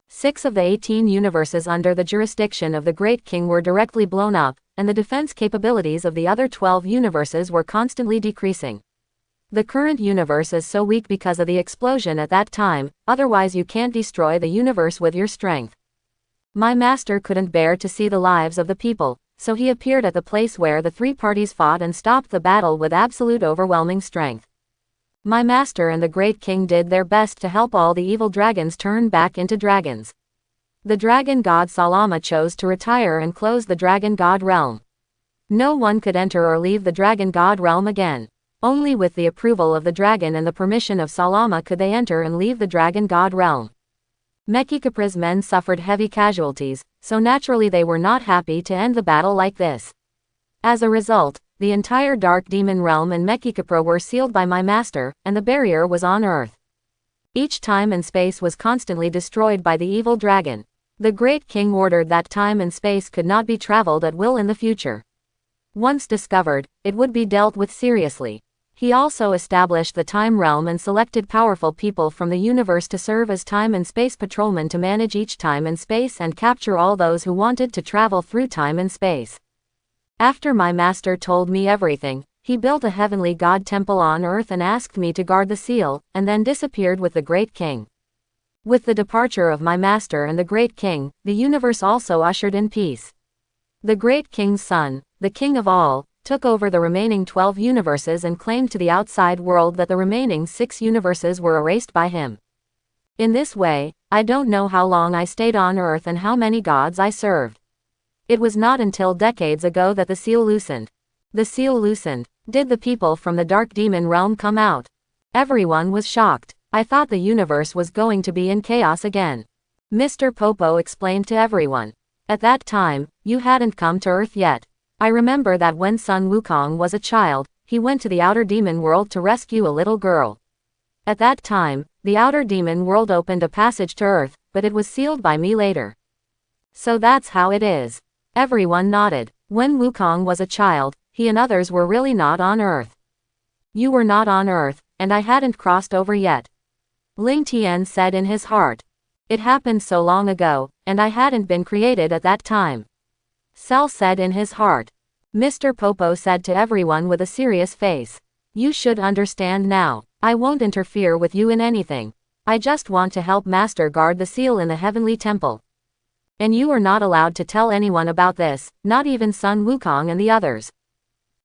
6 of the 18 universes under the jurisdiction of the Great King were directly blown up, and the defense capabilities of the other 12 universes were constantly decreasing. The current universe is so weak because of the explosion at that time, otherwise you can't destroy the universe with your strength. My master couldn't bear to see the lives of the people, so he appeared at the place where the three parties fought and stopped the battle with absolute overwhelming strength. My master and the Great King did their best to help all the evil dragons turn back into dragons. The dragon god Salama chose to retire and close the dragon god realm. No one could enter or leave the dragon god realm again. Only with the approval of the dragon and the permission of Salama could they enter and leave the dragon god realm. Mechikupra's men suffered heavy casualties, so naturally they were not happy to end the battle like this. As a result, the entire dark demon realm and Mechikupra were sealed by my master, and the barrier was on Earth. Each time and space was constantly destroyed by the evil dragon. The Great King ordered that time and space could not be traveled at will in the future. Once discovered, it would be dealt with seriously. He also established the time realm and selected powerful people from the universe to serve as time and space patrolmen to manage each time and space and capture all those who wanted to travel through time and space. After my master told me everything, he built a heavenly god temple on Earth and asked me to guard the seal, and then disappeared with the Great King. With the departure of my master and the Great King, the universe also ushered in peace. The Great King's son, the King of all, took over the remaining 12 universes and claimed to the outside world that the remaining 6 universes were erased by him. In this way, I don't know how long I stayed on Earth and how many gods I served. It was not until decades ago that the seal loosened. The seal loosened. Did the people from the dark demon realm come out? Everyone was shocked. I thought the universe was going to be in chaos again. Mr. Popo explained to everyone. At that time, you hadn't come to Earth yet. I remember that when Sun Wukong was a child, he went to the outer demon world to rescue a little girl. At that time, the outer demon world opened a passage to Earth, but it was sealed by me later. So that's how it is. Everyone nodded. When Wukong was a child, he and others were really not on Earth. You were not on Earth, and I hadn't crossed over yet. Ling Tian said in his heart. It happened so long ago, and I hadn't been created at that time. Cell said in his heart. Mr. Popo said to everyone with a serious face. You should understand now. I won't interfere with you in anything. I just want to help Master guard the seal in the Heavenly Temple. And you are not allowed to tell anyone about this, not even Sun Wukong and the others.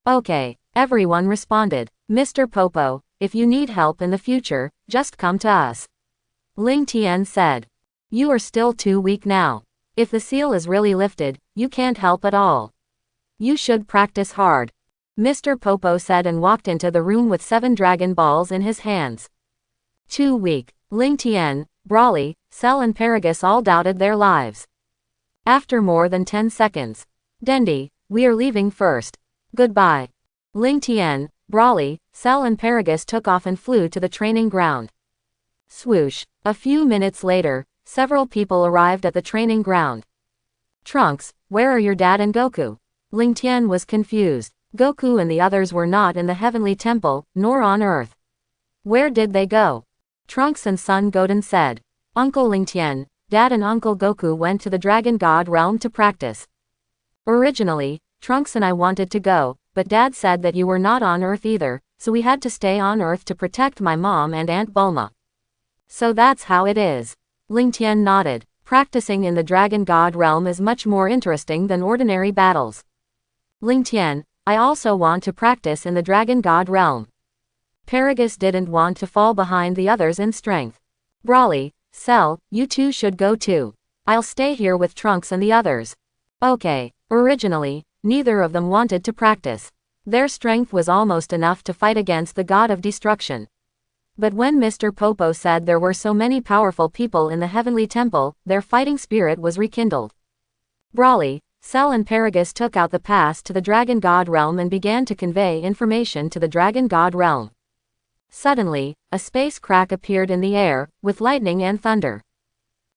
Okay, everyone responded. Mr. Popo, if you need help in the future, just come to us. Ling Tian said. You are still too weak now. If the seal is really lifted, you can't help at all. You should practice hard. Mr. Popo said and walked into the room with 7 dragon balls in his hands. Too weak. Ling Tian, Brawly, Cell and Paragus all doubted their lives. After more than 10 seconds. Dendi, we are leaving first. Goodbye. Ling Tian, Brawly, Cell and Paragus took off and flew to the training ground. Swoosh. A few minutes later, several people arrived at the training ground. Trunks, where are your dad and Goku? Ling Tian was confused. Goku and the others were not in the Heavenly Temple, nor on Earth. Where did they go? Trunks and Son Goten said. Uncle Ling Tian, Dad and Uncle Goku went to the Dragon God realm to practice. Originally, Trunks and I wanted to go, but Dad said that you were not on Earth either, so we had to stay on Earth to protect my mom and Aunt Bulma. So that's how it is. Ling Tian nodded. Practicing in the Dragon God realm is much more interesting than ordinary battles. Ling Tian, I also want to practice in the Dragon God realm. Paragus didn't want to fall behind the others in strength. Brawly, Cell, you two should go too. I'll stay here with Trunks and the others. Okay. Originally, neither of them wanted to practice. Their strength was almost enough to fight against the God of Destruction. But when Mr. Popo said there were so many powerful people in the Heavenly Temple, their fighting spirit was rekindled. Brawly, Cell and Paragus took out the pass to the Dragon God realm and began to convey information to the Dragon God realm. Suddenly, a space crack appeared in the air, with lightning and thunder.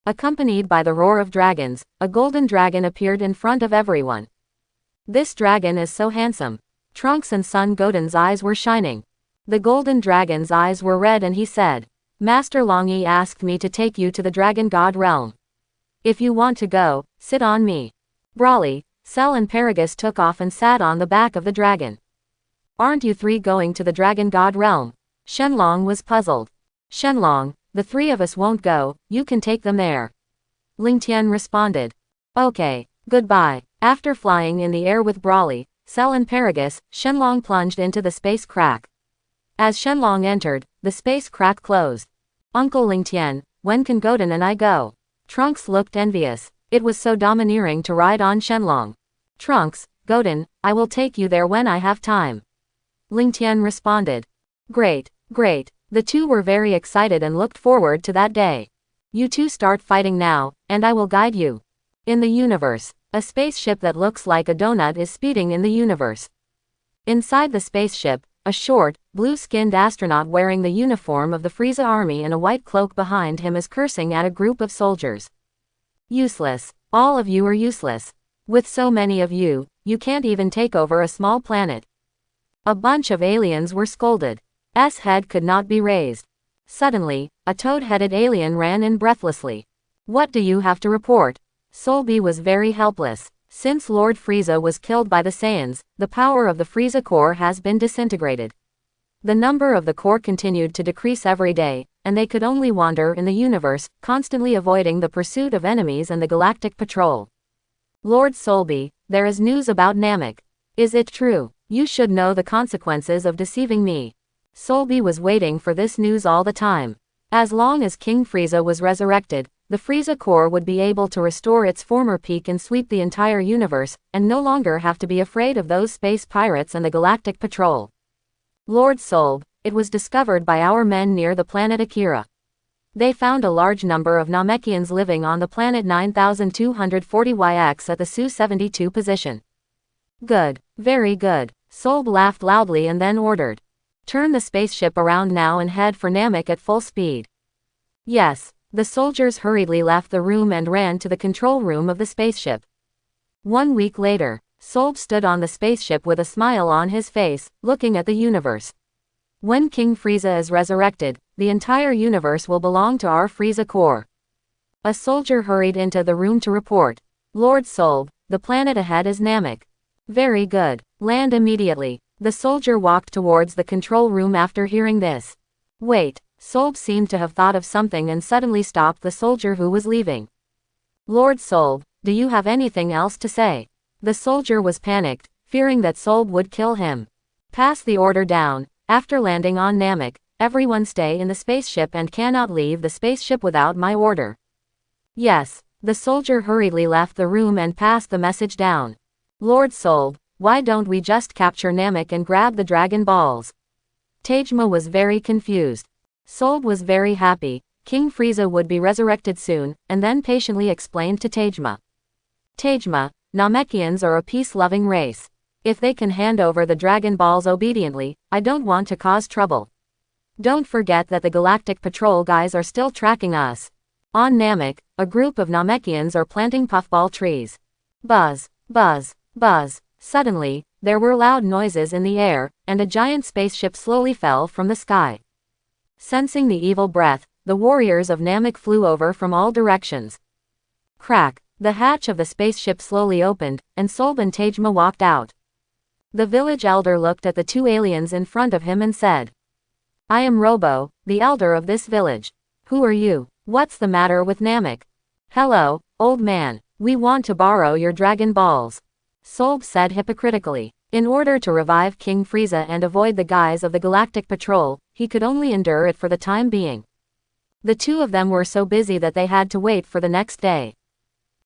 Accompanied by the roar of dragons, a golden dragon appeared in front of everyone. This dragon is so handsome. Trunks and Son Goten's eyes were shining. The golden dragon's eyes were red and he said, Master Long Yi asked me to take you to the Dragon God realm. If you want to go, sit on me. Brawly, Cell and Paragus took off and sat on the back of the dragon. Aren't you three going to the Dragon God realm? Shenlong was puzzled. Shenlong, the 3 of us won't go, you can take them there. Ling Tian responded. Okay, goodbye. After flying in the air with Brawly, Cell and Paragus, Shenlong plunged into the space crack. As Shenlong entered, the space crack closed. Uncle Ling Tian, when can Goten and I go? Trunks looked envious. It was so domineering to ride on Shenlong. Trunks, Goten, I will take you there when I have time. Ling Tian responded. Great, great. The two were very excited and looked forward to that day. You two start fighting now, and I will guide you. In the universe, a spaceship that looks like a donut is speeding in the universe. Inside the spaceship, a short, blue-skinned astronaut wearing the uniform of the Frieza army and a white cloak behind him is cursing at a group of soldiers. Useless. All of you are useless. With so many of you, you can't even take over a small planet. A bunch of aliens were scolded. S head could not be raised. Suddenly, a toad-headed alien ran in breathlessly. What do you have to report? Solby was very helpless. Since Lord Frieza was killed by the Saiyans, the power of the Frieza core has been disintegrated. The number of the core continued to decrease every day, and they could only wander in the universe, constantly avoiding the pursuit of enemies and the Galactic Patrol. Lord Solby, there is news about Namek. Is it true? You should know the consequences of deceiving me. Solby was waiting for this news all the time. As long as King Frieza was resurrected, the Frieza core would be able to restore its former peak and sweep the entire universe, and no longer have to be afraid of those space pirates and the Galactic Patrol. Lord Solb, it was discovered by our men near the planet Akira. They found a large number of Namekians living on the planet 9240YX at the Su-72 position. Good, very good. Solb laughed loudly and then ordered. Turn the spaceship around now and head for Namek at full speed. Yes. The soldiers hurriedly left the room and ran to the control room of the spaceship. 1 week later, Solb stood on the spaceship with a smile on his face, looking at the universe. When King Frieza is resurrected, the entire universe will belong to our Frieza core. A soldier hurried into the room to report. Lord Solb, the planet ahead is Namek. Very good. Land immediately. The soldier walked towards the control room after hearing this. Wait, Solb seemed to have thought of something and suddenly stopped the soldier who was leaving. Lord Solb, do you have anything else to say? The soldier was panicked, fearing that Solb would kill him. Pass the order down. After landing on Namek, everyone stay in the spaceship and cannot leave the spaceship without my order. Yes. The soldier hurriedly left the room and passed the message down. Lord Solb, why don't we just capture Namek and grab the Dragon Balls? Tejma was very confused. Solb was very happy. King Frieza would be resurrected soon, and then patiently explained to Tejma. Tejma, Namekians are a peace-loving race. If they can hand over the Dragon Balls obediently, I don't want to cause trouble. Don't forget that the Galactic Patrol guys are still tracking us. On Namek, a group of Namekians are planting puffball trees. Buzz, buzz, buzz. Suddenly, there were loud noises in the air, and a giant spaceship slowly fell from the sky. Sensing the evil breath, the warriors of Namek flew over from all directions. Crack, the hatch of the spaceship slowly opened, and Solb and Tejma walked out. The village elder looked at the two aliens in front of him and said, I am Robo, the elder of this village. Who are you? What's the matter with Namek? Hello, old man, we want to borrow your Dragon Balls. Solb said hypocritically. In order to revive King Frieza and avoid the guys of the Galactic Patrol, he could only endure it for the time being. The two of them were so busy that they had to wait for the next day.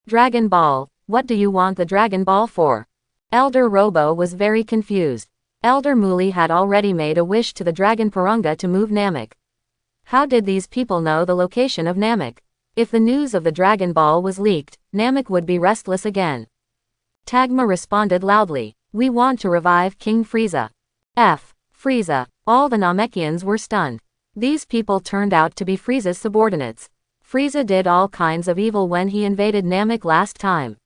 Dragon Ball, what do you want the Dragon Ball for? Elder Robo was very confused. Elder Muli had already made a wish to the Dragon Purunga to move Namek. How did these people know the location of Namek? If the news of the Dragon Ball was leaked, Namek would be restless again. Tagma responded loudly. We want to revive King Frieza. Frieza. All the Namekians were stunned. These people turned out to be Frieza's subordinates. Frieza did all kinds of evil when he invaded Namek last time.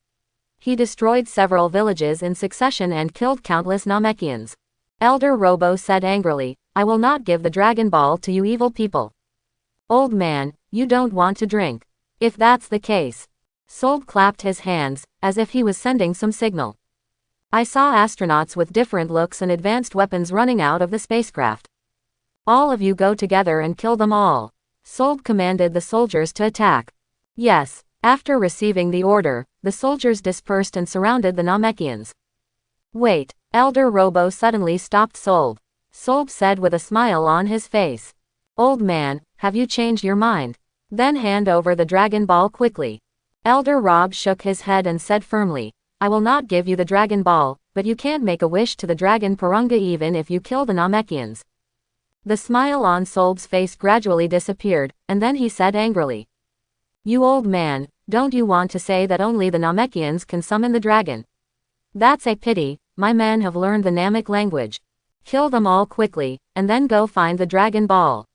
He destroyed several villages in succession and killed countless Namekians. Elder Robo said angrily, I will not give the Dragon Ball to you evil people. Old man, you don't want to drink. If that's the case. Solb clapped his hands, as if he was sending some signal. I saw astronauts with different looks and advanced weapons running out of the spacecraft. All of you go together and kill them all. Solb commanded the soldiers to attack. Yes. After receiving the order, the soldiers dispersed and surrounded the Namekians. Wait, Elder Robo suddenly stopped Solb. Solb said with a smile on his face. Old man, have you changed your mind? Then hand over the Dragon Ball quickly. Elder Rob shook his head and said firmly, I will not give you the Dragon Ball, but you can't make a wish to the Dragon Purunga even if you kill the Namekians. The smile on Solb's face gradually disappeared, and then he said angrily. You old man, don't you want to say that only the Namekians can summon the dragon? That's a pity, my men have learned the Namek language. Kill them all quickly, and then go find the Dragon Ball.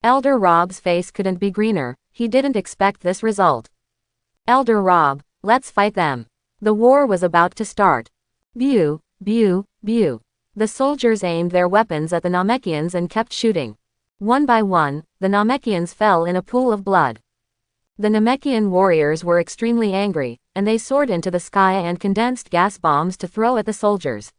Elder Rob's face couldn't be greener, he didn't expect this result. Elder Rob, let's fight them. The war was about to start. Bew, bew, bew. The soldiers aimed their weapons at the Namekians and kept shooting. One by one, the Namekians fell in a pool of blood. The Namekian warriors were extremely angry, and they soared into the sky and condensed gas bombs to throw at the soldiers.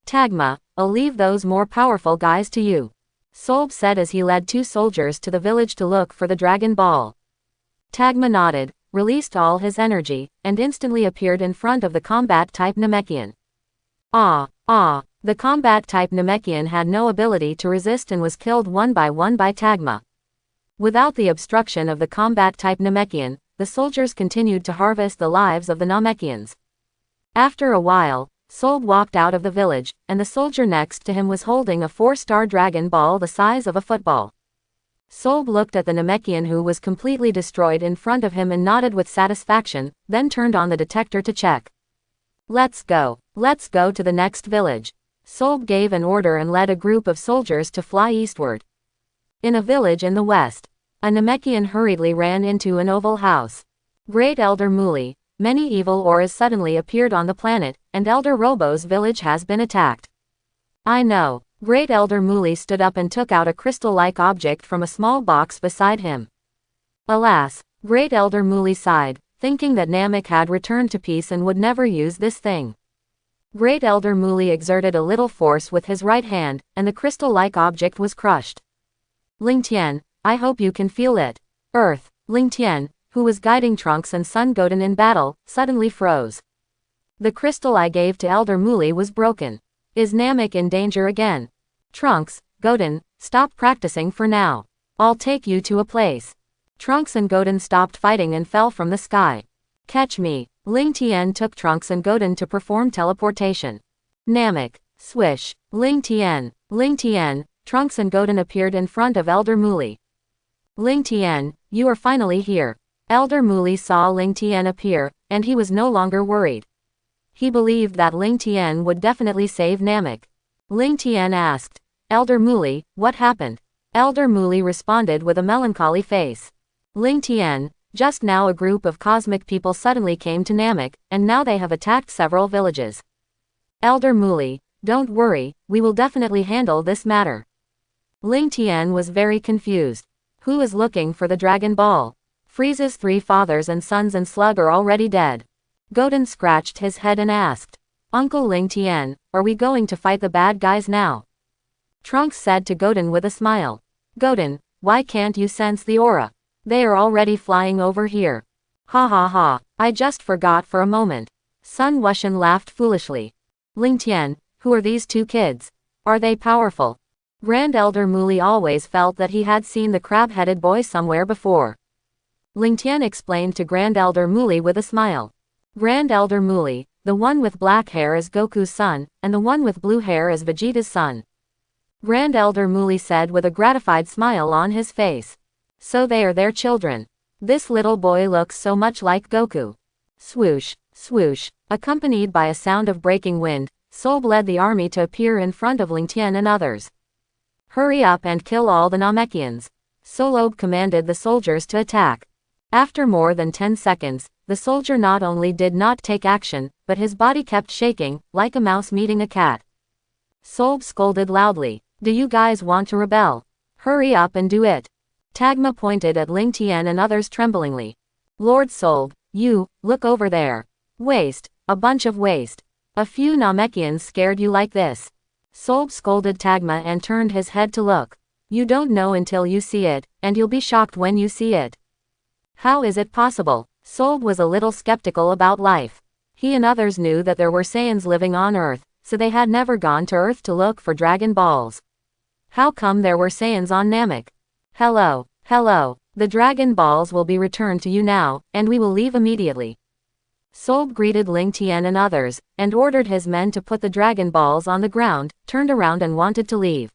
Tagma, I'll leave those more powerful guys to you. Solb said as he led two soldiers to the village to look for the Dragon Ball. Tagma nodded, released all his energy, and instantly appeared in front of the combat-type Namekian. The combat-type Namekian had no ability to resist and was killed one by Tagma. Without the obstruction of the combat-type Namekian, the soldiers continued to harvest the lives of the Namekians. After a while, Solb walked out of the village, and the soldier next to him was holding a 4-star Dragon Ball the size of a football. Solb looked at the Namekian who was completely destroyed in front of him and nodded with satisfaction, then turned on the detector to check. Let's go to the next village. Solb gave an order and led a group of soldiers to fly eastward. In a village in the west, a Namekian hurriedly ran into an oval house. Great Elder Muli, many evil auras suddenly appeared on the planet, and Elder Robo's village has been attacked. I know. Great Elder Muli stood up and took out a crystal-like object from a small box beside him. Alas, Great Elder Muli sighed, thinking that Namek had returned to peace and would never use this thing. Great Elder Muli exerted a little force with his right hand, and the crystal-like object was crushed. Ling Tian, I hope you can feel it. Earth. Ling Tian, who was guiding Trunks and Sun Goten in battle, suddenly froze. The crystal I gave to Elder Muli was broken. Is Namek in danger again? Trunks, Goten, stop practicing for now. I'll take you to a place. Trunks and Goten stopped fighting and fell from the sky. Catch me. Ling Tian took Trunks and Goten to perform teleportation. Namek. Swish. Ling Tian. Trunks and Goten appeared in front of Elder Muli. Ling Tian, you are finally here. Elder Muli saw Ling Tian appear, and he was no longer worried. He believed that Ling Tian would definitely save Namek. Ling Tian asked, Elder Muli, what happened? Elder Muli responded with a melancholy face. Ling Tian, just now a group of cosmic people suddenly came to Namek, and now they have attacked several villages. Elder Muli, don't worry, we will definitely handle this matter. Ling Tian was very confused. Who is looking for the Dragon Ball? Frieza's 3 fathers and sons and Slug are already dead. Goten scratched his head and asked, Uncle Ling Tian, are we going to fight the bad guys now? Trunks said to Goten with a smile. Goten, why can't you sense the aura? They are already flying over here. Ha ha ha, I just forgot for a moment. Sun Wuxian laughed foolishly. Ling Tian, who are these 2 kids? Are they powerful? Grand Elder Muli always felt that he had seen the crab-headed boy somewhere before. Ling Tian explained to Grand Elder Muli with a smile. Grand Elder Muli, the one with black hair is Goku's son, and the one with blue hair is Vegeta's son. Grand Elder Muli said with a gratified smile on his face. So they are their children. This little boy looks so much like Goku. Swoosh, swoosh, accompanied by a sound of breaking wind, Solb led the army to appear in front of Ling Tian and others. Hurry up and kill all the Namekians. Solb commanded the soldiers to attack. After more than 10 seconds, the soldier not only did not take action, but his body kept shaking, like a mouse meeting a cat. Solb scolded loudly. Do you guys want to rebel? Hurry up and do it. Tagma pointed at Ling Tian and others tremblingly. Lord Solb, you, look over there. Waste, a bunch of waste. A few Namekians scared you like this. Solb scolded Tagma and turned his head to look. You don't know until you see it, and you'll be shocked when you see it. How is it possible? Solb was a little skeptical about life. He and others knew that there were Saiyans living on Earth, so they had never gone to Earth to look for Dragon Balls. How come there were Saiyans on Namek? Hello, hello, the Dragon Balls will be returned to you now, and we will leave immediately. Solb greeted Ling Tian and others, and ordered his men to put the Dragon Balls on the ground, turned around and wanted to leave.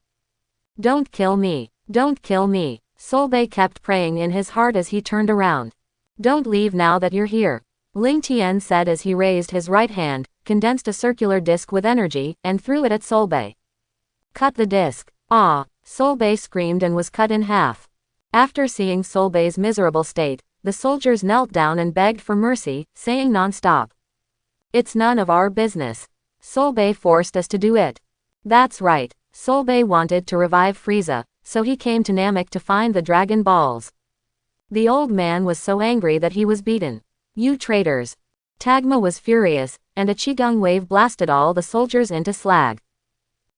Don't kill me, don't kill me, Solbei kept praying in his heart as he turned around. Don't leave now that you're here, Ling Tian said as he raised his right hand, condensed a circular disc with energy, and threw it at Solbei. Cut the disc. Ah! Solbei screamed and was cut in half. After seeing Solbei's miserable state, the soldiers knelt down and begged for mercy, saying non-stop. It's none of our business. Solbei forced us to do it. That's right, Solbei wanted to revive Frieza, so he came to Namek to find the Dragon Balls. The old man was so angry that he was beaten. You traitors! Tagma was furious, and a Qigong wave blasted all the soldiers into slag.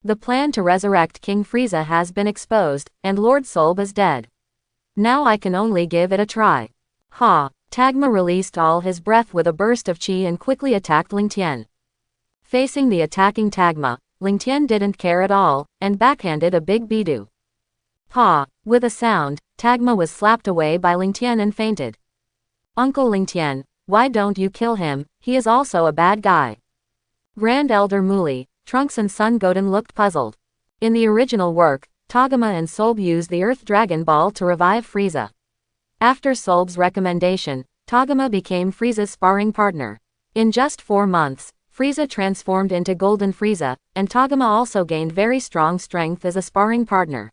The plan to resurrect King Frieza has been exposed, and Lord Solb is dead. Now I can only give it a try. Ha! Tagma released all his breath with a burst of chi and quickly attacked Ling Tian. Facing the attacking Tagma, Ling Tian didn't care at all, and backhanded a big Bidu. Ha! With a sound, Tagma was slapped away by Ling Tian and fainted. Uncle Ling Tian, why don't you kill him? He is also a bad guy. Grand Elder Muli, Trunks and Son Goten looked puzzled. In the original work, Togama and Solb used the Earth Dragon Ball to revive Frieza. After Solb's recommendation, Togama became Frieza's sparring partner. In just 4 months, Frieza transformed into Golden Frieza, and Togama also gained very strong strength as a sparring partner.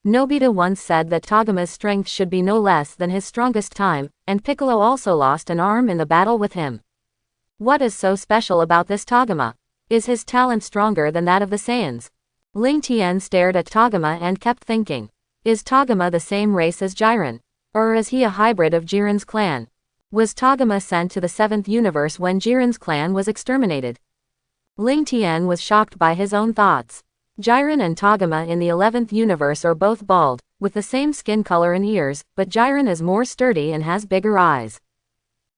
Nobita once said that Togama's strength should be no less than his strongest time, and Piccolo also lost an arm in the battle with him. What is so special about this Togama? Is his talent stronger than that of the Saiyans? Ling Tian stared at Togama and kept thinking. Is Togama the same race as Jiren? Or is he a hybrid of Jiren's clan? Was Togama sent to the 7th universe when Jiren's clan was exterminated? Ling Tian was shocked by his own thoughts. Jiren and Togama in the 11th universe are both bald, with the same skin color and ears, but Jiren is more sturdy and has bigger eyes.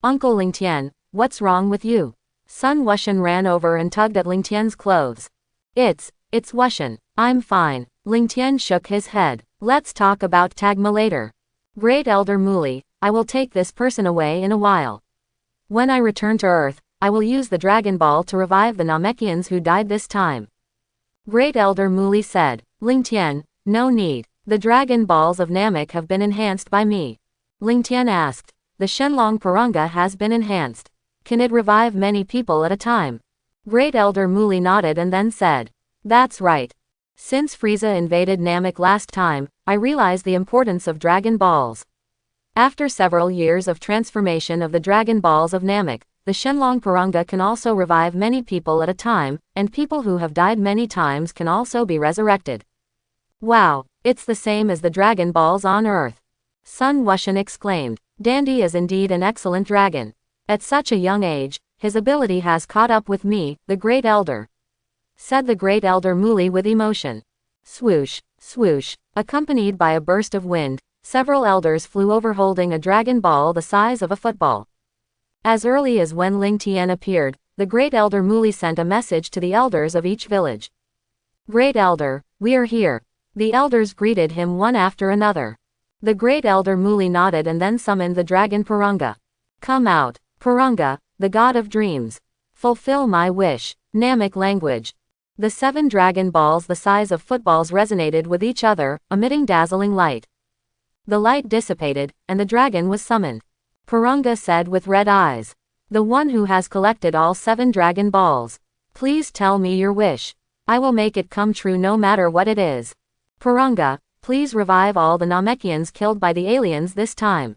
Uncle Lingtian, what's wrong with you? Sun Wuxian ran over and tugged at Lingtian's clothes. It's Wuxian. I'm fine. Lingtian shook his head. Let's talk about Tagma later. Great Elder Muli, I will take this person away in a while. When I return to Earth, I will use the Dragon Ball to revive the Namekians who died this time. Great Elder Muli said. Lingtian, no need. The Dragon Balls of Namek have been enhanced by me. Lingtian asked. The Shenlong Puranga has been enhanced. Can it revive many people at a time? Great Elder Muli nodded and then said. That's right. Since Frieza invaded Namek last time, I realized the importance of Dragon Balls. After several years of transformation of the Dragon Balls of Namek, the Shenlong Puranga can also revive many people at a time, and people who have died many times can also be resurrected. Wow, it's the same as the Dragon Balls on Earth. Sun Wuxian exclaimed. Dandy is indeed an excellent dragon. At such a young age, his ability has caught up with me, the Great Elder. Said the Great Elder Muli with emotion. Swoosh, swoosh, accompanied by a burst of wind, several elders flew over holding a Dragon Ball the size of a football. As early as when Lingtian appeared, the Great Elder Muli sent a message to the elders of each village. Great Elder, we are here. The elders greeted him one after another. The Great Elder Muli nodded and then summoned the Dragon Puranga. Come out, Puranga, the god of dreams. Fulfill my wish. Namek language. The 7 Dragon Balls the size of footballs resonated with each other, emitting dazzling light. The light dissipated, and the dragon was summoned. Puranga said with red eyes. The one who has collected all 7 Dragon Balls. Please tell me your wish. I will make it come true no matter what it is. Puranga, please revive all the Namekians killed by the aliens this time.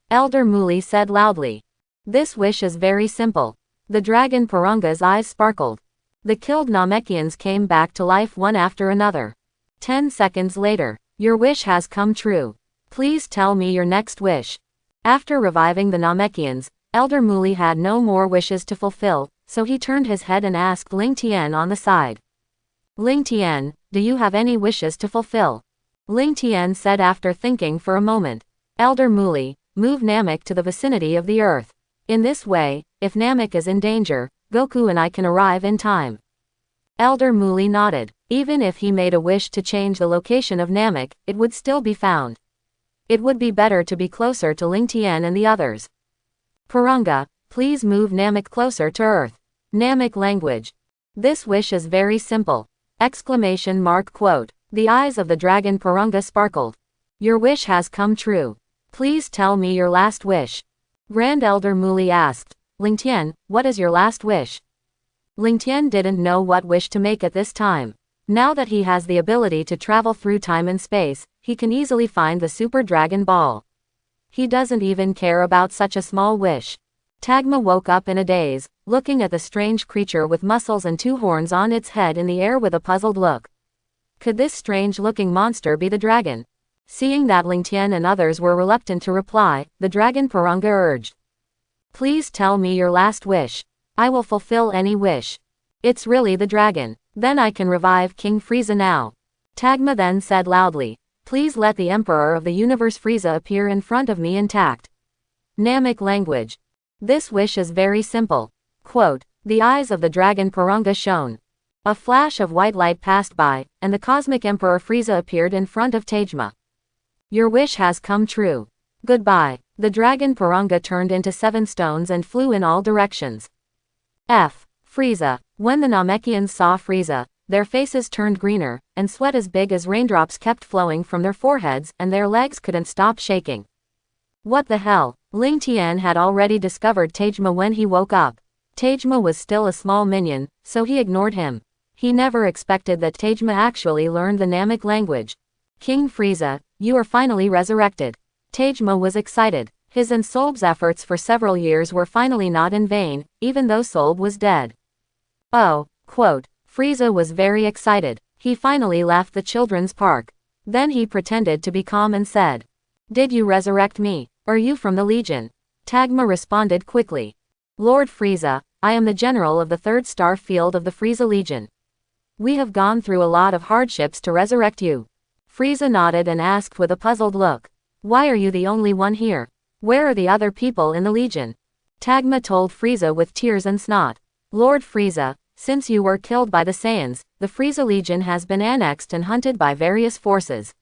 Elder Muli said loudly. This wish is very simple. The Dragon Puranga's eyes sparkled. The killed Namekians came back to life one after another. 10 seconds later, your wish has come true. Please tell me your next wish. After reviving the Namekians, Elder Muli had no more wishes to fulfill, so he turned his head and asked Lingtian on the side. Lingtian, do you have any wishes to fulfill? Lingtian said after thinking for a moment. Elder Muli, move Namek to the vicinity of the Earth. In this way, if Namek is in danger, Goku and I can arrive in time. Elder Muli nodded. Even if he made a wish to change the location of Namek, it would still be found. It would be better to be closer to Lingtian and the others. Puranga, please move Namek closer to Earth. Namek language. This wish is very simple. Exclamation mark quote. The eyes of the Dragon Puranga sparkled. Your wish has come true. Please tell me your last wish. Grand Elder Muli asked. Lingtian, what is your last wish? Lingtian didn't know what wish to make at this time. Now that he has the ability to travel through time and space, he can easily find the Super Dragon Ball. He doesn't even care about such a small wish. Tagma woke up in a daze, looking at the strange creature with muscles and 2 horns on its head in the air with a puzzled look. Could this strange-looking monster be the dragon? Seeing that Lingtian and others were reluctant to reply, the Dragon Puranga urged. Please tell me your last wish. I will fulfill any wish. It's really the dragon. Then I can revive King Frieza now. Tagma then said loudly. Please let the Emperor of the Universe Frieza appear in front of me intact. Namek language. This wish is very simple. Quote, the eyes of the Dragon Puranga shone. A flash of white light passed by, and the Cosmic Emperor Frieza appeared in front of Tagma. Your wish has come true. Goodbye. The Dragon Puranga turned into 7 stones and flew in all directions. Frieza. When the Namekians saw Frieza, their faces turned greener, and sweat as big as raindrops kept flowing from their foreheads and their legs couldn't stop shaking. What the hell? Lingtian had already discovered Tagma when he woke up. Tagma was still a small minion, so he ignored him. He never expected that Tagma actually learned the Namek language. King Frieza, you are finally resurrected. Tagma was excited. His and Solb's efforts for several years were finally not in vain, even though Solb was dead. Oh, quote, Frieza was very excited. He finally left the children's park. Then he pretended to be calm and said, did you resurrect me? Are you from the Legion? Tagma responded quickly. Lord Frieza, I am the general of the 3rd star field of the Frieza Legion. We have gone through a lot of hardships to resurrect you. Frieza nodded and asked with a puzzled look. Why are you the only one here? Where are the other people in the Legion? Tagma told Frieza with tears and snot. Lord Frieza, since you were killed by the Saiyans, the Frieza Legion has been annexed and hunted by various forces.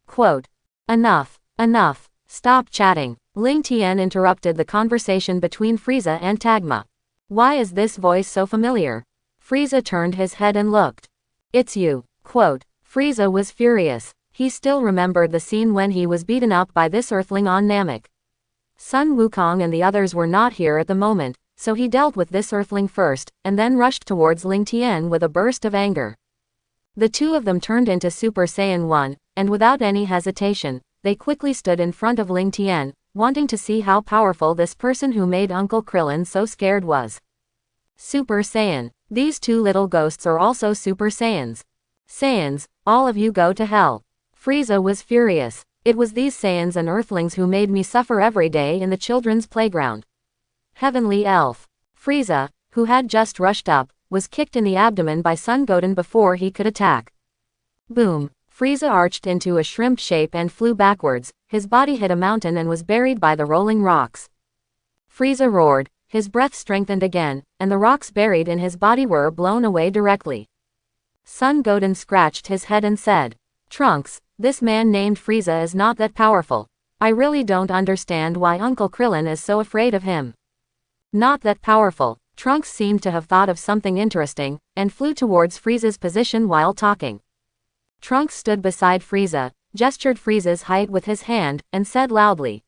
Quote. Enough. Enough. Stop chatting. Ling Tian interrupted the conversation between Frieza and Tagma. Why is this voice so familiar? Frieza turned his head and looked. It's you. Quote. Frieza was furious. He still remembered the scene when he was beaten up by this earthling on Namek. Sun Wukong and the others were not here at the moment, so he dealt with this earthling first, and then rushed towards Ling Tian with a burst of anger. The two of them turned into Super Saiyan 1, and without any hesitation, they quickly stood in front of Ling Tian, wanting to see how powerful this person who made Uncle Krillin so scared was. Super Saiyan. These two little ghosts are also Super Saiyans. Saiyans, all of you go to hell. Frieza was furious. It was these Saiyans and Earthlings who made me suffer every day in the children's playground. Heavenly Elf. Frieza, who had just rushed up, was kicked in the abdomen by Sun Goten before he could attack. Boom. Frieza arched into a shrimp shape and flew backwards, his body hit a mountain and was buried by the rolling rocks. Frieza roared, his breath strengthened again, and the rocks buried in his body were blown away directly. Sun Goten scratched his head and said, Trunks, this man named Frieza is not that powerful. I really don't understand why Uncle Krillin is so afraid of him. Not that powerful. Trunks seemed to have thought of something interesting, and flew towards Frieza's position while talking. Trunks stood beside Frieza, gestured Frieza's height with his hand, and said loudly.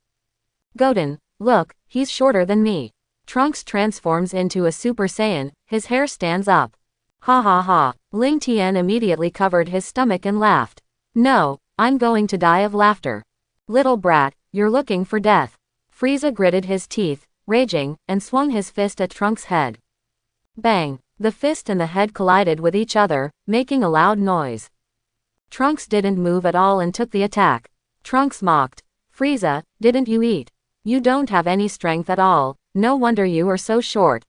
Goten, look, he's shorter than me. Trunks transforms into a Super Saiyan, his hair stands up. Ha ha ha. Ling Tian immediately covered his stomach and laughed. No, I'm going to die of laughter. Little brat, you're looking for death. Frieza gritted his teeth, raging, and swung his fist at Trunks' head. Bang! The fist and the head collided with each other, making a loud noise. Trunks didn't move at all and took the attack. Trunks mocked. Frieza, didn't you eat? You don't have any strength at all, no wonder you are so short.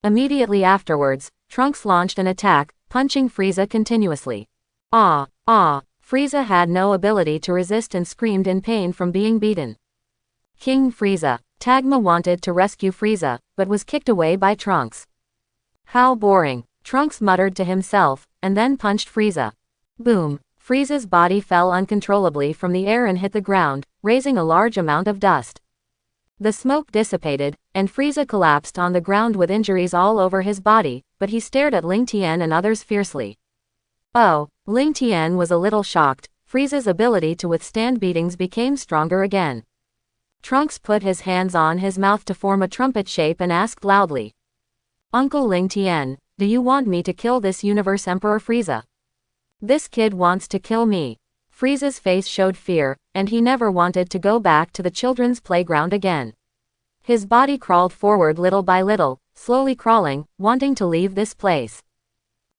Immediately afterwards, Trunks launched an attack, punching Frieza continuously. Ah! Ah! Frieza had no ability to resist and screamed in pain from being beaten. King Frieza. Tagma wanted to rescue Frieza, but was kicked away by Trunks. How boring, Trunks muttered to himself, and then punched Frieza. Boom! Frieza's body fell uncontrollably from the air and hit the ground, raising a large amount of dust. The smoke dissipated, and Frieza collapsed on the ground with injuries all over his body, but he stared at Ling Tian and others fiercely. Oh, Ling Tian was a little shocked. Frieza's ability to withstand beatings became stronger again. Trunks put his hands on his mouth to form a trumpet shape and asked loudly. Uncle Ling Tian, do you want me to kill this universe Emperor Frieza? This kid wants to kill me. Frieza's face showed fear, and he never wanted to go back to the children's playground again. His body crawled forward little by little, slowly crawling, wanting to leave this place.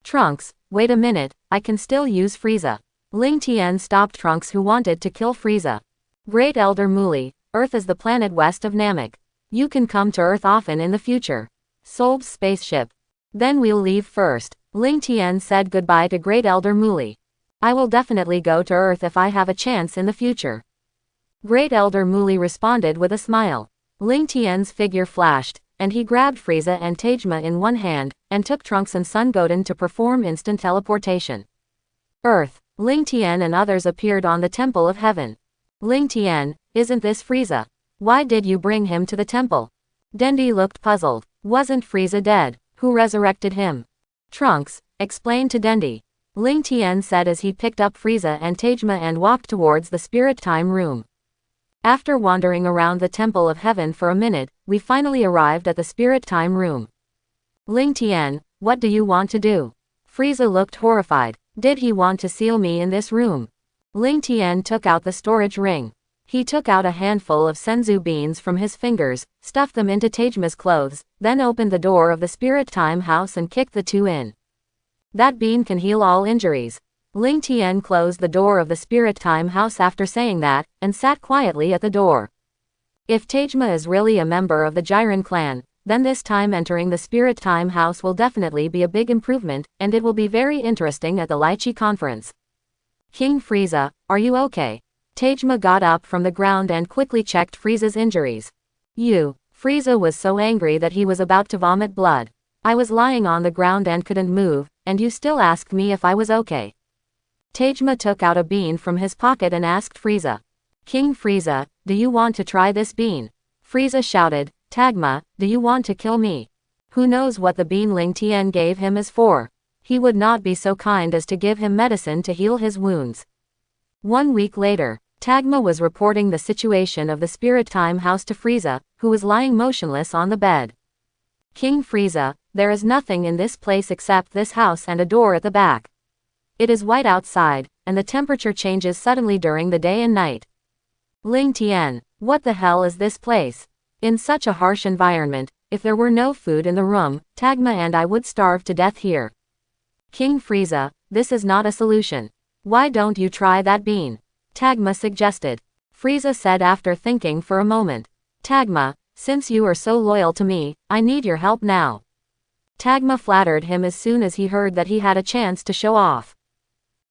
Trunks, wait a minute, I can still use Frieza. Ling Tian stopped Trunks who wanted to kill Frieza. Great Elder Muli, Earth is the planet west of Namek. You can come to Earth often in the future. Solb's spaceship. Then we'll leave first. Ling Tian said goodbye to Great Elder Muli. I will definitely go to Earth if I have a chance in the future. Great Elder Muli responded with a smile. Ling Tian's figure flashed, and he grabbed Frieza and Tagma in one hand, and took Trunks and Sun Goten to perform instant teleportation. Earth. Ling Tian and others appeared on the Temple of Heaven. Ling Tian, isn't this Frieza? Why did you bring him to the temple? Dendi looked puzzled. Wasn't Frieza dead? Who resurrected him? Trunks, explain to Dendi. Ling Tian said as he picked up Frieza and Tagma and walked towards the Spirit Time Room. After wandering around the Temple of Heaven for a minute, we finally arrived at the Spirit Time Room. Ling Tian, what do you want to do? Frieza looked horrified. Did he want to seal me in this room? Ling Tian took out the storage ring. He took out a handful of senzu beans from his fingers, stuffed them into Tagma's clothes, then opened the door of the Spirit Time House and kicked the two in. That bean can heal all injuries. Ling Tian closed the door of the Spirit Time House after saying that, and sat quietly at the door. If Tagma is really a member of the Jiren clan, then this time entering the Spirit Time House will definitely be a big improvement, and it will be very interesting at the Lychee conference. King Frieza, are you okay? Tajma got up from the ground and quickly checked Frieza's injuries. Frieza was so angry that he was about to vomit blood. I was lying on the ground and couldn't move, and you still asked me if I was okay. Tajma took out a bean from his pocket and asked Frieza. King Frieza, do you want to try this bean? Frieza shouted, Tagma, do you want to kill me? Who knows what the bean Ling Tian gave him is for? He would not be so kind as to give him medicine to heal his wounds. 1 week later, Tagma was reporting the situation of the Spirit Time House to Frieza, who was lying motionless on the bed. King Frieza, there is nothing in this place except this house and a door at the back. It is white outside, and the temperature changes suddenly during the day and night. Ling Tian, what the hell is this place? In such a harsh environment, if there were no food in the room, Tagma and I would starve to death here. King Frieza, this is not a solution. Why don't you try that bean? Tagma suggested. Frieza said after thinking for a moment. Tagma, since you are so loyal to me, I need your help now. Tagma flattered him as soon as he heard that he had a chance to show off.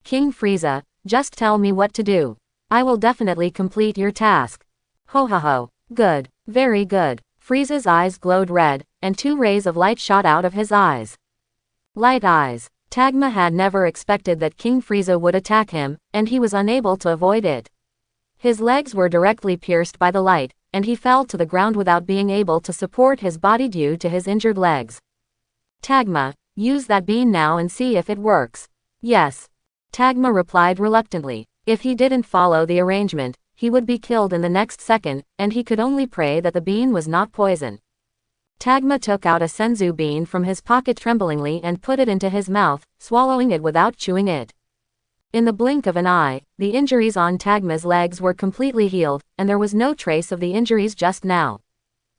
King Frieza, just tell me what to do. I will definitely complete your task. Ho ho ho. Good. Very good. Frieza's eyes glowed red, and 2 rays of light shot out of his eyes. Light eyes. Tagma had never expected that King Frieza would attack him, and he was unable to avoid it. His legs were directly pierced by the light, and he fell to the ground without being able to support his body due to his injured legs. Tagma, use that bean now and see if it works. Yes. Tagma replied reluctantly. If he didn't follow the arrangement, he would be killed in the next second, and he could only pray that the bean was not poison. Tagma took out a senzu bean from his pocket tremblingly and put it into his mouth, swallowing it without chewing it. In the blink of an eye, the injuries on Tagma's legs were completely healed, and there was no trace of the injuries just now.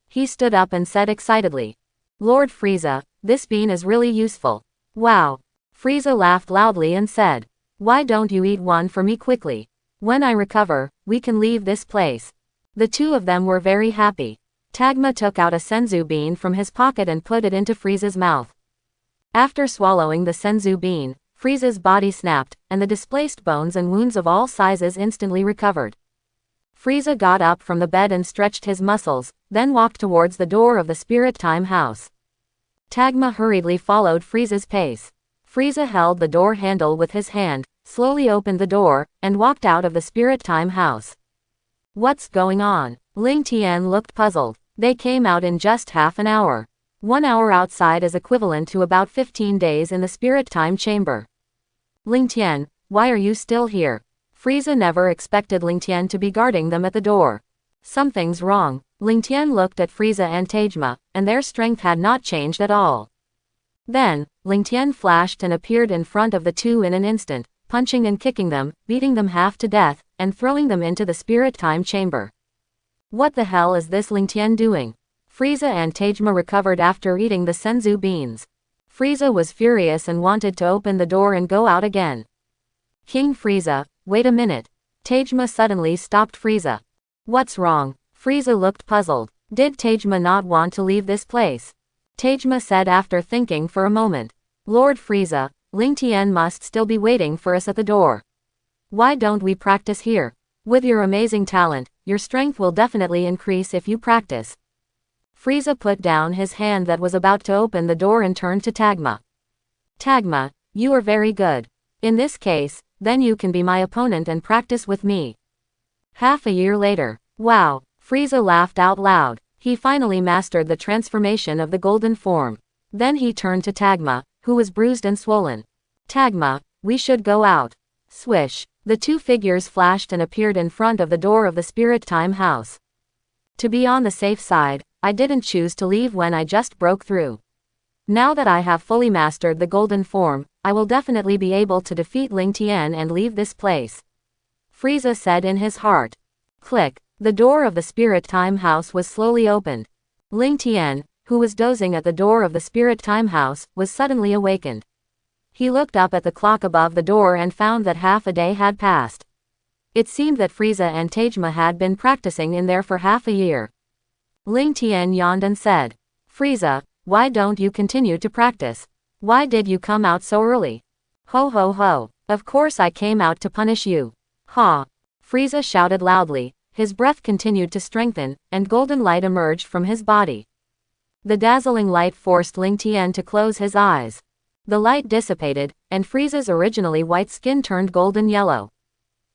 He stood up and said excitedly, Lord Frieza, this bean is really useful. Wow. Frieza laughed loudly and said, why don't you eat one for me quickly? When I recover, we can leave this place. The 2 of them were very happy. Tagma took out a senzu bean from his pocket and put it into Frieza's mouth. After swallowing the senzu bean, Frieza's body snapped, and the displaced bones and wounds of all sizes instantly recovered. Frieza got up from the bed and stretched his muscles, then walked towards the door of the Spirit Time House. Tagma hurriedly followed Frieza's pace. Frieza held the door handle with his hand, slowly opened the door, and walked out of the Spirit Time House. What's going on? Ling Tian looked puzzled. They came out in just half an hour. 1 hour outside is equivalent to about 15 days in the Spirit Time Chamber. Ling Tian, why are you still here? Frieza never expected Ling Tian to be guarding them at the door. Something's wrong. Ling Tian looked at Frieza and Tajma, and their strength had not changed at all. Then, Ling Tian flashed and appeared in front of the 2 in an instant, punching and kicking them, beating them half to death, and throwing them into the Spirit Time Chamber. What the hell is this Ling Tian doing? Frieza and Tajma recovered after eating the senzu beans. Frieza was furious and wanted to open the door and go out again. King Frieza, wait a minute. Tajma suddenly stopped Frieza. What's wrong? Frieza looked puzzled. Did Tajma not want to leave this place? Tajma said after thinking for a moment. Lord Frieza, Ling Tian must still be waiting for us at the door. Why don't we practice here? With your amazing talent, your strength will definitely increase if you practice. Frieza put down his hand that was about to open the door and turned to Tagma. Tagma, you are very good. In this case, then you can be my opponent and practice with me. Half a year later. Wow. Frieza laughed out loud. He finally mastered the transformation of the golden form. Then he turned to Tagma, who was bruised and swollen. Tagma, we should go out. Swish. The 2 figures flashed and appeared in front of the door of the Spirit Time House. To be on the safe side, I didn't choose to leave when I just broke through. Now that I have fully mastered the golden form, I will definitely be able to defeat Ling Tian and leave this place. Frieza said in his heart. Click. The door of the Spirit Time House was slowly opened. Ling Tian, who was dozing at the door of the Spirit Time House, was suddenly awakened. He looked up at the clock above the door and found that half a day had passed. It seemed that Frieza and Tajma had been practicing in there for half a year. Ling Tian yawned and said, Frieza, why don't you continue to practice? Why did you come out so early? Ho ho ho. Of course I came out to punish you. Ha! Frieza shouted loudly, his breath continued to strengthen, and golden light emerged from his body. The dazzling light forced Ling Tian to close his eyes. The light dissipated, and Frieza's originally white skin turned golden yellow.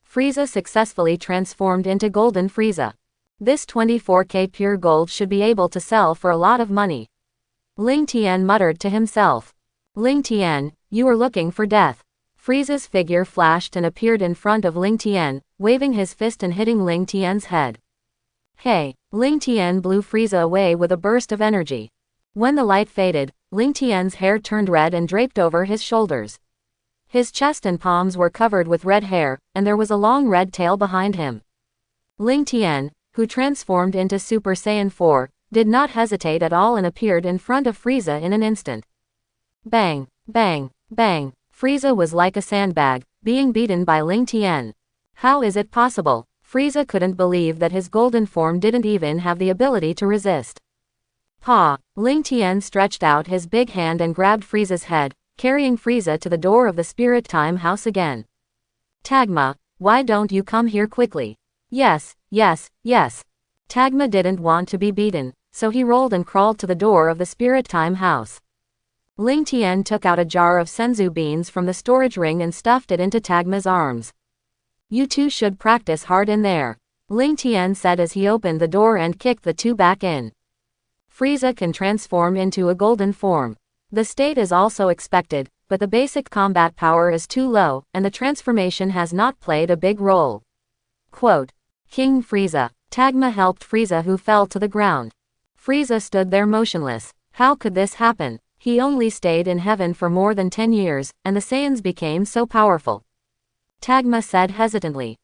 Frieza successfully transformed into Golden Frieza. This 24K pure gold should be able to sell for a lot of money. Ling Tian muttered to himself. Ling Tian, you are looking for death. Frieza's figure flashed and appeared in front of Ling Tian, waving his fist and hitting Ling Tian's head. Hey! Ling Tian blew Frieza away with a burst of energy. When the light faded, Ling Tian's hair turned red and draped over his shoulders. His chest and palms were covered with red hair, and there was a long red tail behind him. Ling Tian, who transformed into Super Saiyan 4, did not hesitate at all and appeared in front of Frieza in an instant. Bang! Bang! Bang! Frieza was like a sandbag, being beaten by Ling Tian. How is it possible? Frieza couldn't believe that his golden form didn't even have the ability to resist. Pa! Ling Tian stretched out his big hand and grabbed Frieza's head, carrying Frieza to the door of the Spirit Time House again. Tagma, why don't you come here quickly? Yes, yes, yes. Tagma didn't want to be beaten, so he rolled and crawled to the door of the Spirit Time House. Ling Tian took out a jar of senzu beans from the storage ring and stuffed it into Tagma's arms. You two should practice hard in there, Ling Tian said as he opened the door and kicked the two back in. Frieza can transform into a golden form. The state is also expected, but the basic combat power is too low, and the transformation has not played a big role. Quote, King Frieza. Tagma helped Frieza, who fell to the ground. Frieza stood there motionless. How could this happen? He only stayed in heaven for more than 10 years, and the Saiyans became so powerful. Tagma said hesitantly,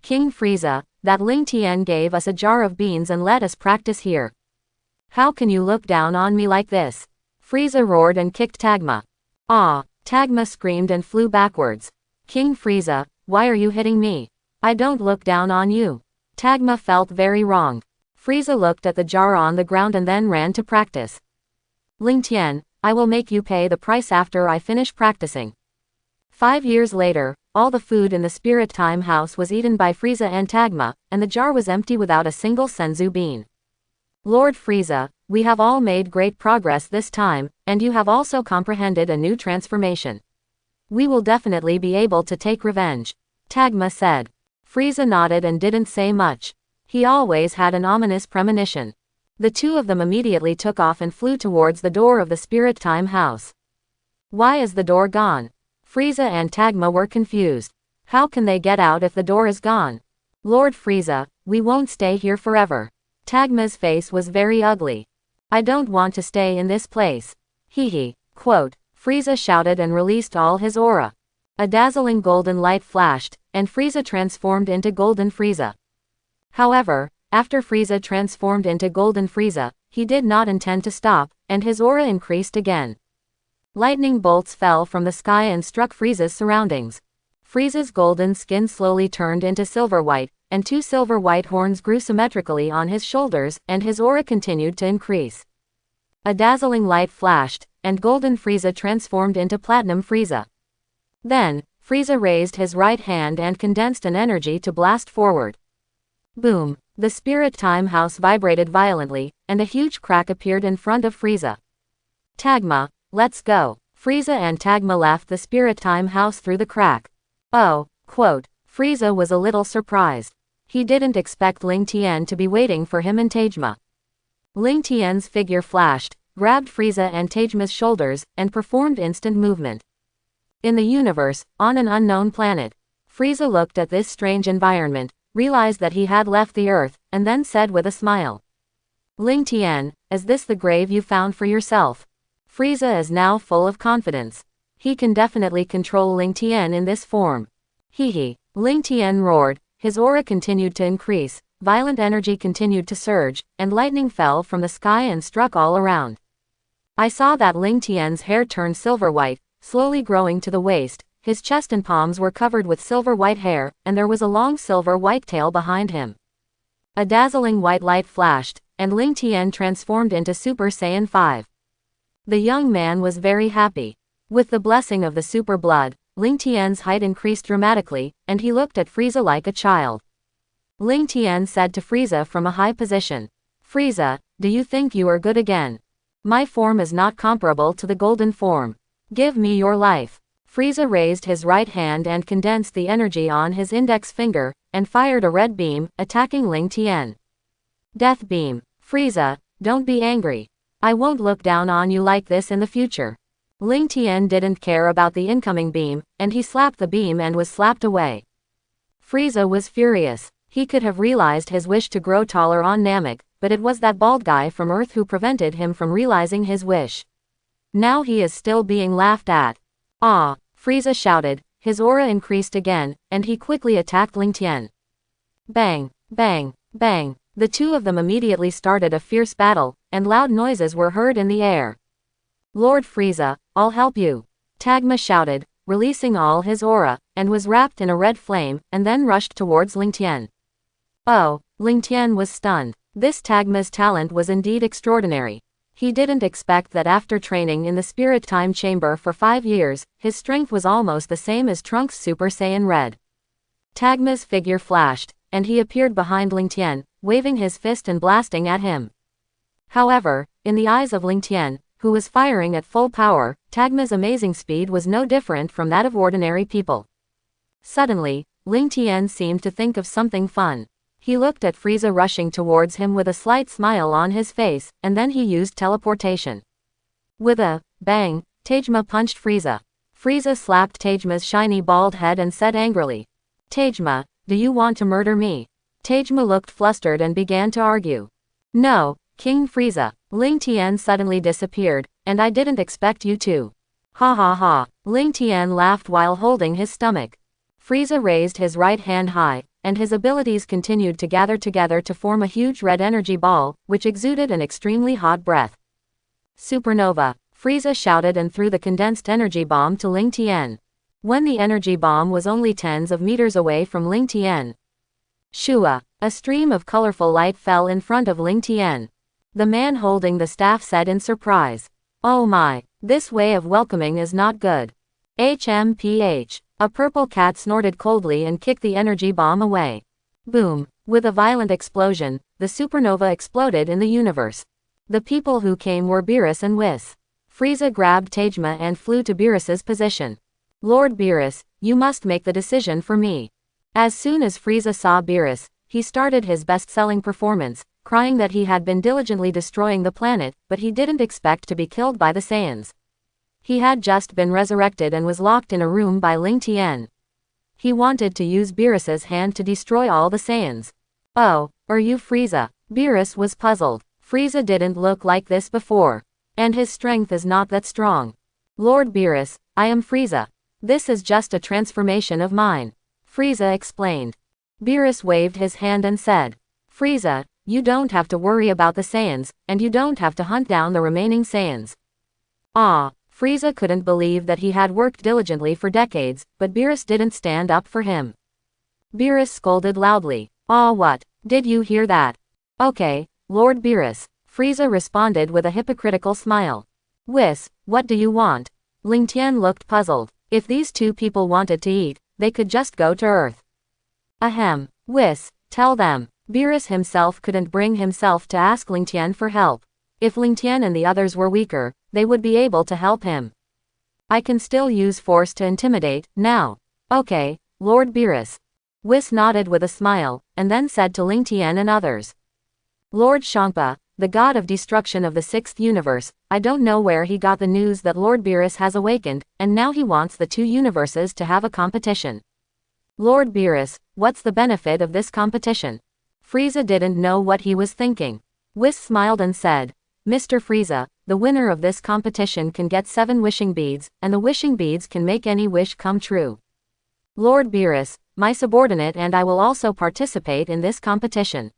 King Frieza, that Ling Tian gave us a jar of beans and let us practice here. How can you look down on me like this? Frieza roared and kicked Tagma. Ah! Tagma screamed and flew backwards. King Frieza, why are you hitting me? I don't look down on you. Tagma felt very wrong. Frieza looked at the jar on the ground and then ran to practice. Ling Tian, I will make you pay the price after I finish practicing. 5 years later, all the food in the Spirit Time House was eaten by Frieza and Tagma, and the jar was empty without a single senzu bean. Lord Frieza, we have all made great progress this time, and you have also comprehended a new transformation. We will definitely be able to take revenge, Tagma said. Frieza nodded and didn't say much. He always had an ominous premonition. The two of them immediately took off and flew towards the door of the Spirit Time House. Why is the door gone? Frieza and Tagma were confused. How can they get out if the door is gone? Lord Frieza, we won't stay here forever. Tagma's face was very ugly. I don't want to stay in this place. Hee. Quote, Frieza shouted and released all his aura. A dazzling golden light flashed, and Frieza transformed into Golden Frieza. However, after Frieza transformed into Golden Frieza, he did not intend to stop, and his aura increased again. Lightning bolts fell from the sky and struck Frieza's surroundings. Frieza's golden skin slowly turned into silver white, and 2 silver white horns grew symmetrically on his shoulders, and his aura continued to increase. A dazzling light flashed, and Golden Frieza transformed into Platinum Frieza. Then, Frieza raised his right hand and condensed an energy to blast forward. Boom! The Spirit Time House vibrated violently, and a huge crack appeared in front of Frieza. Tagma, let's go! Frieza and Tagma left the Spirit Time House through the crack. Oh! Quote, Frieza was a little surprised. He didn't expect Ling Tian to be waiting for him and Tagma. Ling Tian's figure flashed, grabbed Frieza and Tagma's shoulders, and performed instant movement. In the universe, on an unknown planet, Frieza looked at this strange environment, realized that he had left the Earth, and then said with a smile. Ling Tian, is this the grave you found for yourself? Frieza is now full of confidence. He can definitely control Ling Tian in this form. Hee. Ling Tian roared, his aura continued to increase, violent energy continued to surge, and lightning fell from the sky and struck all around. I saw that Ling Tian's hair turned silver white, slowly growing to the waist, his chest and palms were covered with silver white hair, and there was a long silver white tail behind him. A dazzling white light flashed, and Ling Tian transformed into Super Saiyan 5. The young man was very happy. With the blessing of the super blood, Ling Tian's height increased dramatically, and he looked at Frieza like a child. Ling Tian said to Frieza from a high position, "Frieza, do you think you are good again? My form is not comparable to the golden form. Give me your life." Frieza raised his right hand and condensed the energy on his index finger, and fired a red beam, attacking Ling Tian. Death Beam. Frieza, don't be angry. I won't look down on you like this in the future. Ling Tian didn't care about the incoming beam, and he slapped the beam and was slapped away. Frieza was furious. He could have realized his wish to grow taller on Namek, but it was that bald guy from Earth who prevented him from realizing his wish. Now he is still being laughed at. Ah! Frieza shouted, his aura increased again, and he quickly attacked Ling Tian. Bang! Bang! Bang! The two of them immediately started a fierce battle, and loud noises were heard in the air. Lord Frieza, I'll help you! Tagma shouted, releasing all his aura, and was wrapped in a red flame, and then rushed towards Ling Tian. Oh! Ling Tian was stunned. This Tagma's talent was indeed extraordinary. He didn't expect that after training in the Spirit Time Chamber for 5 years, his strength was almost the same as Trunks' Super Saiyan Red. Tagma's figure flashed, and he appeared behind Ling Tian, waving his fist and blasting at him. However, in the eyes of Ling Tian, who was firing at full power, Tagma's amazing speed was no different from that of ordinary people. Suddenly, Ling Tian seemed to think of something fun. He looked at Frieza rushing towards him with a slight smile on his face, and then he used teleportation. With a bang, Tagma punched Frieza. Frieza slapped Tagma's shiny bald head and said angrily, "Tagma, do you want to murder me?" Tagma looked flustered and began to argue. "No, King Frieza, Ling Tian suddenly disappeared, and I didn't expect you to." Ha ha ha. Ling Tian laughed while holding his stomach. Frieza raised his right hand high, and his abilities continued to gather together to form a huge red energy ball, which exuded an extremely hot breath. Supernova. Frieza shouted and threw the condensed energy bomb to Ling Tian. When the energy bomb was only tens of meters away from Ling Tian, Shua, a stream of colorful light fell in front of Ling Tian. The man holding the staff said in surprise, "Oh my, this way of welcoming is not good." HMPH. A purple cat snorted coldly and kicked the energy bomb away. Boom! With a violent explosion, the supernova exploded in the universe. The people who came were Beerus and Whis. Frieza grabbed Tagma and flew to Beerus's position. "Lord Beerus, you must make the decision for me." As soon as Frieza saw Beerus, he started his best-selling performance, crying that he had been diligently destroying the planet, but he didn't expect to be killed by the Saiyans. He had just been resurrected and was locked in a room by Ling Tian. He wanted to use Beerus's hand to destroy all the Saiyans. "Oh, are you Frieza?" Beerus was puzzled. Frieza didn't look like this before. And his strength is not that strong. "Lord Beerus, I am Frieza. This is just a transformation of mine," Frieza explained. Beerus waved his hand and said, "Frieza, you don't have to worry about the Saiyans, and you don't have to hunt down the remaining Saiyans." Ah! Frieza couldn't believe that he had worked diligently for decades, but Beerus didn't stand up for him. Beerus scolded loudly. "Ah, what? Did you hear that?" "Okay, Lord Beerus," Frieza responded with a hypocritical smile. "Whis, what do you want?" Ling Tian looked puzzled. If these two people wanted to eat, they could just go to Earth. Ahem. Whis, tell them. Beerus himself couldn't bring himself to ask Ling Tian for help. If Ling Tian and the others were weaker, they would be able to help him. "I can still use force to intimidate, now." "Okay, Lord Beerus." Whis nodded with a smile, and then said to Ling Tian and others, "Lord Shangpa, the god of destruction of the 6th universe, I don't know where he got the news that Lord Beerus has awakened, and now he wants the 2 universes to have a competition." "Lord Beerus, what's the benefit of this competition?" Frieza didn't know what he was thinking. Whis smiled and said, "Mr. Frieza, the winner of this competition can get 7 wishing beads, and the wishing beads can make any wish come true." "Lord Beerus, my subordinate and I will also participate in this competition."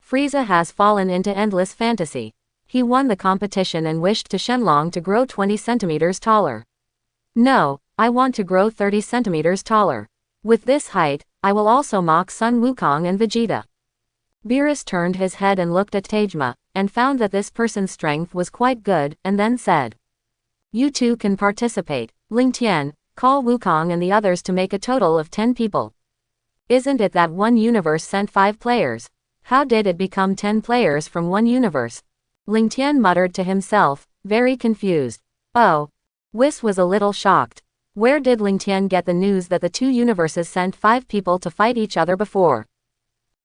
Frieza has fallen into endless fantasy. He won the competition and wished to Shenlong to grow 20 centimeters taller. "No, I want to grow 30 centimeters taller. With this height, I will also mock Sun Wukong and Vegeta." Beerus turned his head and looked at Tagma, and found that this person's strength was quite good, and then said, "You two can participate. Ling Tian, Call Wukong and the others to make a total of 10 people. Isn't it that one universe sent 5 players? How did it become 10 players from one universe? Ling Tian muttered to himself, very confused. Oh. Whis was a little shocked. Where did Ling Tian get the news that the 2 universes sent 5 people to fight each other before?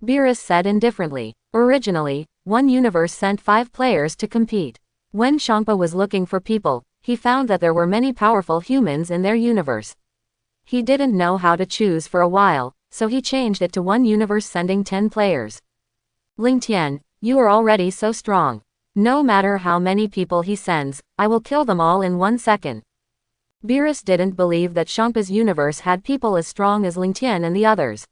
Beerus said indifferently. Originally, one universe sent 5 players to compete. When Shangpa was looking for people, he found that there were many powerful humans in their universe. He didn't know how to choose for a while, so he changed it to one universe sending 10 players. Ling Tian, you are already so strong. No matter how many people he sends, I will kill them all in 1 second. Beerus didn't believe that Shangpa's universe had people as strong as Ling Tian and the others.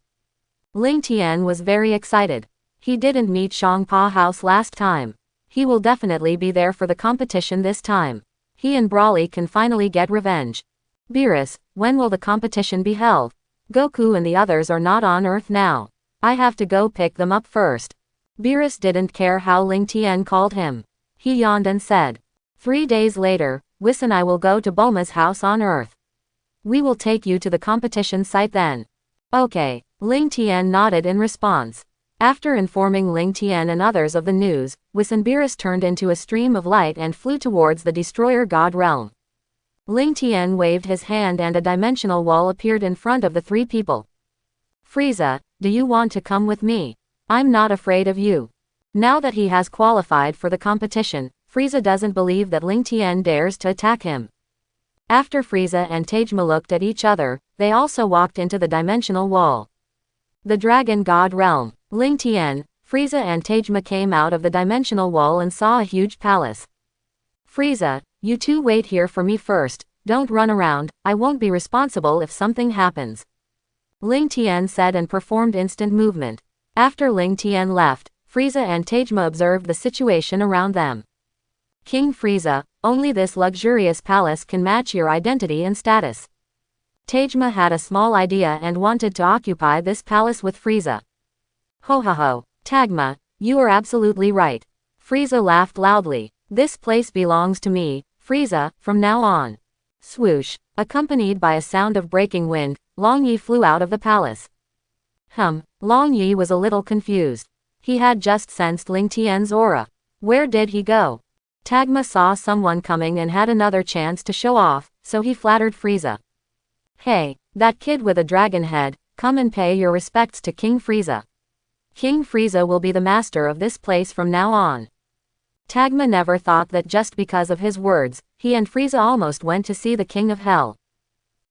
Ling Tian was very excited. He didn't meet Shangpa House last time. He will definitely be there for the competition this time. He and Brawly can finally get revenge. Beerus, when will the competition be held? Goku and the others are not on Earth now. I have to go pick them up first. Beerus didn't care how Ling Tian called him. He yawned and said. 3 days later, Whis and I will go to Bulma's house on Earth. We will take you to the competition site then. Okay, Ling Tian nodded in response. After informing Ling Tian and others of the news, Whis and Beerus turned into a stream of light and flew towards the Destroyer God realm. Ling Tian waved his hand and a dimensional wall appeared in front of the 3 people. Frieza, do you want to come with me? I'm not afraid of you. Now that he has qualified for the competition, Frieza doesn't believe that Ling Tian dares to attack him. After Frieza and Tejma looked at each other, they also walked into the dimensional wall. The Dragon God Realm. Ling Tian, Frieza and Tejma came out of the dimensional wall and saw a huge palace. Frieza, you 2 wait here for me first, don't run around, I won't be responsible if something happens. Ling Tian said and performed instant movement. After Ling Tian left, Frieza and Tejma observed the situation around them. King Frieza, only this luxurious palace can match your identity and status. Tejma had a small idea and wanted to occupy this palace with Frieza. Ho ho ho, Tagma, you are absolutely right. Frieza laughed loudly. This place belongs to me, Frieza, from now on. Swoosh, accompanied by a sound of breaking wind, Long Yi flew out of the palace. Long Yi was a little confused. He had just sensed Ling Tian's aura. Where did he go? Tagma saw someone coming and had another chance to show off, so he flattered Frieza. Hey, that kid with a dragon head, come and pay your respects to King Frieza. King Frieza will be the master of this place from now on. Tagma never thought that just because of his words, he and Frieza almost went to see the King of Hell.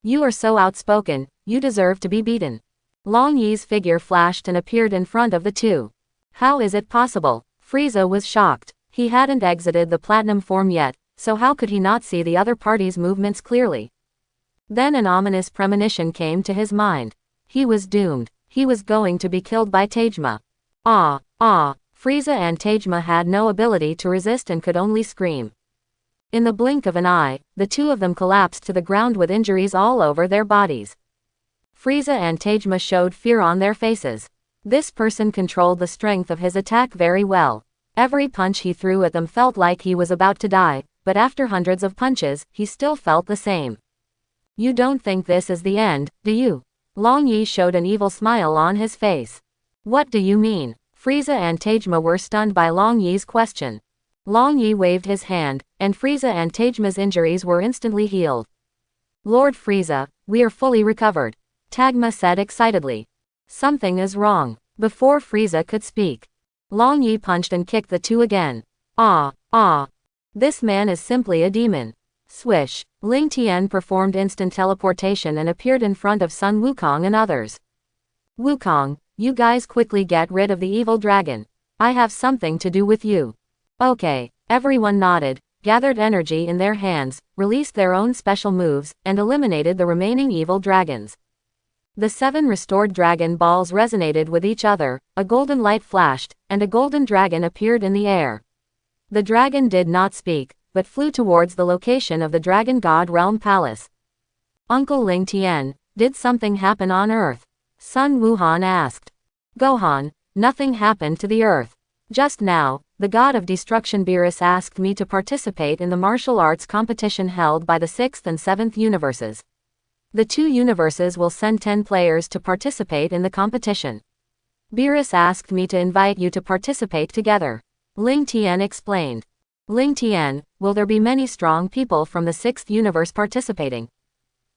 You are so outspoken, you deserve to be beaten. Long Yi's figure flashed and appeared in front of the 2. How is it possible? Frieza was shocked. He hadn't exited the platinum form yet, so how could he not see the other party's movements clearly? Then an ominous premonition came to his mind. He was doomed. He was going to be killed by Tejma. Frieza and Tejma had no ability to resist and could only scream. In the blink of an eye, the 2 of them collapsed to the ground with injuries all over their bodies. Frieza and Tejma showed fear on their faces. This person controlled the strength of his attack very well. Every punch he threw at them felt like he was about to die, but after hundreds of punches, he still felt the same. You don't think this is the end, do you? Long Yi showed an evil smile on his face. What do you mean? Frieza and Tejma were stunned by Long Yi's question. Long Yi waved his hand, and Frieza and Tejma's injuries were instantly healed. Lord Frieza, we are fully recovered. Tagma said excitedly. Something is wrong. Before Frieza could speak, Long Yi punched and kicked the 2 again. This man is simply a demon. Swish. Ling Tian performed instant teleportation and appeared in front of Sun Wukong and others. Wukong, you guys quickly get rid of the evil dragon. I have something to do with you. Okay, everyone nodded, gathered energy in their hands, released their own special moves, and eliminated the remaining evil dragons. The 7 restored dragon balls resonated with each other, a golden light flashed, and a golden dragon appeared in the air. The dragon did not speak, but flew towards the location of the Dragon God Realm Palace. Uncle Ling Tian, did something happen on Earth? Sun Wuhan asked. Gohan, nothing happened to the Earth. Just now, the God of Destruction Beerus asked me to participate in the martial arts competition held by the 6th and 7th universes. The two universes will send 10 players to participate in the competition. Beerus asked me to invite you to participate together. Ling Tian explained. Ling Tian, will there be many strong people from the 6th universe participating?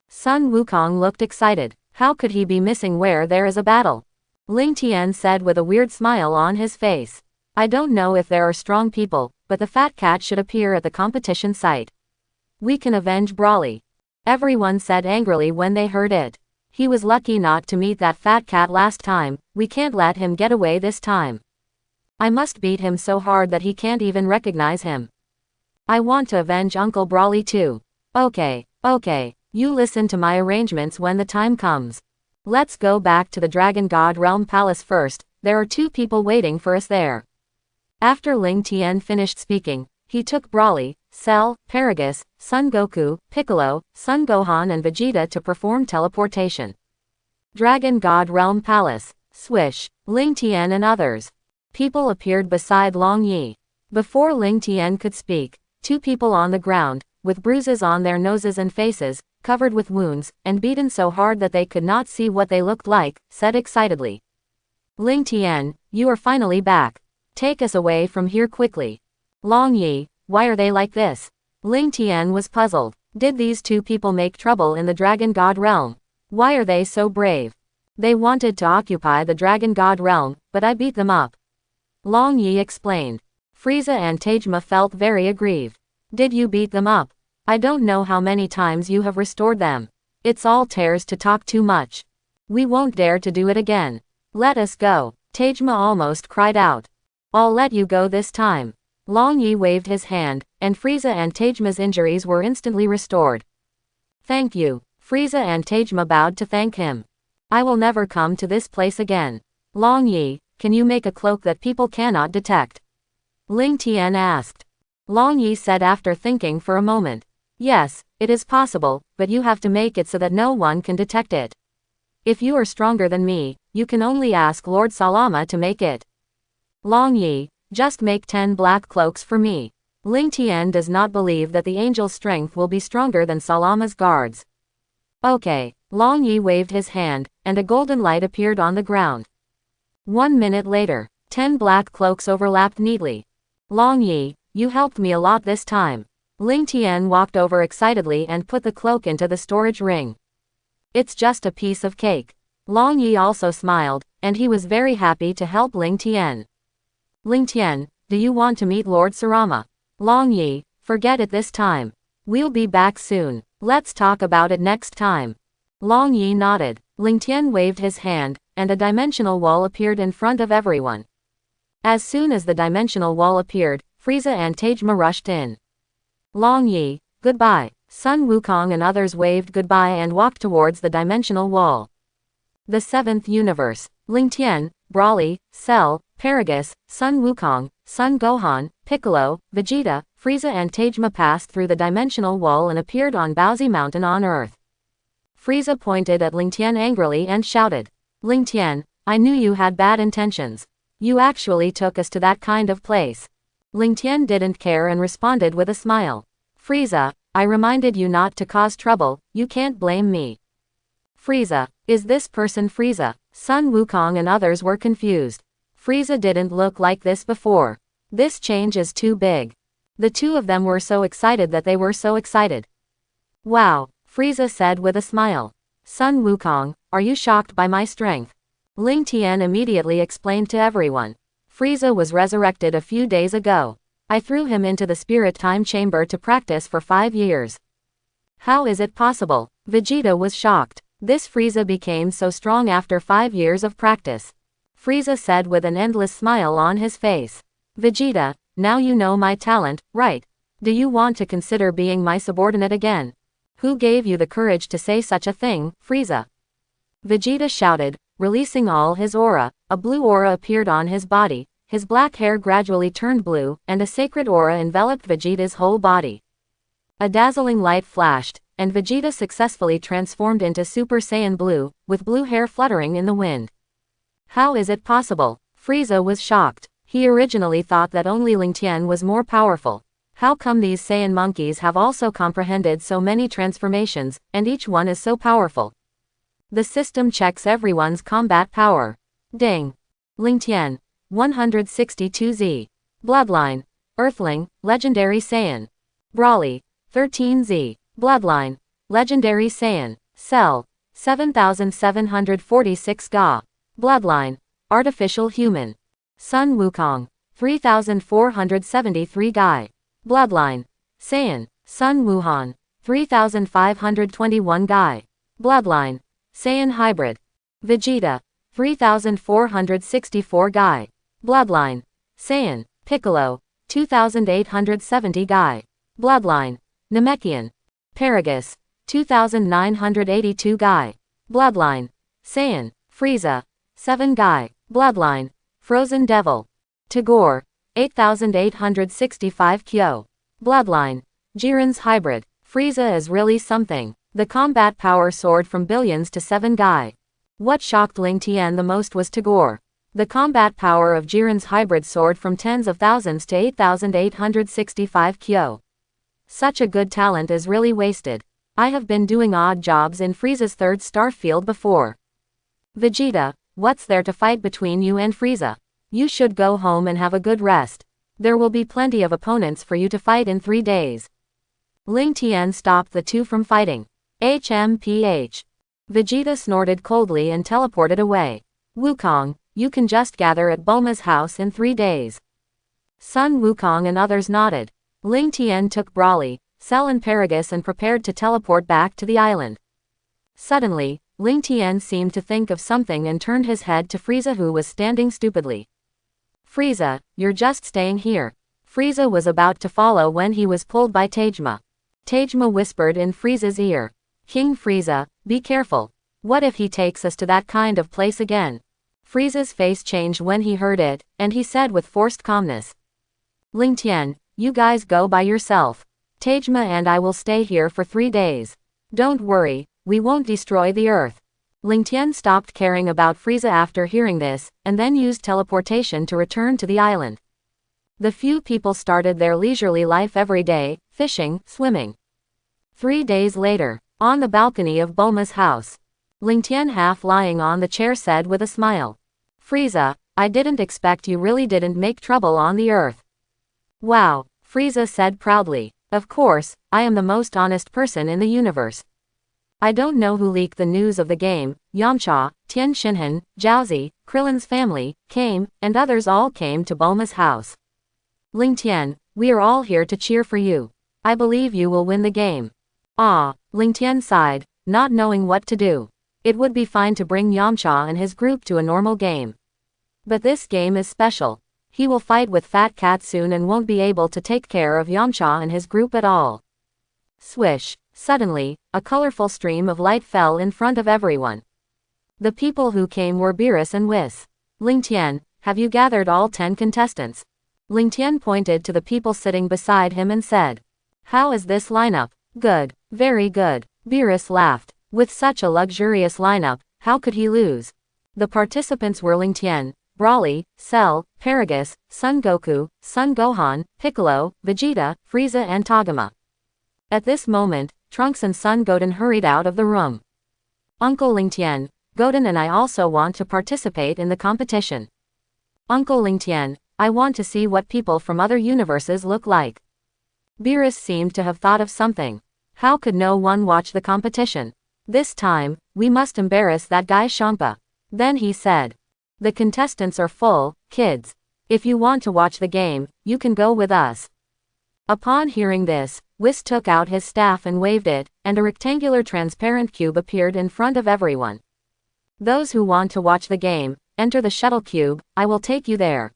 Sun Wukong looked excited. How could he be missing where there is a battle? Ling Tian said with a weird smile on his face. I don't know if there are strong people, but the fat cat should appear at the competition site. We can avenge Brawly. Everyone said angrily when they heard it. He was lucky not to meet that fat cat last time, we can't let him get away this time. I must beat him so hard that he can't even recognize him. I want to avenge Uncle Brawly too. Okay, you listen to my arrangements when the time comes. Let's go back to the Dragon God Realm Palace first, there are 2 people waiting for us there. After Ling Tian finished speaking, he took Brawly, Cell, Paragus, Son Goku, Piccolo, Son Gohan and Vegeta to perform teleportation. Dragon God Realm Palace. Swish. Ling Tian and others. People appeared beside Long Yi. Before Ling Tian could speak, 2 people on the ground, with bruises on their noses and faces, covered with wounds, and beaten so hard that they could not see what they looked like, said excitedly. Ling Tian, you are finally back. Take us away from here quickly. Long Yi, why are they like this? Ling Tian was puzzled. Did these 2 people make trouble in the Dragon God Realm? Why are they so brave? They wanted to occupy the Dragon God Realm, but I beat them up. Long Yi explained. Frieza and Tajima felt very aggrieved. Did you beat them up? I don't know how many times you have restored them. It's all tears to talk too much. We won't dare to do it again. Let us go. Tajima almost cried out. I'll let you go this time. Long Yi waved his hand, and Frieza and Tajima's injuries were instantly restored. Thank you. Frieza and Tajima bowed to thank him. I will never come to this place again. Long Yi, can you make a cloak that people cannot detect? Ling Tian asked. Long Yi said after thinking for a moment. Yes, it is possible, but you have to make it so that no one can detect it. If you are stronger than me, you can only ask Lord Salama to make it. Long Yi, just make 10 black cloaks for me. Ling Tian does not believe that the angel's strength will be stronger than Salama's guards. Okay. Long Yi waved his hand, and a golden light appeared on the ground. 1 minute later, 10 black cloaks overlapped neatly. Long Yi, you helped me a lot this time. Ling Tian walked over excitedly and put the cloak into the storage ring. It's just a piece of cake. Long Yi also smiled, and he was very happy to help Ling Tian. Ling Tian, do you want to meet Lord Sarama? Long Yi, forget it this time. We'll be back soon. Let's talk about it next time. Long Yi nodded. Ling Tian waved his hand, and a dimensional wall appeared in front of everyone. As soon as the dimensional wall appeared, Frieza and Tajima rushed in. Long Yi, goodbye. Sun Wukong and others waved goodbye and walked towards the dimensional wall. The 7th universe. Ling Tian, Brawly, Cell, Paragus, Sun Wukong, Sun Gohan, Piccolo, Vegeta, Frieza and Tajima passed through the dimensional wall and appeared on Bowsy Mountain on Earth. Frieza pointed at Ling Tian angrily and shouted. Ling Tian, I knew you had bad intentions. You actually took us to that kind of place. Ling Tian didn't care and responded with a smile. Frieza, I reminded you not to cause trouble, you can't blame me. Frieza, is this person Frieza? Sun Wukong and others were confused. Frieza didn't look like this before. This change is too big. The 2 of them were so excited that they were so excited. Wow, Frieza said with a smile. Sun Wukong, are you shocked by my strength? Ling Tian immediately explained to everyone. Frieza was resurrected a few days ago. I threw him into the spirit time chamber to practice for 5 years. How is it possible? Vegeta was shocked. This Frieza became so strong after 5 years of practice. Frieza said with an endless smile on his face. Vegeta, now you know my talent, right? Do you want to consider being my subordinate again? Who gave you the courage to say such a thing, Frieza? Vegeta shouted, releasing all his aura. A blue aura appeared on his body, his black hair gradually turned blue, and a sacred aura enveloped Vegeta's whole body. A dazzling light flashed, and Vegeta successfully transformed into Super Saiyan Blue, with blue hair fluttering in the wind. How is it possible? Frieza was shocked. He originally thought that only Ling Tian was more powerful. How come these Saiyan monkeys have also comprehended so many transformations, and each one is so powerful? The system checks everyone's combat power. Ding. Lingtian. 162Z. Bloodline. Earthling, Legendary Saiyan. Brawly. 13Z. Bloodline. Legendary Saiyan. Cell. 7746 Ga. Bloodline. Artificial Human. Sun Wukong. 3473 Gai. Bloodline. Saiyan. Sun Wuhan. 3521 Gai. Bloodline. Saiyan Hybrid. Vegeta. 3464 Gai. Bloodline. Saiyan. Piccolo. 2870 Gai. Bloodline. Namekian. Paragus. 2982 Gai. Bloodline. Saiyan. Frieza. 7 Gai. Bloodline. Frozen Devil. Tagore. 8865 Kyo. Bloodline. Jiren's Hybrid. Frieza is really something. The combat power soared from billions to 7 Gai. What shocked Ling Tian the most was Tagore. The combat power of Jiren's Hybrid soared from tens of thousands to 8865 Kyo. Such a good talent is really wasted. I have been doing odd jobs in Frieza's third star field before. Vegeta, what's there to fight between you and Frieza? You should go home and have a good rest. There will be plenty of opponents for you to fight in 3 days. Ling Tian stopped the two from fighting. HMPH. Vegeta snorted coldly and teleported away. Wukong, you can just gather at Bulma's house in 3 days. Sun Wukong and others nodded. Ling Tian took Brawly, Cell and Paragus and prepared to teleport back to the island. Suddenly, Ling Tian seemed to think of something and turned his head to Frieza, who was standing stupidly. Frieza, you're just staying here. Frieza was about to follow when he was pulled by Tejma. Tejma whispered in Frieza's ear. King Frieza, be careful. What if he takes us to that kind of place again? Frieza's face changed when he heard it, and he said with forced calmness. Ling Tian, you guys go by yourself. Tejma and I will stay here for 3 days. Don't worry, we won't destroy the earth. Ling Tian stopped caring about Frieza after hearing this, and then used teleportation to return to the island. The few people started their leisurely life every day, fishing, swimming. 3 days later, on the balcony of Bulma's house, Ling Tian, half lying on the chair, said with a smile. Frieza, I didn't expect you really didn't make trouble on the earth. Wow, Frieza said proudly. Of course, I am the most honest person in the universe. I don't know who leaked the news of the game. Yamcha, Tien Shinhan, Jiaozi, Krillin's family, came, and others all came to Bulma's house. Ling Tian, we are all here to cheer for you. I believe you will win the game. Ah, Ling Tian sighed, not knowing what to do. It would be fine to bring Yamcha and his group to a normal game. But this game is special. He will fight with Fat Cat soon and won't be able to take care of Yamcha and his group at all. Swish. Suddenly, a colorful stream of light fell in front of everyone. The people who came were Beerus and Whis. Ling Tian, have you gathered all 10 contestants? Ling Tian pointed to the people sitting beside him and said. How is this lineup? Good. Very good. Beerus laughed. With such a luxurious lineup, how could he lose? The participants were Ling Tian, Brawly, Cell, Paragus, Son Goku, Son Gohan, Piccolo, Vegeta, Frieza and Togama. At this moment, Trunks and Son Goten hurried out of the room. Uncle Ling Tian, Goten and I also want to participate in the competition. Uncle Ling Tian, I want to see what people from other universes look like. Beerus seemed to have thought of something. How could no one watch the competition? This time, we must embarrass that guy Champa. Then he said. The contestants are full, kids. If you want to watch the game, you can go with us. Upon hearing this, Whis took out his staff and waved it, and a rectangular transparent cube appeared in front of everyone. Those who want to watch the game, enter the shuttle cube, I will take you there.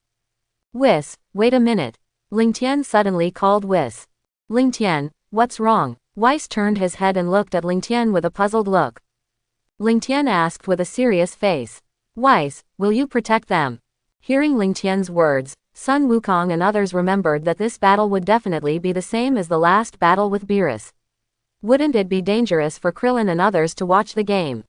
Whis, wait a minute. Ling Tian suddenly called Whis. Ling Tian, what's wrong? Whis turned his head and looked at Ling Tian with a puzzled look. Ling Tian asked with a serious face. Whis, will you protect them? Hearing Ling Tian's words, Sun Wukong and others remembered that this battle would definitely be the same as the last battle with Beerus. Wouldn't it be dangerous for Krillin and others to watch the game?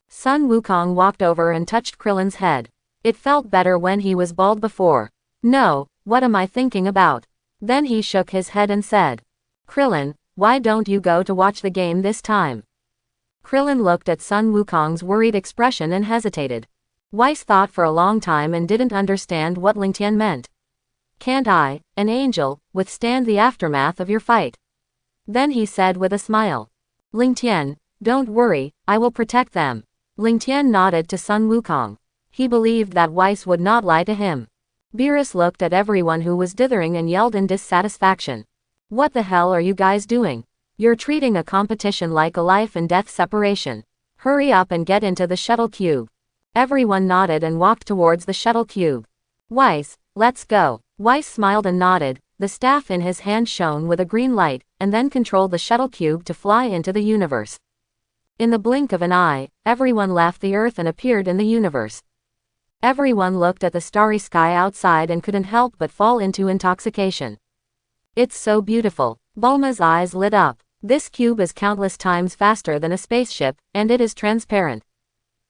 Sun Wukong walked over and touched Krillin's head. It felt better when he was bald before. No, what am I thinking about? Then he shook his head and said, Krillin, why don't you go to watch the game this time? Krillin looked at Sun Wukong's worried expression and hesitated. Weiss thought for a long time and didn't understand what Ling Tian meant. Can't I, an angel, withstand the aftermath of your fight? Then he said with a smile. Ling Tian, don't worry, I will protect them. Ling Tian nodded to Sun Wukong. He believed that Weiss would not lie to him. Beerus looked at everyone who was dithering and yelled in dissatisfaction. What the hell are you guys doing? You're treating a competition like a life and death separation. Hurry up and get into the shuttle cube. Everyone nodded and walked towards the shuttle cube. Weiss, let's go. Weiss smiled and nodded, the staff in his hand shone with a green light, and then controlled the shuttle cube to fly into the universe. In the blink of an eye, everyone left the Earth and appeared in the universe. Everyone looked at the starry sky outside and couldn't help but fall into intoxication. It's so beautiful. Bulma's eyes lit up. This cube is countless times faster than a spaceship, and it is transparent.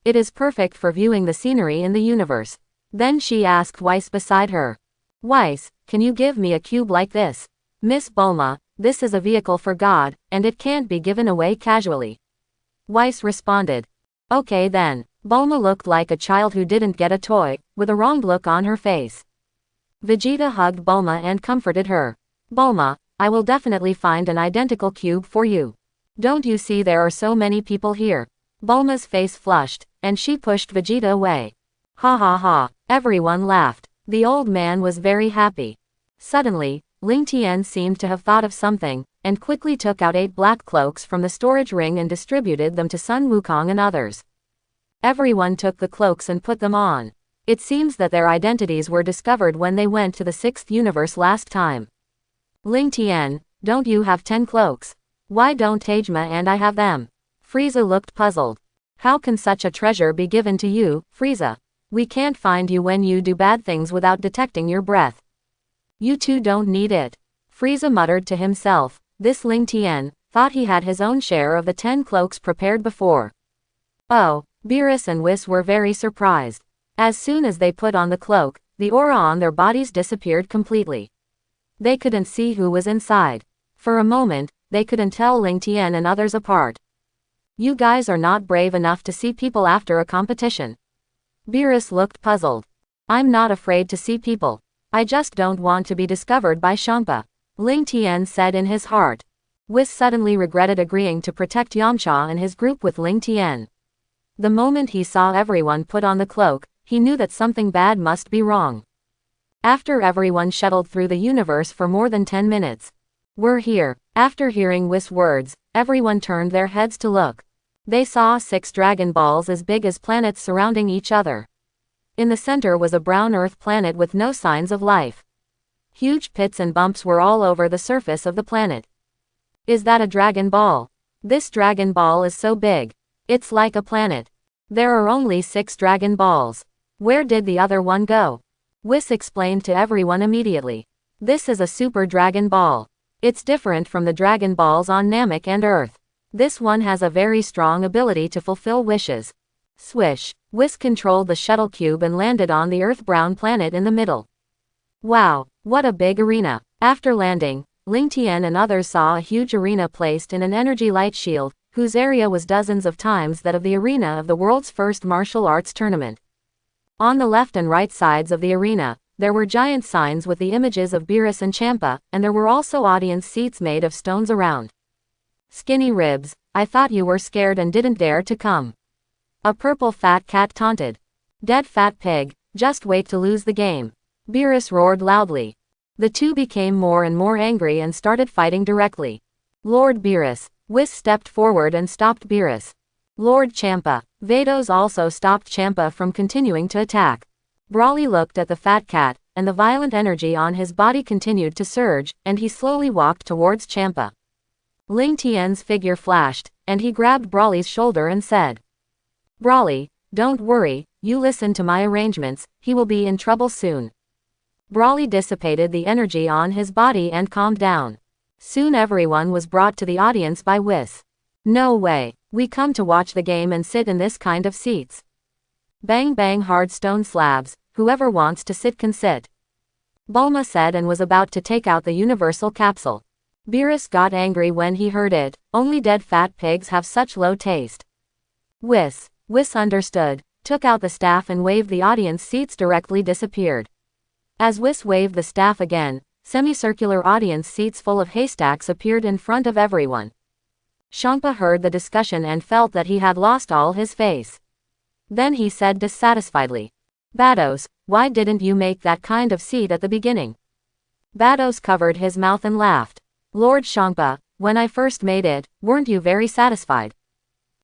It is perfect for viewing the scenery in the universe. Then she asked Weiss beside her. Weiss, can you give me a cube like this? Miss Bulma, this is a vehicle for God, and it can't be given away casually. Weiss responded. Okay then. Bulma looked like a child who didn't get a toy, with a wronged look on her face. Vegeta hugged Bulma and comforted her. Bulma, I will definitely find an identical cube for you. Don't you see there are so many people here? Bulma's face flushed, and she pushed Vegeta away. Ha ha ha, everyone laughed. The old man was very happy. Suddenly, Ling Tian seemed to have thought of something, and quickly took out 8 black cloaks from the storage ring and distributed them to Sun Wukong and others. Everyone took the cloaks and put them on. It seems that their identities were discovered when they went to the 6th universe last time. Ling Tian, don't you have 10 cloaks? Why don't Tajima and I have them? Frieza looked puzzled. How can such a treasure be given to you, Frieza? We can't find you when you do bad things without detecting your breath. You two don't need it. Frieza muttered to himself. This Ling Tian thought he had his own share of the 10 cloaks prepared before. Oh, Beerus and Whis were very surprised. As soon as they put on the cloak, the aura on their bodies disappeared completely. They couldn't see who was inside. For a moment, they couldn't tell Ling Tian and others apart. You guys are not brave enough to see people after a competition. Beerus looked puzzled. I'm not afraid to see people. I just don't want to be discovered by Champa. Ling Tian said in his heart. Whis suddenly regretted agreeing to protect Yamcha and his group with Ling Tian. The moment he saw everyone put on the cloak, he knew that something bad must be wrong. After everyone shuttled through the universe for more than 10 minutes. We're here. After hearing Whis' words, everyone turned their heads to look. They saw 6 Dragon Balls as big as planets surrounding each other. In the center was a brown Earth planet with no signs of life. Huge pits and bumps were all over the surface of the planet. Is that a Dragon Ball? This Dragon Ball is so big. It's like a planet. There are only 6 Dragon Balls. Where did the other one go? Whis explained to everyone immediately. This is a Super Dragon Ball. It's different from the Dragon Balls on Namek and Earth. This one has a very strong ability to fulfill wishes. Swish. Whis controlled the shuttle cube and landed on the Earth-brown planet in the middle. Wow, what a big arena. After landing, Ling Tian and others saw a huge arena placed in an energy light shield, whose area was dozens of times that of the arena of the world's first martial arts tournament. On the left and right sides of the arena, there were giant signs with the images of Beerus and Champa, and there were also audience seats made of stones around. Skinny ribs, I thought you were scared and didn't dare to come. A purple fat cat taunted. Dead fat pig, just wait to lose the game. Beerus roared loudly. The two became more and more angry and started fighting directly. Lord Beerus. Whis stepped forward and stopped Beerus. Lord Champa. Vados also stopped Champa from continuing to attack. Brawly looked at the fat cat, and the violent energy on his body continued to surge, and he slowly walked towards Champa. Ling Tian's figure flashed, and he grabbed Brawly's shoulder and said, Brawly, don't worry, you listen to my arrangements, he will be in trouble soon. Brawly dissipated the energy on his body and calmed down. Soon everyone was brought to the audience by Whis. No way, we come to watch the game and sit in this kind of seats. Bang bang hard stone slabs, whoever wants to sit can sit. Bulma said and was about to take out the universal capsule. Beerus got angry when he heard it. Only dead fat pigs have such low taste. Whis understood, took out the staff and waved the audience seats directly disappeared. As Whis waved the staff again, semicircular audience seats full of haystacks appeared in front of everyone. Shangpa heard the discussion and felt that he had lost all his face. Then he said dissatisfiedly, "Bados, why didn't you make that kind of seat at the beginning?" Bados covered his mouth and laughed. "Lord Shangpa, when I first made it, weren't you very satisfied?"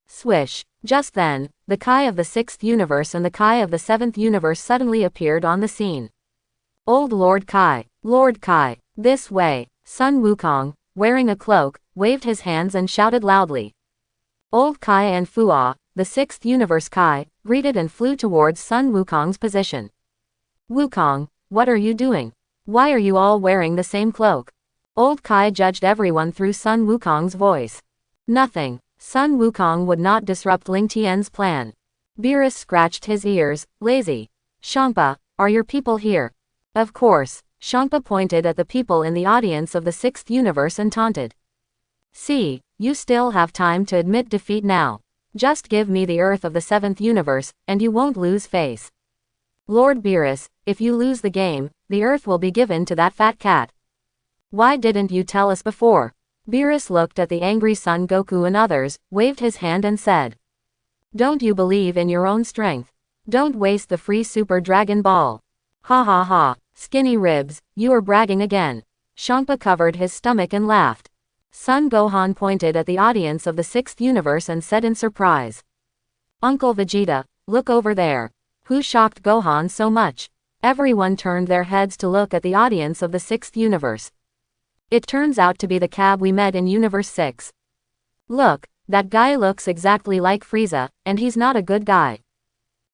Swish. Just then, the Kai of the 6th universe and the Kai of the 7th universe suddenly appeared on the scene. Old Lord Kai, this way. Sun Wukong, wearing a cloak, waved his hands and shouted loudly. Old Kai and Fuwa, the 6th universe Kai, greeted and flew towards Sun Wukong's position. "Wukong, what are you doing? Why are you all wearing the same cloak?" Old Kai judged everyone through Sun Wukong's voice. "Nothing." Sun Wukong would not disrupt Ling Tian's plan. Beerus scratched his ears, lazy. "Shangpa, are your people here?" "Of course." Shangpa pointed at the people in the audience of the 6th universe and taunted. "See, you still have time to admit defeat now. Just give me the Earth of the 7th universe, and you won't lose face. Lord Beerus, if you lose the game, the Earth will be given to that fat cat. Why didn't you tell us before?" Beerus looked at the angry Son Goku and others, waved his hand and said. "Don't you believe in your own strength? Don't waste the free Super Dragon Ball. Ha ha ha, skinny ribs, you are bragging again." Shangpa covered his stomach and laughed. Son Gohan pointed at the audience of the 6th universe and said in surprise. "Uncle Vegeta, look over there." Who shocked Gohan so much? Everyone turned their heads to look at the audience of the 6th universe. It turns out to be the cab we met in Universe 6. "Look, that guy looks exactly like Frieza, and he's not a good guy."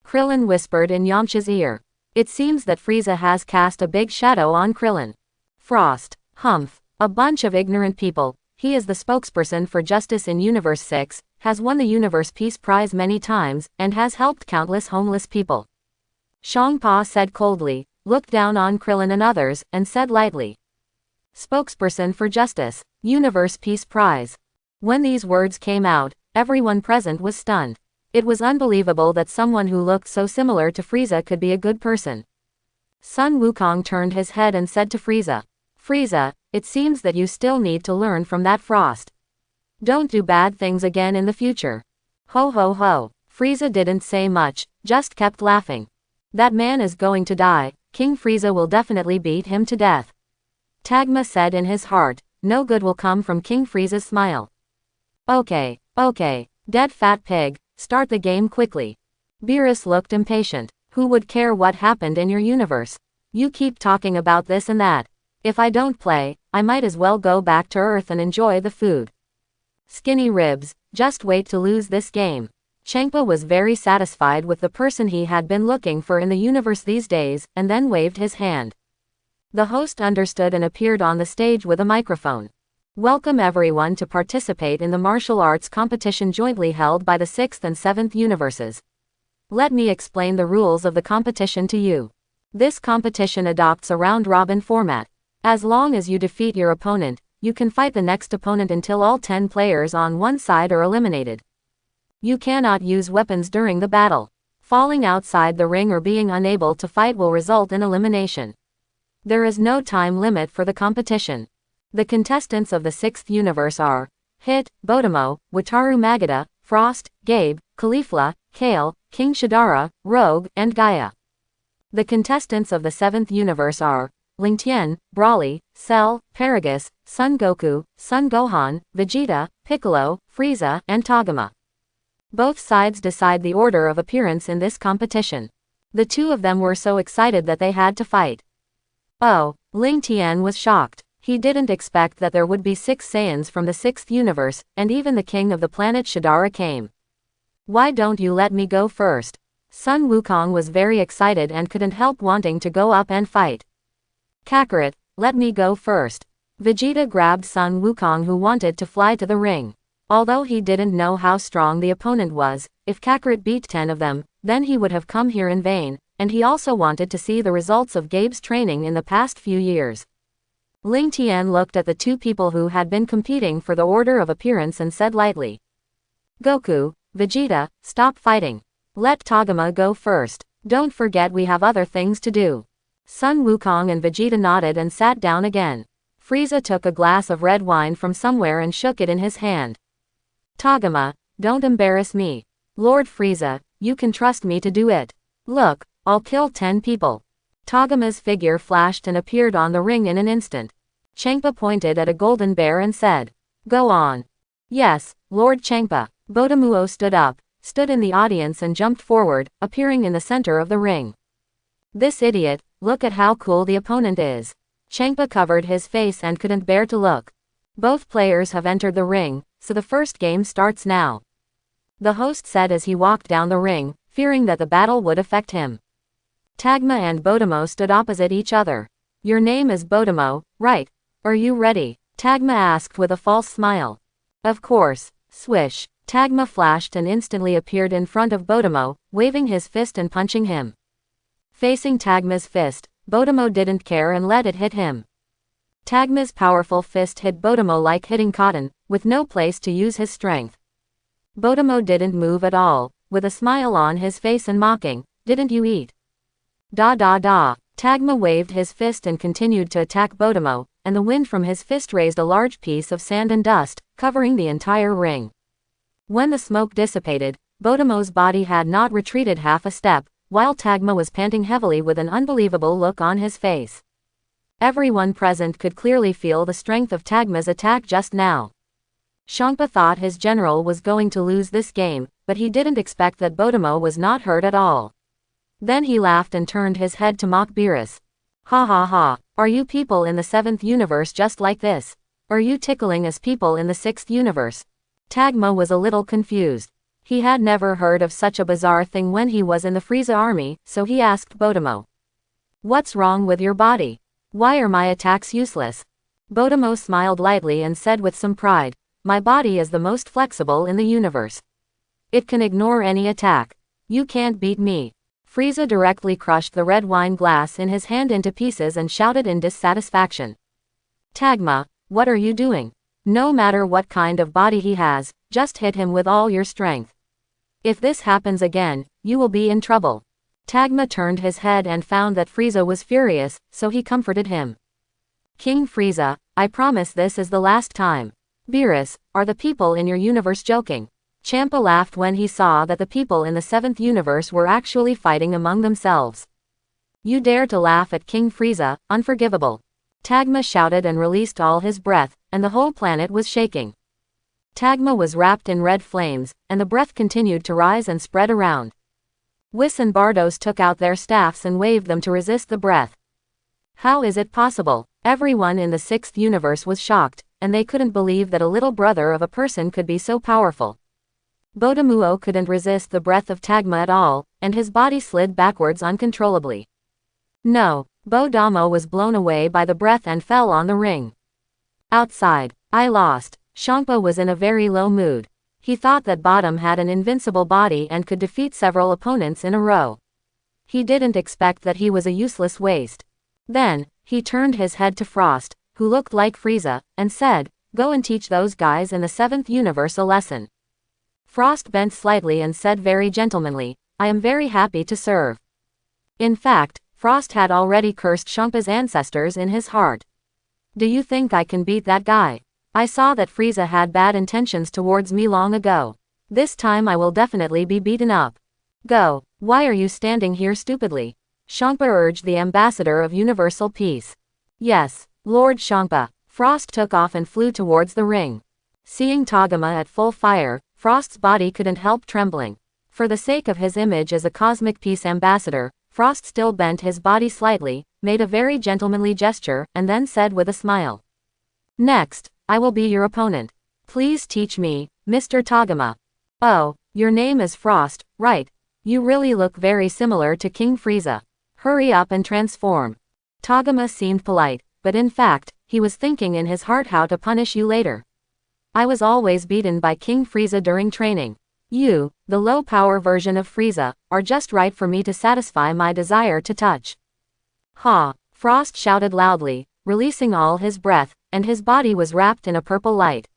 Krillin whispered in Yamcha's ear. "It seems that Frieza has cast a big shadow on Krillin." Frost. "Humph. A bunch of ignorant people. He is the spokesperson for justice in Universe 6, has won the Universe Peace Prize many times, and has helped countless homeless people." Shangpa said coldly, looked down on Krillin and others, and said lightly. "Spokesperson for Justice, Universe Peace Prize." When these words came out, everyone present was stunned. It was unbelievable that someone who looked so similar to Frieza could be a good person. Sun Wukong turned his head and said to Frieza, "Frieza, it seems that you still need to learn from that Frost. Don't do bad things again in the future." Ho ho ho. Frieza didn't say much, just kept laughing. "That man is going to die. King Frieza will definitely beat him to death." Tagma said in his heart, "No good will come from King Frieza's smile." Okay, dead fat pig, start the game quickly." Beerus looked impatient. "Who would care what happened in your universe? You keep talking about this and that. If I don't play, I might as well go back to Earth and enjoy the food. Skinny ribs, just wait to lose this game." Changpa was very satisfied with the person he had been looking for in the universe these days, and then waved his hand. The host understood and appeared on the stage with a microphone. "Welcome everyone to participate in the martial arts competition jointly held by the 6th and 7th universes. Let me explain the rules of the competition to you. This competition adopts a round-robin format. As long as you defeat your opponent, you can fight the next opponent until all 10 players on one side are eliminated. You cannot use weapons during the battle. Falling outside the ring or being unable to fight will result in elimination. There is no time limit for the competition. The contestants of the 6th universe are Hit, Botomo, Wataru Magata, Frost, Gabe, Caulifla, Kale, King Shadara, Rogue, and Gaia. The contestants of the 7th universe are Ling Tian, Broly, Cell, Paragus, Son Goku, Son Gohan, Vegeta, Piccolo, Frieza, and Togama. Both sides decide the order of appearance in this competition. The two of them were so excited that they had to fight. Oh, Ling Tian was shocked. He didn't expect that there would be 6 Saiyans from the 6th universe, and even the king of the planet Shadara came. "Why don't you let me go first?" Sun Wukong was very excited and couldn't help wanting to go up and fight. "Kakarot, let me go first." Vegeta grabbed Sun Wukong who wanted to fly to the ring. Although he didn't know how strong the opponent was, if Kakarot beat 10 of them, then he would have come here in vain, and he also wanted to see the results of Gabe's training in the past few years. Ling Tian looked at the two people who had been competing for the order of appearance and said lightly, "Goku, Vegeta, stop fighting. Let Togama go first. Don't forget we have other things to do." Sun Wukong and Vegeta nodded and sat down again. Frieza took a glass of red wine from somewhere and shook it in his hand. "Togama, don't embarrass me. Lord Frieza, you can trust me to do it. Look, I'll kill 10 people." Togama's figure flashed and appeared on the ring in an instant. Changpa pointed at a golden bear and said, "Go on." "Yes, Lord Changpa." Botamuo stood in the audience and jumped forward, appearing in the center of the ring. "This idiot, look at how cool the opponent is." Changpa covered his face and couldn't bear to look. "Both players have entered the ring, so the first game starts now," the host said as he walked down the ring, fearing that the battle would affect him. Tagma and Botomo stood opposite each other. "Your name is Botomo, right? Are you ready?" Tagma asked with a false smile. "Of course." Swish. Tagma flashed and instantly appeared in front of Botomo, waving his fist and punching him. Facing Tagma's fist, Botomo didn't care and let it hit him. Tagma's powerful fist hit Botomo like hitting cotton, with no place to use his strength. Botomo didn't move at all, with a smile on his face and mocking, "Didn't you eat?" Da da da. Tagma waved his fist and continued to attack Botomo, and the wind from his fist raised a large piece of sand and dust, covering the entire ring. When the smoke dissipated, Botomo's body had not retreated half a step, while Tagma was panting heavily with an unbelievable look on his face. Everyone present could clearly feel the strength of Tagma's attack just now. Changpa thought his general was going to lose this game, but he didn't expect that Botomo was not hurt at all. Then he laughed and turned his head to mock Beerus. "Ha ha ha, are you people in the 7th universe just like this? Are you tickling us people in the 6th universe?" Tagma was a little confused. He had never heard of such a bizarre thing when he was in the Frieza army, so he asked Botomo, "What's wrong with your body? Why are my attacks useless?" Botomo smiled lightly and said with some pride, "My body is the most flexible in the universe. It can ignore any attack. You can't beat me." Frieza directly crushed the red wine glass in his hand into pieces and shouted in dissatisfaction. "Tagma, what are you doing? No matter what kind of body he has, just hit him with all your strength. If this happens again, you will be in trouble." Tagma turned his head and found that Frieza was furious, so he comforted him. "King Frieza, I promise this is the last time. Beerus, are the people in your universe joking?" Champa laughed when he saw that the people in the 7th universe were actually fighting among themselves. "You dare to laugh at King Frieza, unforgivable." Tagma shouted and released all his breath, and the whole planet was shaking. Tagma was wrapped in red flames, and the breath continued to rise and spread around. Whis and Bardos took out their staffs and waved them to resist the breath. How is it possible? Everyone in the 6th universe was shocked, and they couldn't believe that a little brother of a person could be so powerful. Botamuo couldn't resist the breath of Tagma at all, and his body slid backwards uncontrollably. No, Bodamo was blown away by the breath and fell on the ring. Outside, I lost. Changpa was in a very low mood. He thought that Bottom had an invincible body and could defeat several opponents in a row. He didn't expect that he was a useless waste. Then, he turned his head to Frost, who looked like Frieza, and said, "Go and teach those guys in the 7th universe a lesson." Frost bent slightly and said very gentlemanly, "I am very happy to serve." In fact, Frost had already cursed Changpa's ancestors in his heart. "Do you think I can beat that guy? I saw that Frieza had bad intentions towards me long ago. This time I will definitely be beaten up. Go, why are you standing here stupidly?" Changpa urged the ambassador of universal peace. "Yes, Lord Changpa." Frost took off and flew towards the ring. Seeing Togama at full fire, Frost's body couldn't help trembling. For the sake of his image as a cosmic peace ambassador, Frost still bent his body slightly, made a very gentlemanly gesture, and then said with a smile, "Next, I will be your opponent. Please teach me, Mr. Togama." "Oh, your name is Frost, right? You really look very similar to King Frieza. Hurry up and transform." Togama seemed polite, but in fact, he was thinking in his heart how to punish you later. I was always beaten by King Frieza during training. You, the low-power version of Frieza, are just right for me to satisfy my desire to touch. Ha! Frost shouted loudly, releasing all his breath, and his body was wrapped in a purple light.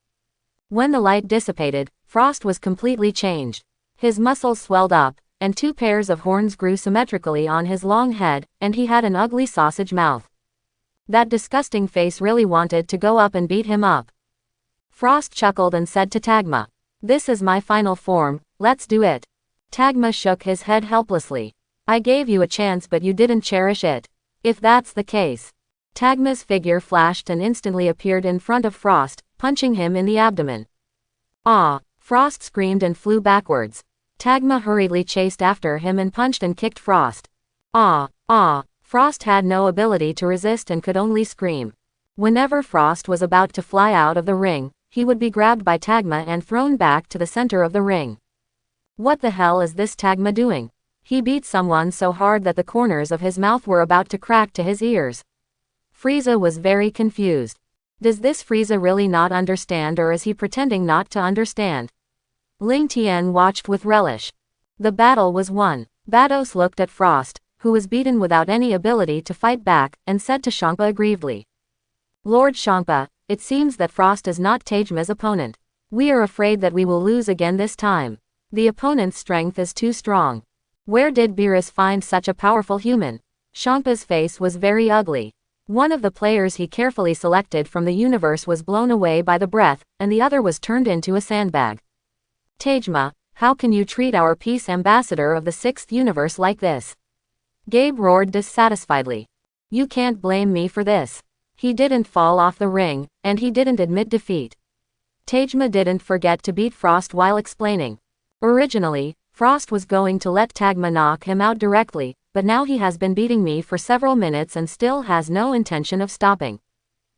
When the light dissipated, Frost was completely changed. His muscles swelled up, and 2 pairs of horns grew symmetrically on his long head, and he had an ugly sausage mouth. That disgusting face really wanted to go up and beat him up. Frost chuckled and said to Tagma, "This is my final form, let's do it." Tagma shook his head helplessly. "I gave you a chance but you didn't cherish it. If that's the case." Tagma's figure flashed and instantly appeared in front of Frost, punching him in the abdomen. "Ah!" Frost screamed and flew backwards. Tagma hurriedly chased after him and punched and kicked Frost. "Ah! Ah!" Frost had no ability to resist and could only scream. Whenever Frost was about to fly out of the ring, he would be grabbed by Tagma and thrown back to the center of the ring. What the hell is this Tagma doing? He beat someone so hard that the corners of his mouth were about to crack to his ears. Frieza was very confused. Does this Frieza really not understand, or is he pretending not to understand? Ling Tian watched with relish. The battle was won. Vados looked at Frost, who was beaten without any ability to fight back, and said to Champa aggrievedly, "Lord Champa, it seems that Frost is not Tagma's opponent. We are afraid that we will lose again this time. The opponent's strength is too strong. Where did Beerus find such a powerful human?" Champa's face was very ugly. One of the players he carefully selected from the universe was blown away by the breath, and the other was turned into a sandbag. "Tagma, how can you treat our peace ambassador of the 6th universe like this?" Gabe roared dissatisfiedly. "You can't blame me for this. He didn't fall off the ring, and he didn't admit defeat." Tagma didn't forget to beat Frost while explaining. Originally, Frost was going to let Tagma knock him out directly, but now he has been beating me for several minutes and still has no intention of stopping.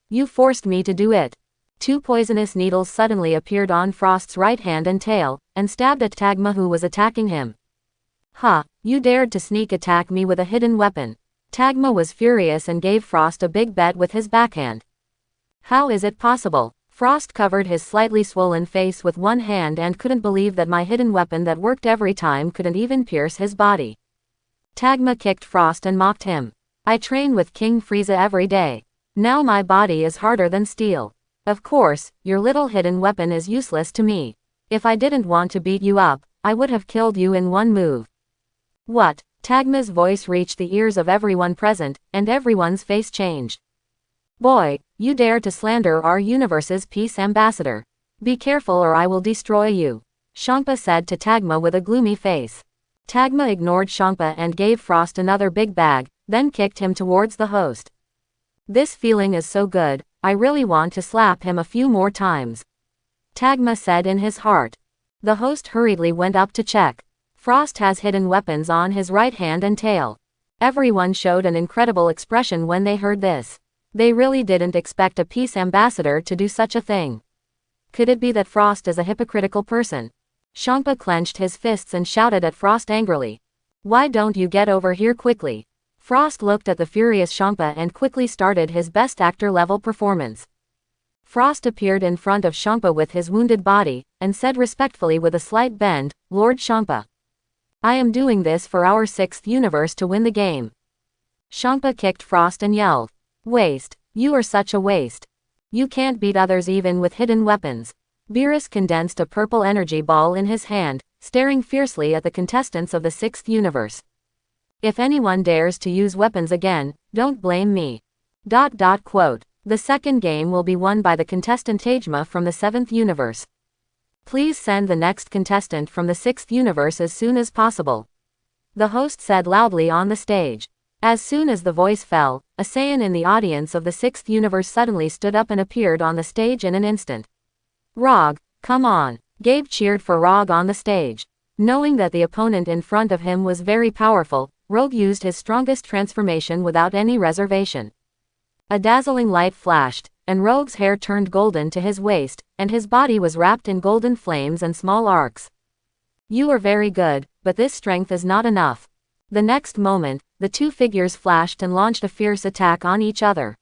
"You forced me to do it." 2 poisonous needles suddenly appeared on Frost's right hand and tail, and stabbed at Tagma, who was attacking him. "Ha! You dared to sneak attack me with a hidden weapon." Tagma was furious and gave Frost a big bet with his backhand. "How is it possible?" Frost covered his slightly swollen face with one hand and couldn't believe that my hidden weapon that worked every time couldn't even pierce his body. Tagma kicked Frost and mocked him. "I train with King Frieza every day. Now my body is harder than steel. Of course, your little hidden weapon is useless to me. If I didn't want to beat you up, I would have killed you in one move." "What?" Tagma's voice reached the ears of everyone present, and everyone's face changed. "Boy, you dare to slander our universe's peace ambassador. Be careful or I will destroy you," Champa said to Tagma with a gloomy face. Tagma ignored Champa and gave Frost another big bag, then kicked him towards the host. "This feeling is so good, I really want to slap him a few more times," Tagma said in his heart. The host hurriedly went up to check. Frost has hidden weapons on his right hand and tail. Everyone showed an incredible expression when they heard this. They really didn't expect a peace ambassador to do such a thing. Could it be that Frost is a hypocritical person? Champa clenched his fists and shouted at Frost angrily. "Why don't you get over here quickly?" Frost looked at the furious Champa and quickly started his best actor-level performance. Frost appeared in front of Champa with his wounded body, and said respectfully with a slight bend, "Lord Champa, I am doing this for our 6th universe to win the game." Champa kicked Frost and yelled, "Waste, you are such a waste. You can't beat others even with hidden weapons." Beerus condensed a purple energy ball in his hand, staring fiercely at the contestants of the 6th universe. "If anyone dares to use weapons again, don't blame me." Quote. The second game will be won by the contestant Tagma from the 7th universe. Please send the next contestant from the 6th universe as soon as possible, the host said loudly on the stage. As soon as the voice fell, a Saiyan in the audience of the 6th universe suddenly stood up and appeared on the stage in an instant. "Rog, come on." Gabe cheered for Rog on the stage. Knowing that the opponent in front of him was very powerful, Rogue used his strongest transformation without any reservation. A dazzling light flashed, and Rogue's hair turned golden to his waist, and his body was wrapped in golden flames and small arcs. "You are very good, but this strength is not enough." The next moment, the 2 figures flashed and launched a fierce attack on each other.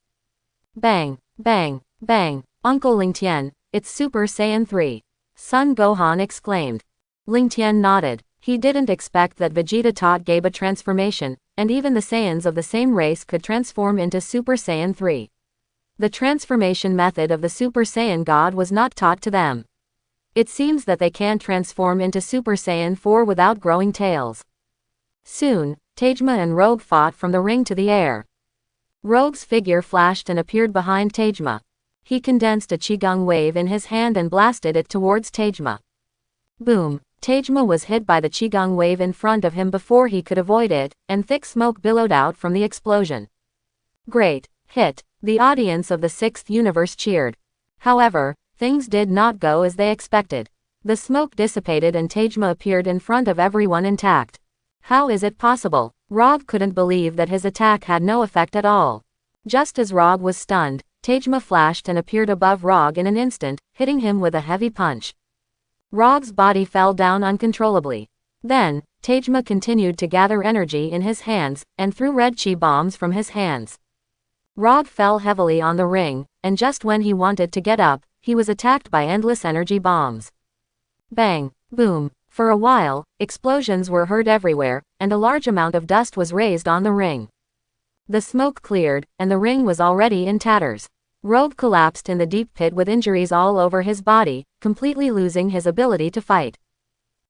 Bang, bang, bang. "Uncle Ling Tian, it's Super Saiyan 3. Son Gohan exclaimed. Ling Tian nodded. He didn't expect that Vegeta taught Gabe a transformation, and even the Saiyans of the same race could transform into Super Saiyan 3. The transformation method of the Super Saiyan God was not taught to them. It seems that they can't transform into Super Saiyan 4 without growing tails. Soon, Tejma and Rogue fought from the ring to the air. Rogue's figure flashed and appeared behind Tejma. He condensed a Qigong wave in his hand and blasted it towards Tejma. Boom! Tejma was hit by the Qigong wave in front of him before he could avoid it, and thick smoke billowed out from the explosion. Great hit! The audience of the Sixth Universe cheered. However, things did not go as they expected. The smoke dissipated and Tejma appeared in front of everyone intact. How is it possible? Rogue couldn't believe that his attack had no effect at all. Just as Rogue was stunned, Tejma flashed and appeared above Rogue in an instant, hitting him with a heavy punch. Rogue's body fell down uncontrollably. Then, Tejma continued to gather energy in his hands, and threw red chi bombs from his hands. Rogue fell heavily on the ring, and just when he wanted to get up, he was attacked by endless energy bombs. Bang! Boom! For a while, explosions were heard everywhere, and a large amount of dust was raised on the ring. The smoke cleared, and the ring was already in tatters. Rogue collapsed in the deep pit with injuries all over his body, completely losing his ability to fight.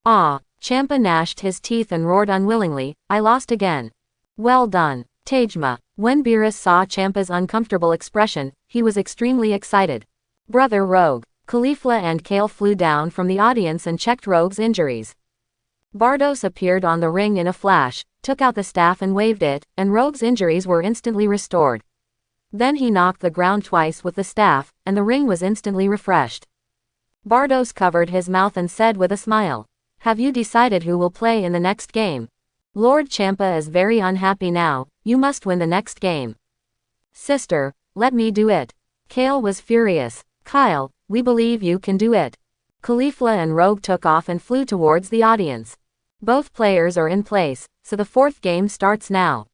Ah! Champa gnashed his teeth and roared unwillingly, I lost again. Well done, Tejma. When Beerus saw Champa's uncomfortable expression, he was extremely excited. Brother Rogue. Caulifla and Kale flew down from the audience and checked Rogue's injuries. Bardos appeared on the ring in a flash, took out the staff and waved it, and Rogue's injuries were instantly restored. Then he knocked the ground twice with the staff, and the ring was instantly refreshed. Bardos covered his mouth and said with a smile, have you decided who will play in the next game? Lord Champa is very unhappy now, you must win the next game. Sister, let me do it. Kale was furious. Kyle, we believe you can do it. Caulifla and Rogue took off and flew towards the audience. Both players are in place, so the fourth game starts now.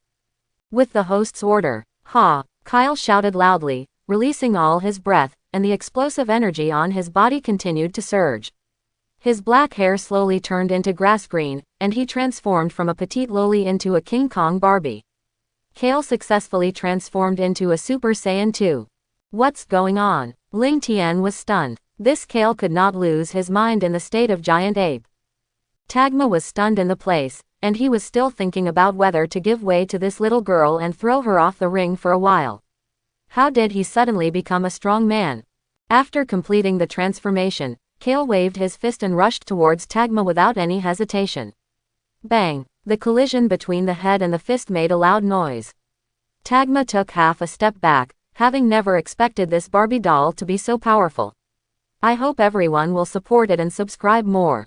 With the host's order, ha! Kyle shouted loudly, releasing all his breath, and the explosive energy on his body continued to surge. His black hair slowly turned into grass green, and he transformed from a petite loli into a King Kong Barbie. Kale successfully transformed into a Super Saiyan 2. What's going on? Ling Tian was stunned. This Kale could not lose his mind in the state of giant ape. Tagma was stunned in the place, and he was still thinking about whether to give way to this little girl and throw her off the ring for a while. How did he suddenly become a strong man? After completing the transformation, Kale waved his fist and rushed towards Tagma without any hesitation. Bang! The collision between the head and the fist made a loud noise. Tagma took half a step back, having never expected this Barbie doll to be so powerful. I hope everyone will support it and subscribe more.